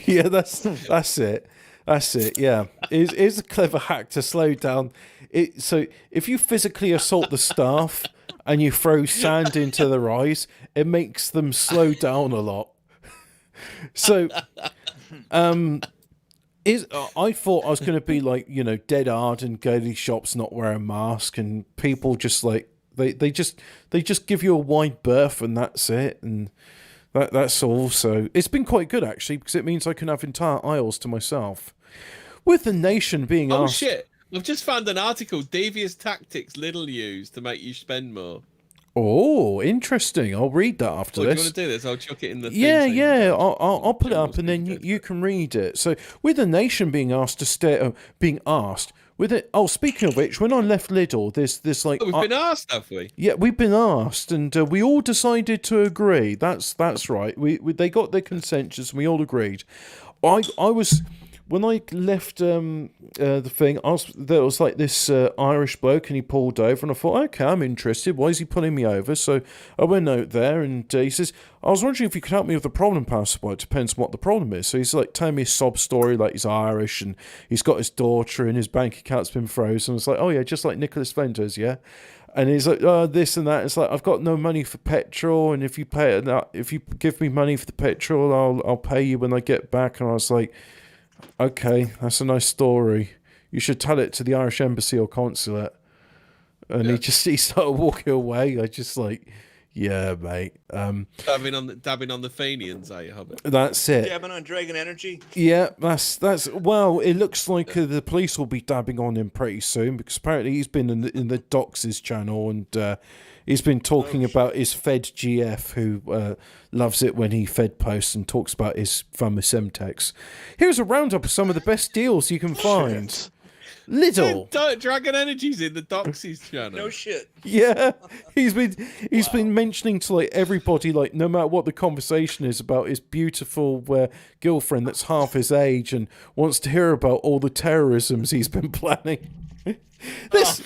Yeah, that's it. That's it. Yeah, it's a clever hack to slow down it. So if you physically assault the staff and you throw sand into their eyes, it makes them slow down a lot. So, I thought I was going to be like, you know, dead hard and go to these shops not wear a mask, and people just like they just give you a wide berth and that's it, and that's all. So it's been quite good actually because it means I can have entire aisles to myself. With the nation being Oh asked, shit! I've just found an article: devious tactics Lidl use to make you spend more. oh, interesting. I'll read that after Do you this. want to do this? I'll chuck it in the thing. Yeah, so you yeah. I'll put it up and then you can read it. So, with the nation being asked to stay, with it. Oh, speaking of which, when I left Lidl, this like Oh, we've been asked, have we? Yeah, we've been asked, and we all decided to agree. That's right. They got their consensus, and we all agreed. I was. When I left the thing, there was like this Irish bloke, and he pulled over, and I thought, okay, I'm interested. Why is he pulling me over? So I went out there, and he says, I was wondering if you could help me with the problem, passport. It depends on what the problem is. So he's like telling me a sob story, like he's Irish, and he's got his daughter, and his bank account's been frozen. It's like, oh yeah, just like Nicholas Fuentes, yeah. And he's like, oh, this and that. It's like, I've got no money for petrol, and if you give me money for the petrol, I'll pay you when I get back. And I was like, okay, that's a nice story. You should tell it to the Irish embassy or consulate. And he started walking away. I just like, yeah, mate. Dabbing on the Fenians, are you, Hobbit? That's it. Dabbing on Dragon Energy. Yeah, that's well. It looks like the police will be dabbing on him pretty soon because apparently he's been in the Dox's channel and he's been talking about his Fed GF who loves it when he Fed posts and talks about his famous Semtex. Here's a roundup of some of the best deals you can find. Lidl. Dragon Energy's in the Doxies channel. No shit. Yeah, he's been mentioning to like everybody, like no matter what the conversation is about his beautiful girlfriend that's half his age and wants to hear about all the terrorisms he's been planning. This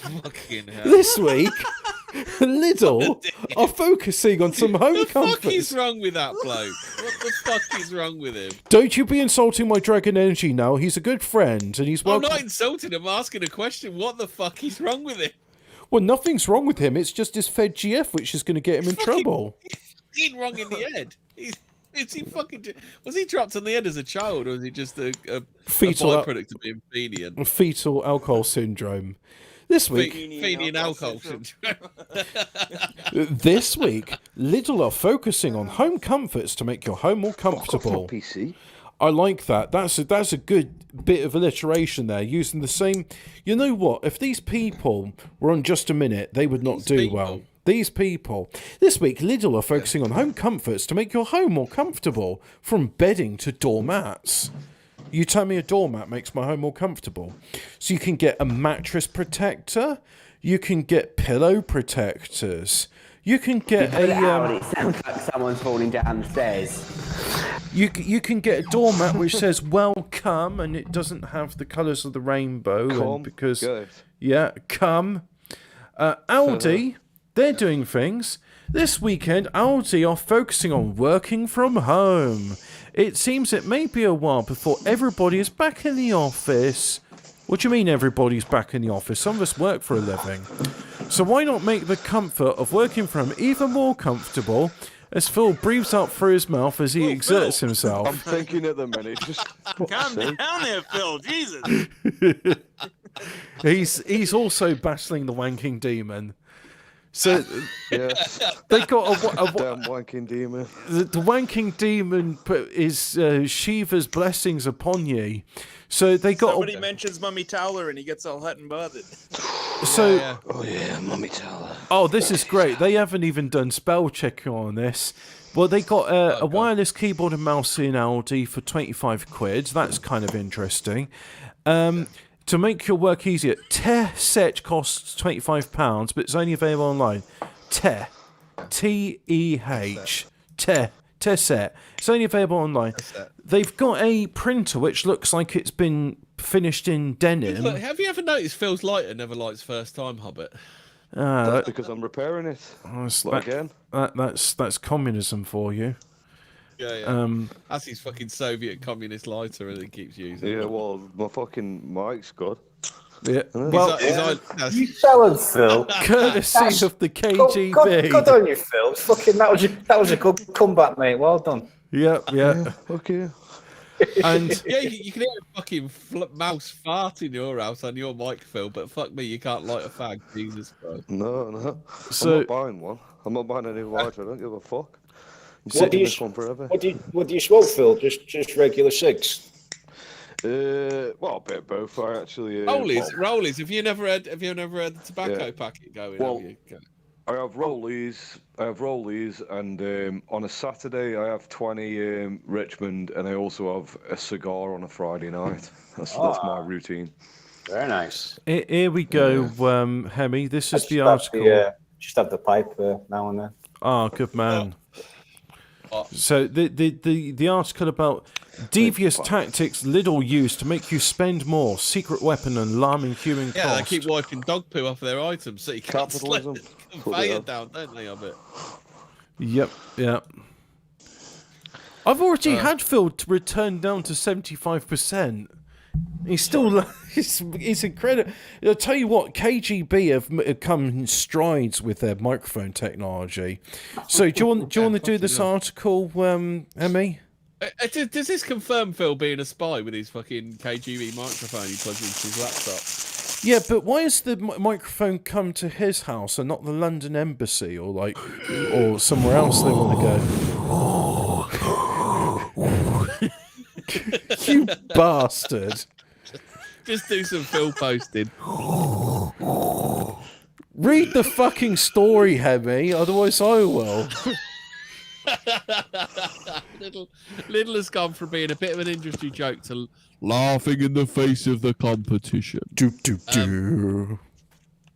week, Lidl are focusing on some home comforts. What the fuck is wrong with that bloke? What the fuck is wrong with him? Don't you be insulting my Dragon Energy now. He's a good friend and he's I'm not insulting him. I'm asking a question. What the fuck is wrong with him? Well, nothing's wrong with him. It's just his Fed GF which is going to get him in trouble. He's wrong in the head. Was he dropped on the head as a child, or was he just a byproduct of being Fenian? Fetal alcohol syndrome. This week, Fenian alcohol syndrome. This week, Lidl are focusing on home comforts to make your home more comfortable. PC. I like that. That's a good bit of alliteration there, using the same. You know what? If these people were on Just a Minute, they would not do well. These people. This week, Lidl are focusing on home comforts to make your home more comfortable, from bedding to doormats. You tell me a doormat makes my home more comfortable. So you can get a mattress protector. You can get pillow protectors. You can get It sounds like someone's falling down the stairs. You can get a doormat which says "Welcome" and it doesn't have the colours of the rainbow. Come, because good. yeah, come. Aldi, they're doing things. This weekend, Aldi are focusing on working from home. It seems it may be a while before everybody is back in the office. What do you mean everybody's back in the office? Some of us work for a living. So why not make the comfort of working from home even more comfortable as Phil breathes out through his mouth as he exerts himself? I'm thinking at the minute. Just Calm down there, Phil. Jesus. He's also battling the wanking demon. So yes, they got damn wanking demon. The wanking demon is Shiva's blessings upon ye. So they got. Somebody mentions Mummy Towler and he gets all hot and bothered. So Oh yeah, Mummy Towler. oh, this is great. They haven't even done spell checking on this. Well, they got a wireless keyboard and mouse in Aldi for 25 quid. That's kind of interesting. To make your work easier, Te set costs £25, but it's only available online. Te, T-E-H, Te set. It's only available online. They've got a printer which looks like it's been finished in denim. Look, have you ever noticed Phil's lighter never lights first time, Hobbit? That's because I'm repairing it. Again. That's communism for you. Yeah. That's his fucking Soviet communist lighter and he keeps using. Yeah, well, my fucking mic's good. Yeah. Well, you tell him, Phil. Courtesy of the KGB. Good on you, Phil. Fucking that was a good comeback, mate. Well done. Yeah. Okay. And yeah, you can hear a fucking mouse fart in your house on your mic, Phil, but fuck me, you can't light a fag. Jesus Christ. No. So- I'm not buying one. I'm not buying a new lighter. I don't give a fuck. What do you smoke, Phil? Just regular cigs? Well, a bit of both. I actually. Rollies. Have you never had the tobacco packet going? Well, have you? I have rollies. And on a Saturday I have 20 Richmond, and I also have a cigar on a Friday night. That's my routine. Very nice. Here we go, Hemi. This is the article. Just have the pipe now and then. Oh, good man. So the article about devious tactics Lidl use to make you spend more, secret weapon and alarming human cost. Yeah, they keep wiping dog poo off their items so you can't slow the conveyor down, don't they, of it? Yep. I've already had Phil to return down to 75%. He's still he's incredible. I'll tell you what, KGB have come in strides with their microphone technology. So do you want to do this article, Emmy? Does this confirm Phil being a spy with his fucking KGB microphone he plugs into his laptop? Yeah, but why has the microphone come to his house and not the London Embassy or somewhere else they want to go? You bastard. Just do some Phil posting. Read the fucking story, Hemi, otherwise I will. Lidl has gone from being a bit of an industry joke to laughing in the face of the competition.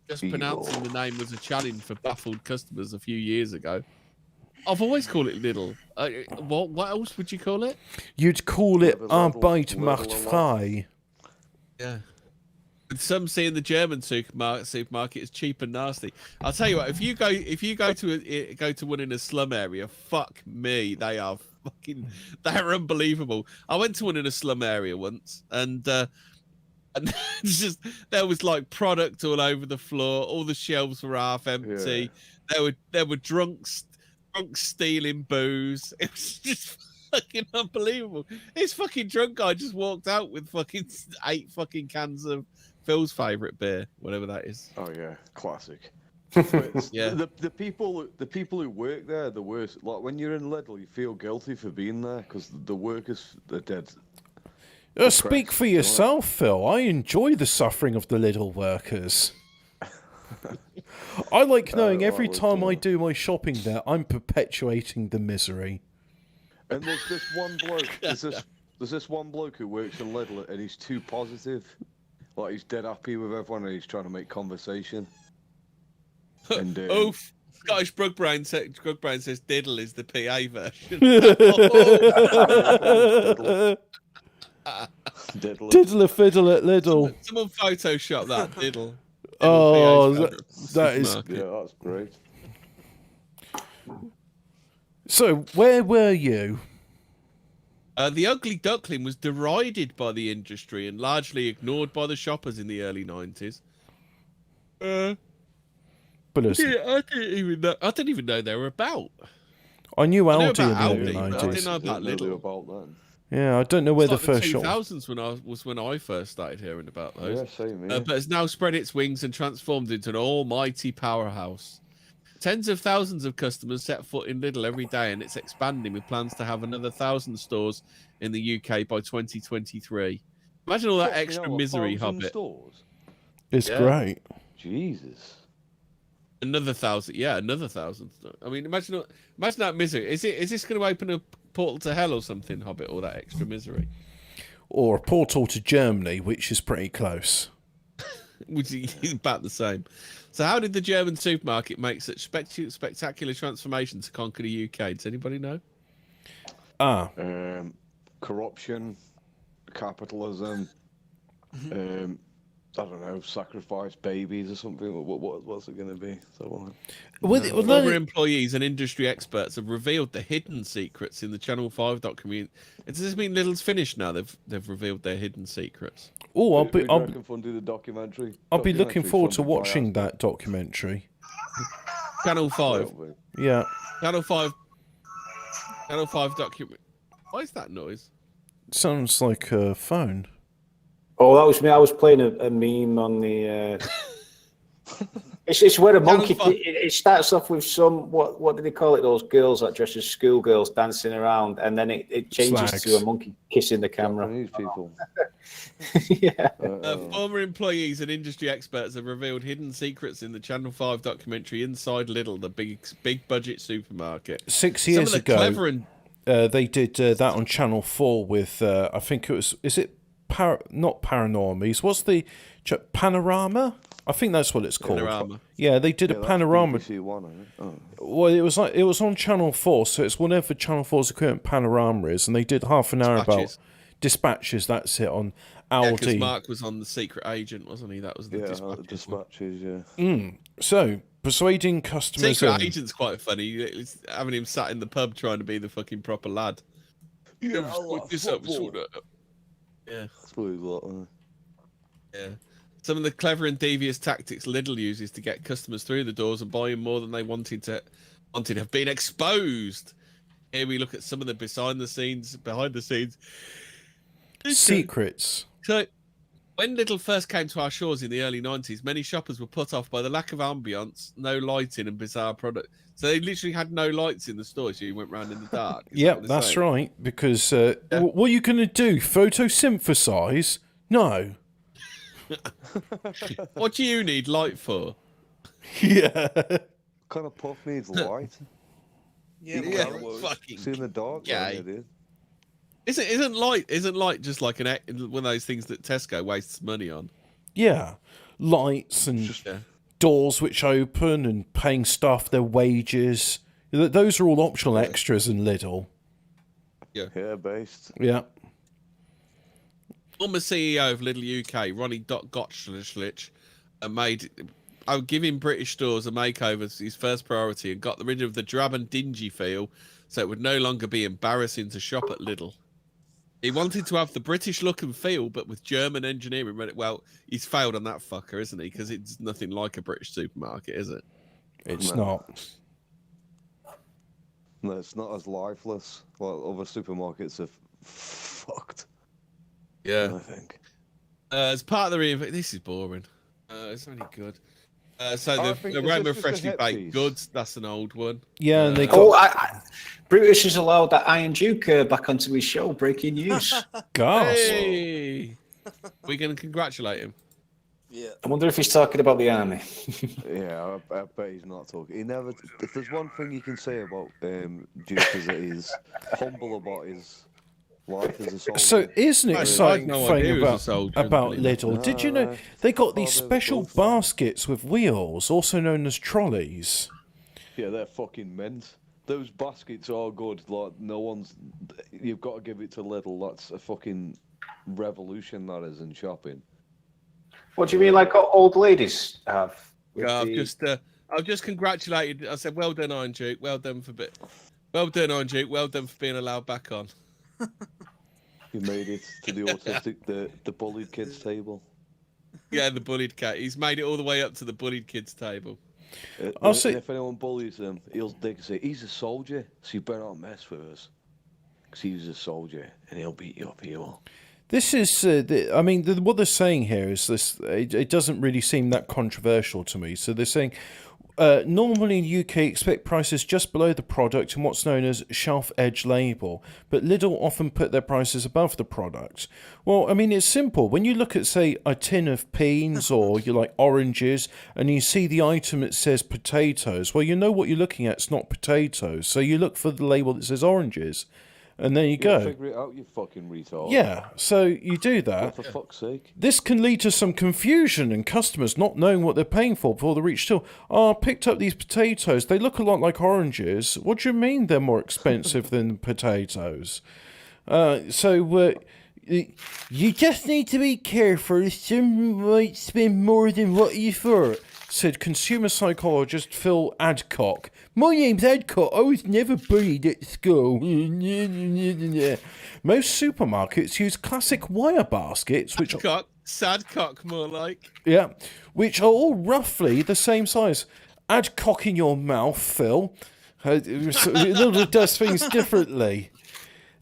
Just pronouncing the name was a challenge for baffled customers a few years ago. I've always called it Lidl. What else would you call it? You'd call it Arbeit macht frei. Yeah. And some see in the German supermarket it's cheap and nasty. I'll tell you what, if you go to one in a slum area, fuck me, they're unbelievable. I went to one in a slum area once, and it's just there was like product all over the floor. All the shelves were half empty. Yeah. There were drunks stealing booze. It was just fucking unbelievable. This fucking drunk guy just walked out with fucking 8 fucking cans of Phil's favourite beer, whatever that is. Oh yeah, classic. Yeah. The people who work there are the worst. Like when you're in Lidl, you feel guilty for being there because the workers are dead. Speak for yourself, Phil. I enjoy the suffering of the Lidl workers. I like knowing every time I do my shopping there, I'm perpetuating the misery. And there's this one bloke. There's this one bloke who works in Lidl and he's too positive. Like he's dead happy with everyone and he's trying to make conversation. And Oof. Scottish Brugbrain says diddle is the PA version. Diddle fiddle at Lidl. Someone Photoshop that diddle. Oh, that is. Yeah, that's great. So, where were you? The ugly duckling was derided by the industry and largely ignored by the shoppers in the early 90s. But I didn't even know they were about. I knew Aldi in the about early Aldi, but I 90s. didn't know about Lidl. About then. Yeah, I don't know where It's the like first the shop 2000s was when I first started hearing about those. Yeah, same here. But it's now spread its wings and transformed into an almighty powerhouse. Tens of thousands of customers set foot in Lidl every day, and it's expanding with plans to have another 1,000 stores in the UK by 2023. Imagine all that extra misery, Hobbit. Stores? It's great. Jesus. Another 1,000, yeah, another 1,000. I mean, imagine that misery. Is this going to open a portal to hell or something, Hobbit? All that extra misery, Or a portal to Germany, which is pretty close. which is about the same. So, how did the German supermarket make such spectacular transformation to conquer the UK? Does anybody know? Corruption, capitalism. I don't know, sacrifice babies or something. What's it going to be? Former employees and industry experts have revealed the hidden secrets in the Channel 5 documentary. Does this mean Lidl's finished now? They've revealed their hidden secrets. Oh, I'll be looking forward to watching that documentary. Channel 5. Yeah. Channel 5 document. Why is that noise? Sounds like a phone. Oh, that was me. I was playing a meme on the. It's where a monkey. It starts off with some what do they call it? Those girls that dress as schoolgirls dancing around, and then it changes to a monkey kissing the camera. Japanese people. Yeah. Former employees and industry experts have revealed hidden secrets in the Channel 5 documentary Inside Lidl, the big budget supermarket. 6 years ago, they did that on Channel 4 with I think it was. Is it? Not Paranormies. What's the Panorama? I think that's what it's called. Panorama. Yeah, they did a panorama. Well, it was on Channel 4, so it's whatever Channel 4's equivalent Panorama is, and they did half an hour about dispatches. That's it on Aldi. Because Mark was on The Secret Agent, wasn't he? That was the dispatches. Yeah. So persuading customers. Secret Agent's quite funny. It's having him sat in the pub trying to be the fucking proper lad. Yeah, Yeah. Yeah. Some of the clever and devious tactics Lidl uses to get customers through the doors and buying more than they wanted have been exposed. Here we look at some of the behind the scenes secrets. So, when Lidl first came to our shores in the early 90s, many shoppers were put off by the lack of ambience, no lighting, and bizarre product. So they literally had no lights in the store, so you went round in the dark. Yep, that's right. Because what are you going to do? Photosynthesize? No. What do you need light for? Yeah. What kind of puff needs light? Yeah, fucking. See in the dark. Yeah. Isn't light just like one of those things that Tesco wastes money on? Yeah, lights and doors which open and paying staff their wages. Those are all optional extras in Lidl. Yeah, based. Yeah. Former CEO of Lidl UK, Ronnie Gottschlich, made giving British stores a makeover as his first priority and got rid of the drab and dingy feel, so it would no longer be embarrassing to shop at Lidl. He wanted to have the British look and feel, but with German engineering. Well, he's failed on that fucker, isn't he? Because it's nothing like a British supermarket, is it? It's not. No, it's not as lifeless. Well, other supermarkets are fucked. Yeah. I think. As part of the this is boring. It's only good. So the aroma freshly baked goods, that's an old one. Yeah, and they got... Brutus has allowed that Iron Duke back onto his show. Breaking news. Gosh. Hey. We can congratulate him. Yeah. I wonder if he's talking about the army. Yeah, I bet he's not talking. He never. If there's one thing you can say about Duke, is that he's humble about his Life as a soldier. So here's an I had exciting no thing idea he was a about, soldier, about didn't he? Lidl. Did you know they got these special baskets with wheels, also known as trolleys? Yeah, they're fucking mint. Those baskets are good. Like no one's. You've got to give it to Lidl. That's a fucking revolution that is in shopping. What do you mean, like old ladies have? Yeah, I've just congratulated. I said, "Well done, Iron Duke. Well done for Well done, Iron Duke. Well done for being allowed back on." You made it to the autistic, the bullied kids table. Yeah, the bullied cat. He's made it all the way up to the bullied kids table. I'll say- If anyone bullies him, he'll say, "He's a soldier, so you better not mess with us, because he's a soldier and he'll beat you up here." This is, what they're saying here is this. It doesn't really seem that controversial to me. So they're saying, normally in the UK, expect prices just below the product in what's known as shelf edge label, but Lidl often put their prices above the product. Well, I mean, it's simple. When you look at, say, a tin of beans or you like oranges, and you see the item that says potatoes, well, you know what you're looking at. It's not potatoes, so you look for the label that says oranges. And there you go. Figure it out, you fucking retard. Yeah, so you do that. For fuck's sake. This can lead to some confusion and customers not knowing what they're paying for before they reach till. Oh, I picked up these potatoes. They look a lot like oranges. What do you mean they're more expensive than potatoes? You just need to be careful. Some might spend more than what you thought, said consumer psychologist Phil Adcock. My name's Adcock. I was never bullied at school. Most supermarkets use classic wire baskets, which sad cock, more like. Yeah, which are all roughly the same size. Add cock in your mouth, Phil. Lidl does things differently.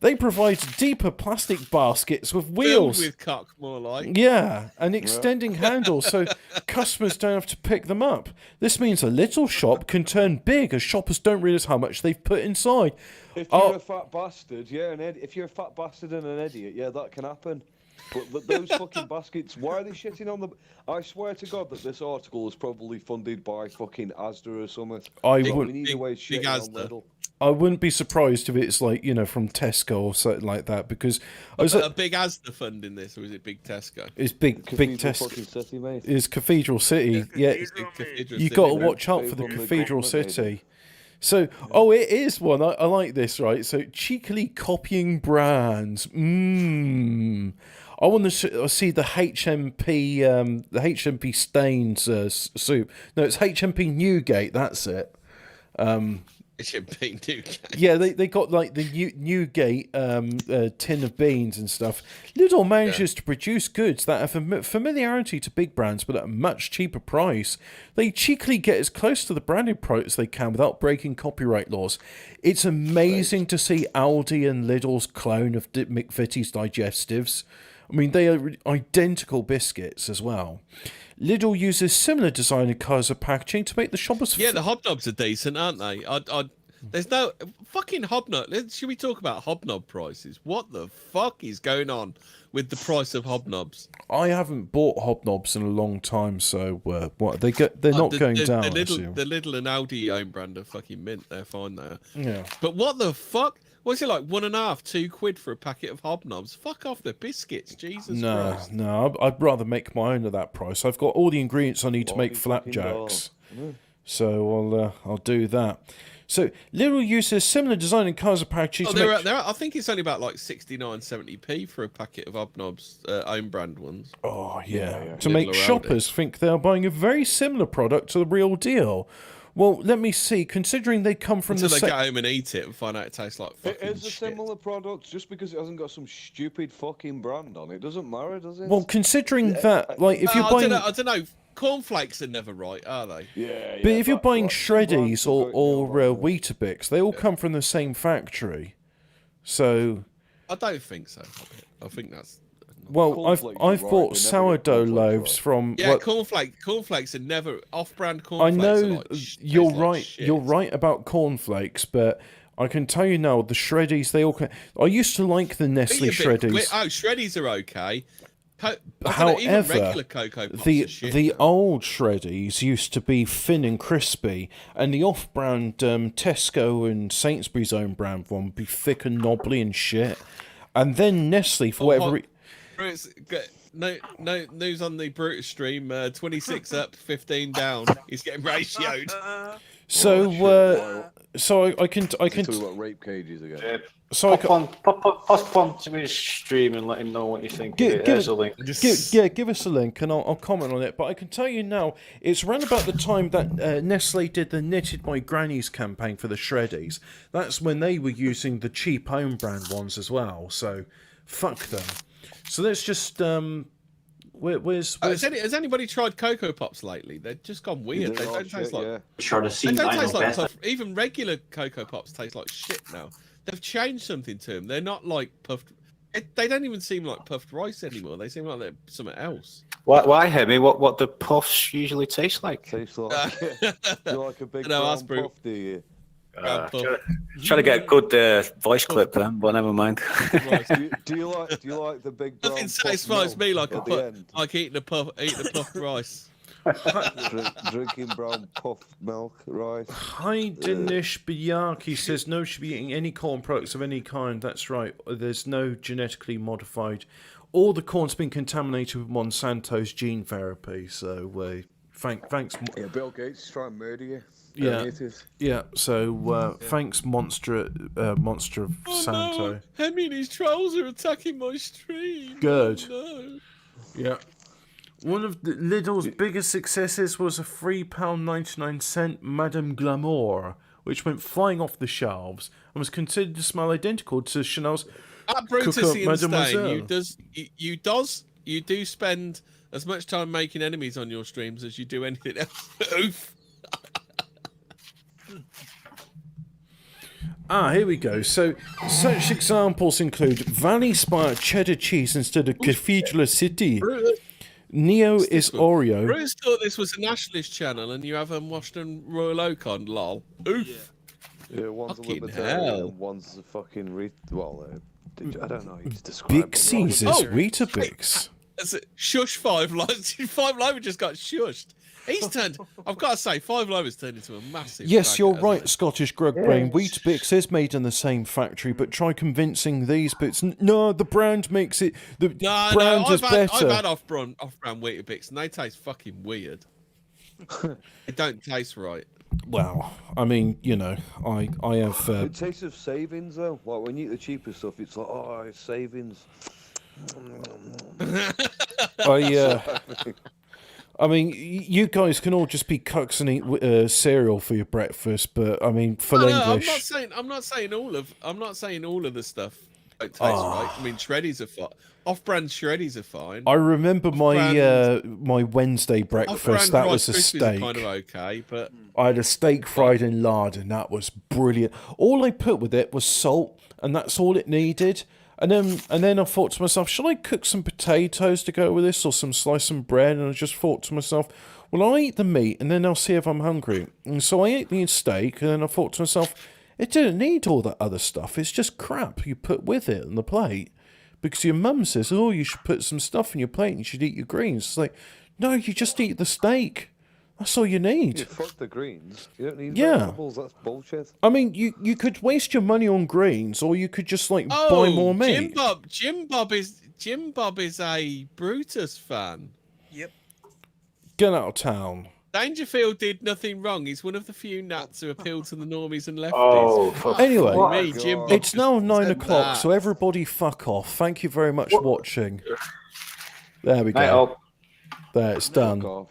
They provide deeper plastic baskets with wheels. Filled with cock, more like. Yeah, and extending handles so customers don't have to pick them up. This means a little shop can turn big as shoppers don't realise how much they've put inside. If you're a fat bastard, if you're a fat bastard and an idiot, yeah, that can happen. But those fucking baskets, why are they shitting on the... I swear to God that this article is probably funded by fucking Asda or something. I wouldn't be surprised if it's like, from Tesco or something like that, because... a big Asda funding this, or is it big Tesco? It's big Tesco. It's Cathedral City. Yeah, you got to watch out for the Cathedral City. So, it is one. I like this, right? So, cheekily copying brands. I want to see the HMP Stains soup. No, it's HMP Newgate. That's it. HMP Newgate. Yeah, they got like the Newgate tin of beans and stuff. Lidl manages to produce goods that have familiarity to big brands, but at a much cheaper price. They cheekily get as close to the branded products they can without breaking copyright laws. It's amazing to see Aldi and Lidl's clone of McVitie's digestives. I mean, they are identical biscuits as well. Lidl uses similar design and colours of packaging to make the shoppers... Yeah, the hobnobs are decent, aren't they? There's no... Fucking hobnob... Should we talk about hobnob prices? What the fuck is going on with the price of hobnobs? I haven't bought hobnobs in a long time, so what they're not going down. The Lidl and Aldi own brand are fucking mint. They're fine there. Yeah. But what the fuck? What's it like? £1.50, £2 for a packet of hobnobs? Fuck off the biscuits, Jesus Christ. No, I'd rather make my own at that price. I've got all the ingredients I need to make flapjacks, so I'll do that. So Lidl uses similar design and colours of packaging. I think it's only about like 69, 70p for a packet of hobnobs, own brand ones. Oh yeah, to Lidl make or shoppers think they are buying a very similar product to the real deal. Well, let me see. Considering they come from Until they get home and eat it and find out it tastes like fucking It is a similar product, just because it hasn't got some stupid fucking brand on it. Doesn't matter, does it? Well, considering that, like, if you're buying... I don't know. Cornflakes are never right, are they? Yeah. But if you're buying Shreddies or Weetabix, they all come from the same factory. So... I don't think so. I think that's... Well, I've bought sourdough loaves from... Yeah, cornflakes are never... Off-brand cornflakes I know are like, you're right. You're right about cornflakes, but I can tell you now, the Shreddies, they all... I used to like the Nestle Shreddies. Shreddies are okay. However, regular Cocoa Pops the old Shreddies used to be thin and crispy, and the off-brand Tesco and Sainsbury's own brand one would be thick and knobbly and shit. And then Nestle, for whatever Brutus, no news on the Brutus stream. 26 up, 15 down. He's getting ratioed. So I can talking about rape cages again. So pop on to his stream and let him know what you think. Here's a link. Give us a link and I'll comment on it. But I can tell you now, it's around about the time that Nestle did the Knitted by Grannies campaign for the Shreddies. That's when they were using the cheap own brand ones as well. So fuck them. So let's just has anybody tried Cocoa Pops lately? They've just gone weird. They don't taste like. Try to see they don't taste like puff. Even regular Cocoa Pops taste like shit now. They've changed something to them. They're not like puffed. They don't even seem like puffed rice anymore. They seem like they're something else. Why, Hemi? What do puffs usually taste like? Tastes like, like a big brown puff, do you? Trying to get a good voice clip then, but never mind. do you like the big brown Nothing satisfies me like eating a puffed rice. Drinking brown puff milk rice. Hi, Dinesh Biyaki says no should be eating any corn products of any kind. That's right. There's no genetically modified. All the corn's been contaminated with Monsanto's gene therapy. So thanks. Yeah, Bill Gates is trying to murder you. Yeah. So thanks, Monster of Santo. No. Hemi and his trolls are attacking my stream. Good. Oh, no. Yeah. One of the Lidl's biggest successes was a £3.99 Madame Glamour, which went flying off the shelves and was considered to smell identical to Chanel's Brutusian Stain, you do spend as much time making enemies on your streams as you do anything else. Oof. Here we go. So, such examples include Valley Spire cheddar cheese instead of Cathedral City. Neo is Oreo. Bruce thought this was a nationalist channel, and you have Washington Royal Oak on. Lol. Oof. Yeah, one's fucking a libertarian, hell. and one's a fucking I don't know. He's Big C's is Weetabix. Shush 5 Live. 5 Live just got shushed. He's turned. I've got to say, 5 Live has turned into a massive. Yes, you're right, Scottish Grug Brain. Weetabix is made in the same factory, but try convincing these bits. No, the brand makes it. The brand is better. I've had off-brand Weetabix, and they taste fucking weird. They don't taste right. Well, I mean, I have. It tastes of savings though. Like when you eat the cheaper stuff, it's like, oh, it's savings. I mean, you guys can all just be cucks and eat cereal for your breakfast, but I mean, full English. I'm not saying all of the stuff don't taste right. I mean, shreddies are fine. Off-brand shreddies are fine. I remember my Wednesday breakfast. That was a steak. Kind of okay, but I had a steak fried in lard, and that was brilliant. All I put with it was salt, and that's all it needed. And then I thought to myself, should I cook some potatoes to go with this, or some sliced bread? And I just thought to myself, well, I'll eat the meat, and then I'll see if I'm hungry. And so I ate the steak, and then I thought to myself, it didn't need all that other stuff. It's just crap you put with it on the plate. Because your mum says, oh, you should put some stuff in your plate, and you should eat your greens. It's like, no, you just eat the steak. That's all you need. Yeah, fuck the greens. You don't need vegetables. That's bullshit. I mean, you could waste your money on greens, or you could just buy more meat. Jim Bob is a Brutus fan. Yep. Get out of town. Dangerfield did nothing wrong. He's one of the few nuts who appeal to the normies and lefties. Anyway, Jim Bob it's now 9 o'clock, so everybody fuck off. Thank you very much for watching. There we go. There, it's done.